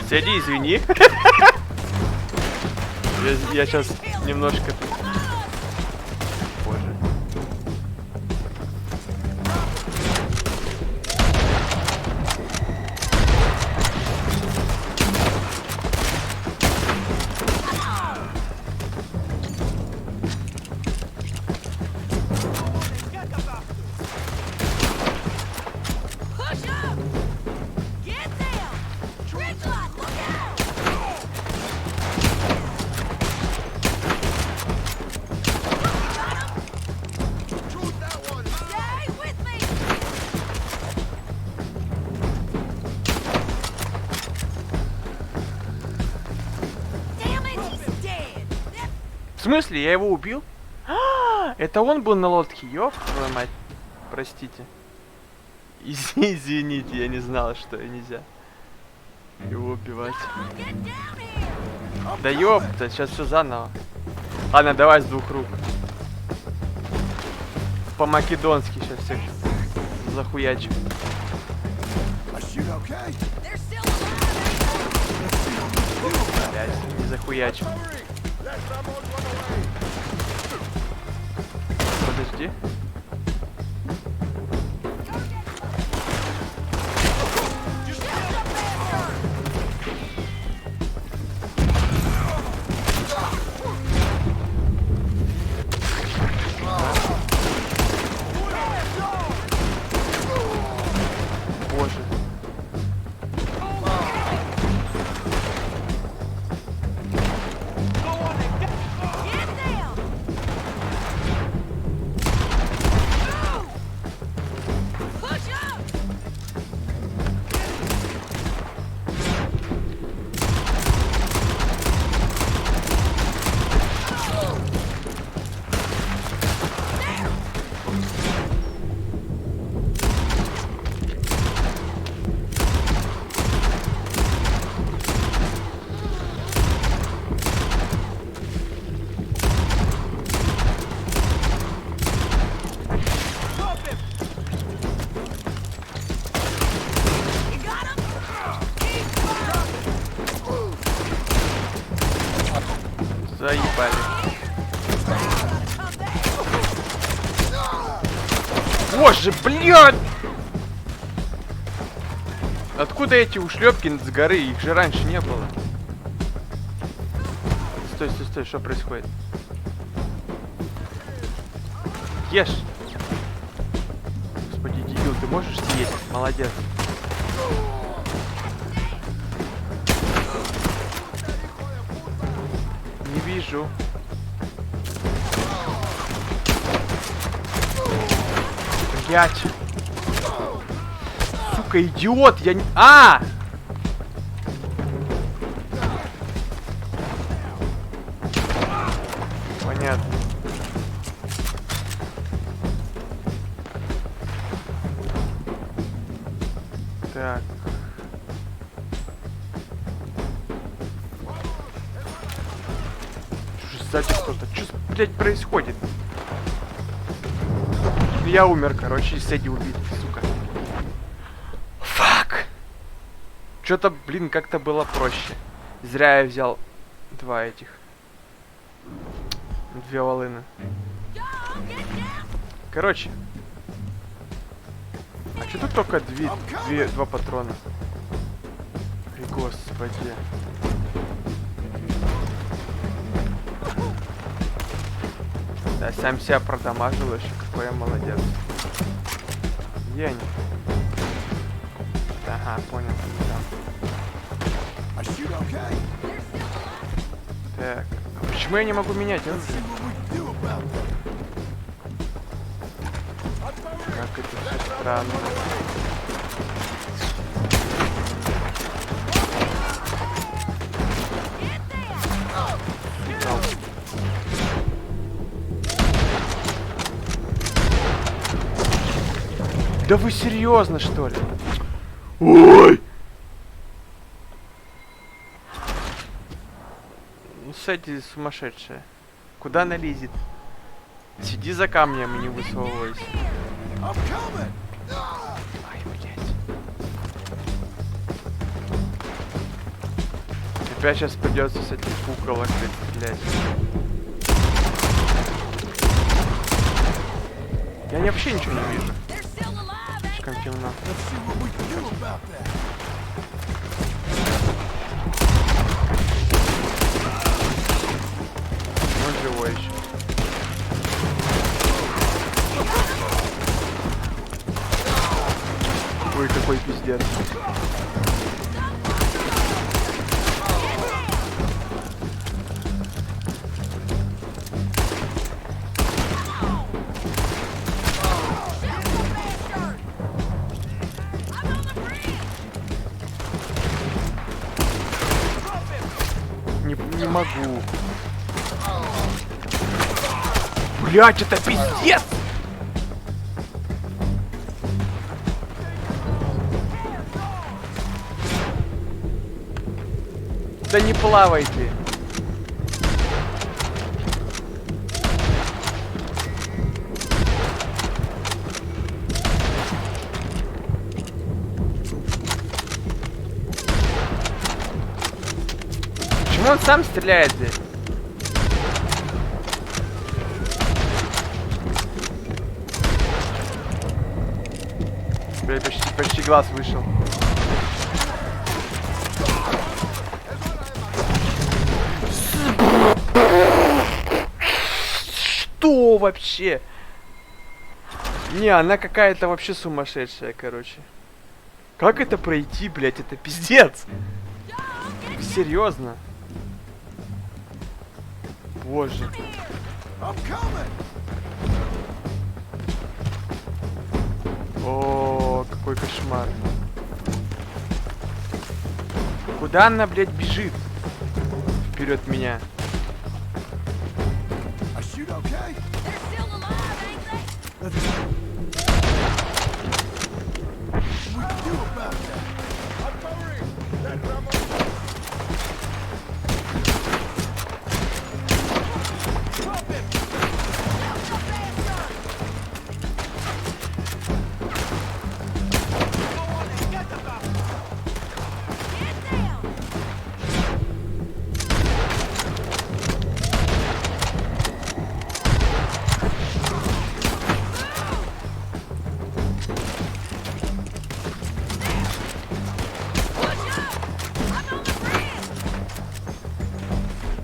Сэдди, извини. Я сейчас немножко... Боже. В смысле? Я его убил? Это он был на лодке, ёб твою мать. Простите. Извините, я не знал, что нельзя его убивать. Да ёпта, сейчас все заново. Ладно, давай с двух рук. По-македонски сейчас всех захуячим. Блять, не захуячим. Подожди. Боже. Заебали. Боже, блядь! Откуда эти ушлепки с горы? Их же раньше не было. Стой, стой, стой, что происходит? Ешь! Господи, дебил, ты можешь съесть? Молодец. Не вижу. Блять. Сука, идиот, я не... А! Понятно. Так. Сзади кто-то. Что, блядь, происходит? Я умер, короче, и Сэдди убит, сука. Фак! Что-то, блин, как-то было проще. Зря я взял два этих. Две волыны. Короче. А что тут только два патрона? Ой, господи. Да, сам себя продамажил еще, какой я молодец. Где они? Ага, понял. Да. Так, а почему я не могу менять? Как это все странно. Да вы серьезно, что ли? Ой! Ну, Сэдди сумасшедшая. Куда она лезет? Сиди за камнем и не высовывайся. Ай, блядь. Опять сейчас придется с этим куколок стрелять. Я вообще ничего не вижу. Слишком темно. Он живой еще. Ой, какой пиздец. Не могу. Блять, это пиздец! Да не плавайте! Почему он сам стреляет здесь? Бля, почти глаз вышел. Что вообще? Не, она какая-то вообще сумасшедшая, короче. Как это пройти, блядь? Это пиздец. Серьезно? Боже. О, какой кошмар. Куда она, блядь, бежит? Вперед меня.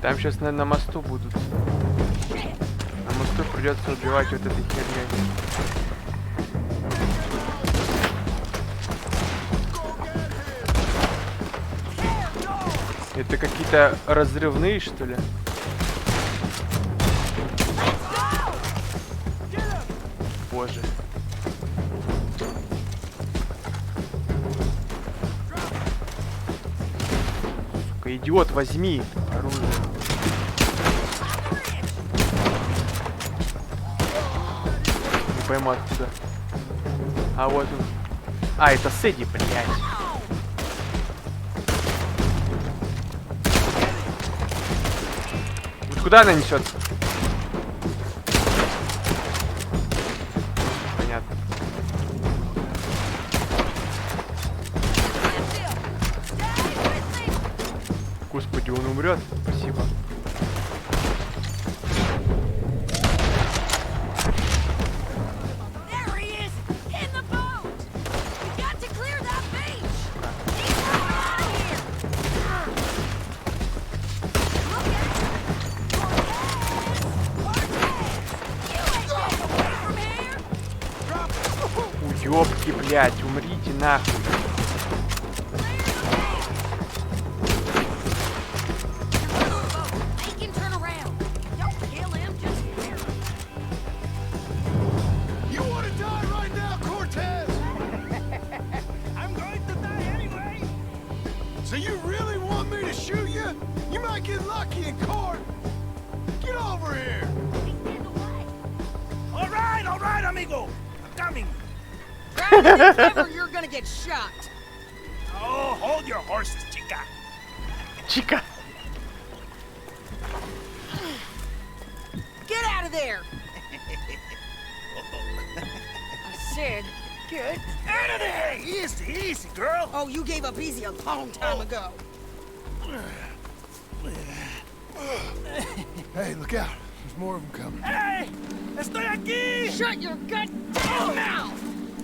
Там сейчас, наверное, на мосту будут. На мосту придется убивать вот этой херней. Это какие-то разрывные, что ли? Боже. Сука, идиот, возьми оружие. Не пойму откуда. А вот он. А, это Сэдди, блядь. Вот куда она несет? Понятно. Господи, он умрет. Спасибо. Ёпки, блядь, умрите нахуй. So you really want me to shoot you? You might get lucky in court. Get over here. All right, amigo. I'm coming. Drive you're gonna get shot. Oh, hold your horses, chica. Chica. Get out of there. I said, get Out of there! Easy, easy, girl. Oh, you gave up easy a long time ago. Hey, look out. There's more of them coming. Hey! Estoy aquí! Shut your goddamn mouth!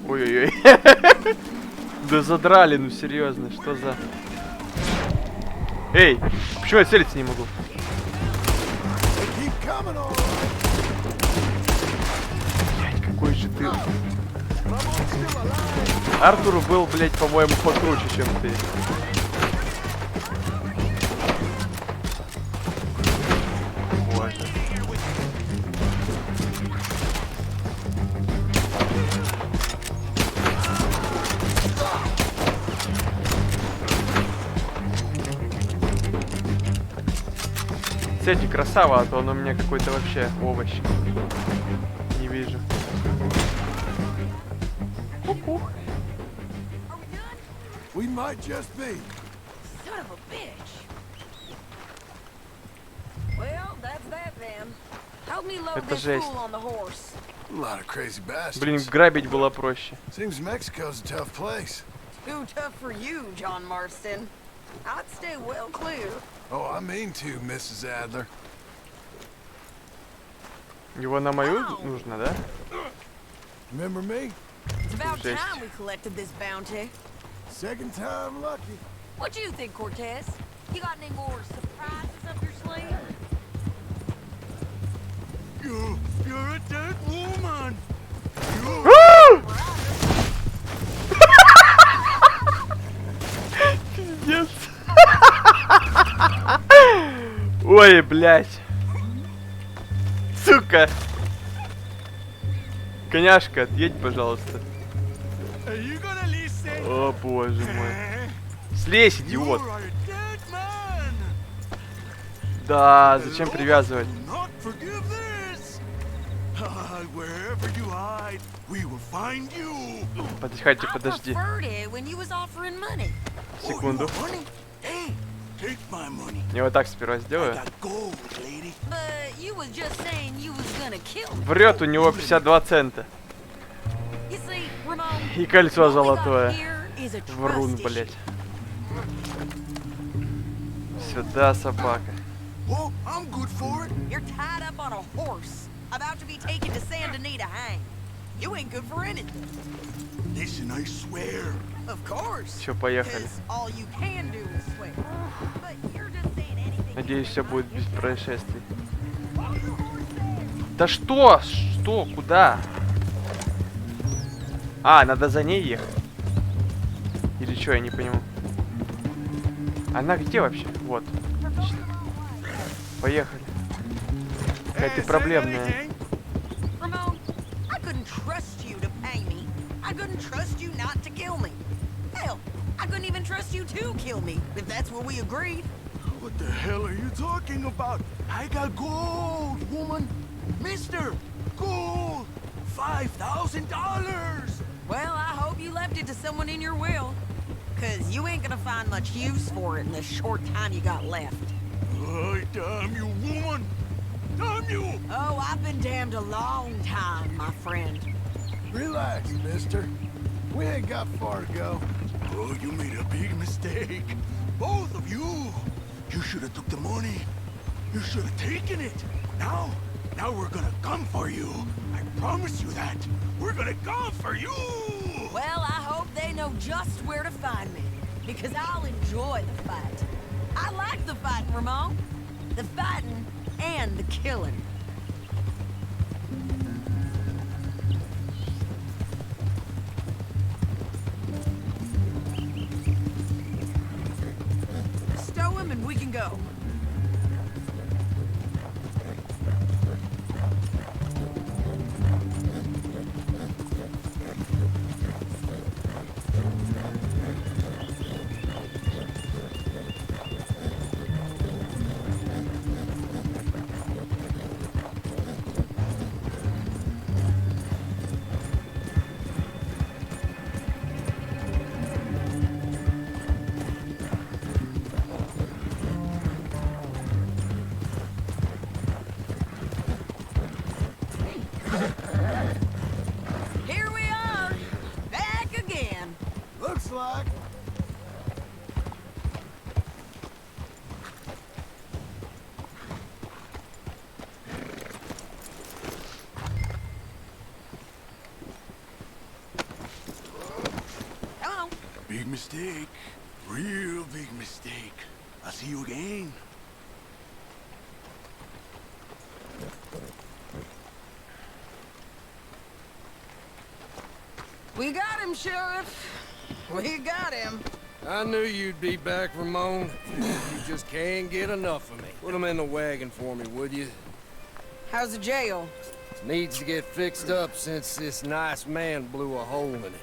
Ой-ой-ой. Да задрали, ну серьезно, что за... Эй, почему я целиться не могу? Блять, какой же ты... Артур был, блять, по-моему, покруче, чем ты. Боже. Кстати, красава, а то он у меня какой-то вообще овощ. Не вижу. We might just be. Son of a bitch. Well, that's that then. Help me load Это this жесть. fool on the horse. A lot of crazy bastards. Блин, грабить было проще. Seems Mexico's a tough place. Too tough for you, John Marston. I'd stay well clear. Oh, I mean to, Mrs. Adler. Его на мою нужно, да? Remember me? It's about Жесть. time we collected this bounty. Second time lucky. What you think, Cortez? You got any more surprises up your sleeve? You're a dead woman. Пиздец. Ой, блядь. Сука. Коняшка, отъедь, пожалуйста. О, боже мой. Слезь, идиот. Да, зачем привязывать? Подожди, подожди. Секунду. Я вот так сперва сделаю. Врет, у него 52 цента. И кольцо золотое. Врун, блять. Сюда, собака. You're tied up on a horse, about to be taken to Santa Anita to hang. You ain't good for anything. Listen, I swear. Of course. Все, поехали. All you can do is swear. But you're just saying anything. Надеюсь, все будет без происшествий. Да что? Что? Куда? А, надо за ней ехать. Или что, я не понимаю. Она где вообще? Вот. Поехали. Какая ты проблемная. Ramon, I couldn't trust you to pay me. I couldn't trust you not to kill me. Hell, I couldn't even trust you to kill me, if that's what we agreed. What the hell are you talking about? I got gold, woman. Mister, gold. $5,000. Well, I hope you left it to someone in your will. 'Cause you ain't gonna find much use for it in the short time you got left. Oh, damn you, woman! Damn you! Oh, I've been damned a long time, my friend. Relax, mister. We ain't got far to go. Oh, you made a big mistake. Both of you. You should have took the money. You should have taken it. Now we're gonna come for you. I promise you that. We're gonna come for you. Well, I hope they know just where to find me. Because I'll enjoy the fight. I like the fighting, Ramon. The fighting and the killing. Stow him and we can go. Here we are, back again. Looks like. Come on. Big mistake. Real big mistake. I'll see you again. We got him, Sheriff. We got him. I knew you'd be back, Ramon. You just can't get enough of me. Put him in the wagon for me, would you? How's the jail? Needs to get fixed up since this nice man blew a hole in it.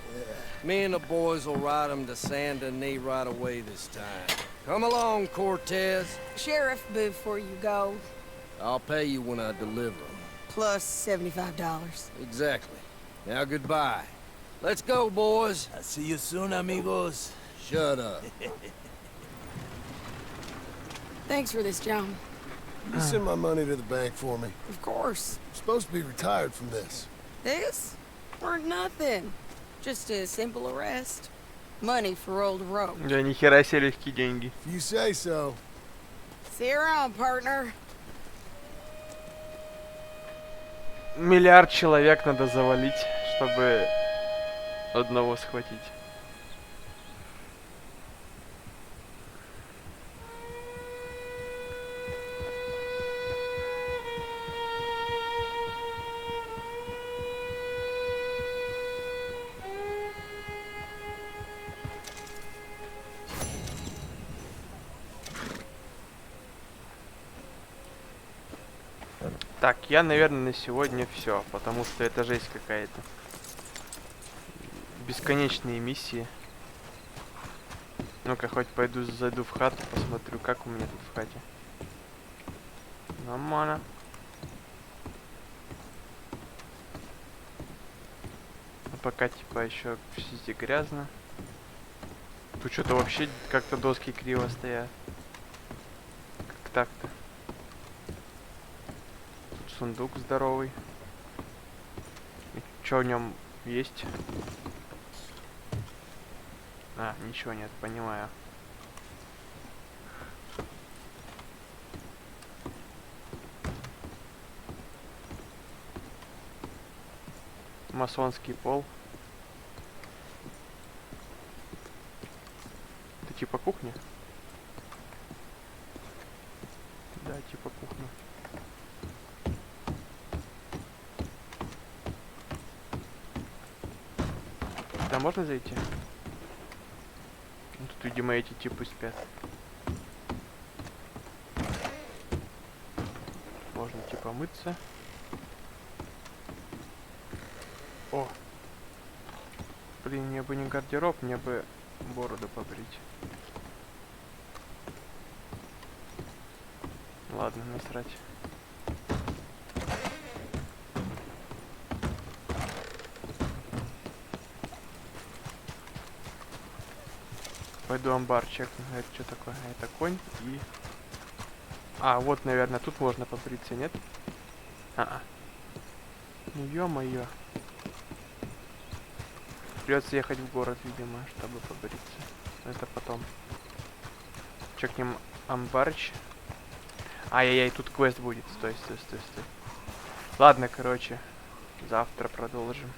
Me and the boys will ride them to Saint Denis right away this time. Come along, Cortez. Sheriff, before you go, I'll pay you when I deliver them. plus $75. Exactly. Now goodbye. Let's go, boys. I'll see you soon, amigos. Shut up. Thanks for this, John. You send my money to the bank for me. Of course. I'm supposed to be retired from this. This? Weren't nothing. Just a simple arrest. Money for old rope. Да нихера себе легкие деньги. If you say so. See you around, partner. Миллиард человек надо завалить, чтобы одного схватить. Так, я, наверное, на сегодня все, потому что это жесть какая-то. Бесконечные миссии. Ну-ка, хоть пойду, зайду в хату, посмотрю, как у меня тут в хате. Нормально. А пока, типа, еще везде грязно. Тут что-то вообще как-то доски криво стоят. Как так-то? Сундук здоровый. Что в нем есть? А, ничего нет, понимаю. Масонский пол. Это типа кухня? Да, типа кухня. Сюда можно зайти? Ну, тут, видимо, эти типы спят. Можно, типа, мыться. О! Блин, мне бы не гардероб, мне бы бороду побрить. Ладно, насрать. Пойду амбар чекну. Это что такое? Это конь и... А, вот, наверное, тут можно побриться, нет? Ну, ё-моё. Придется ехать в город, видимо, чтобы побриться. Это потом. Чекнем амбарч. Ай-яй-яй, тут квест будет. Стой. Ладно, короче. Завтра продолжим.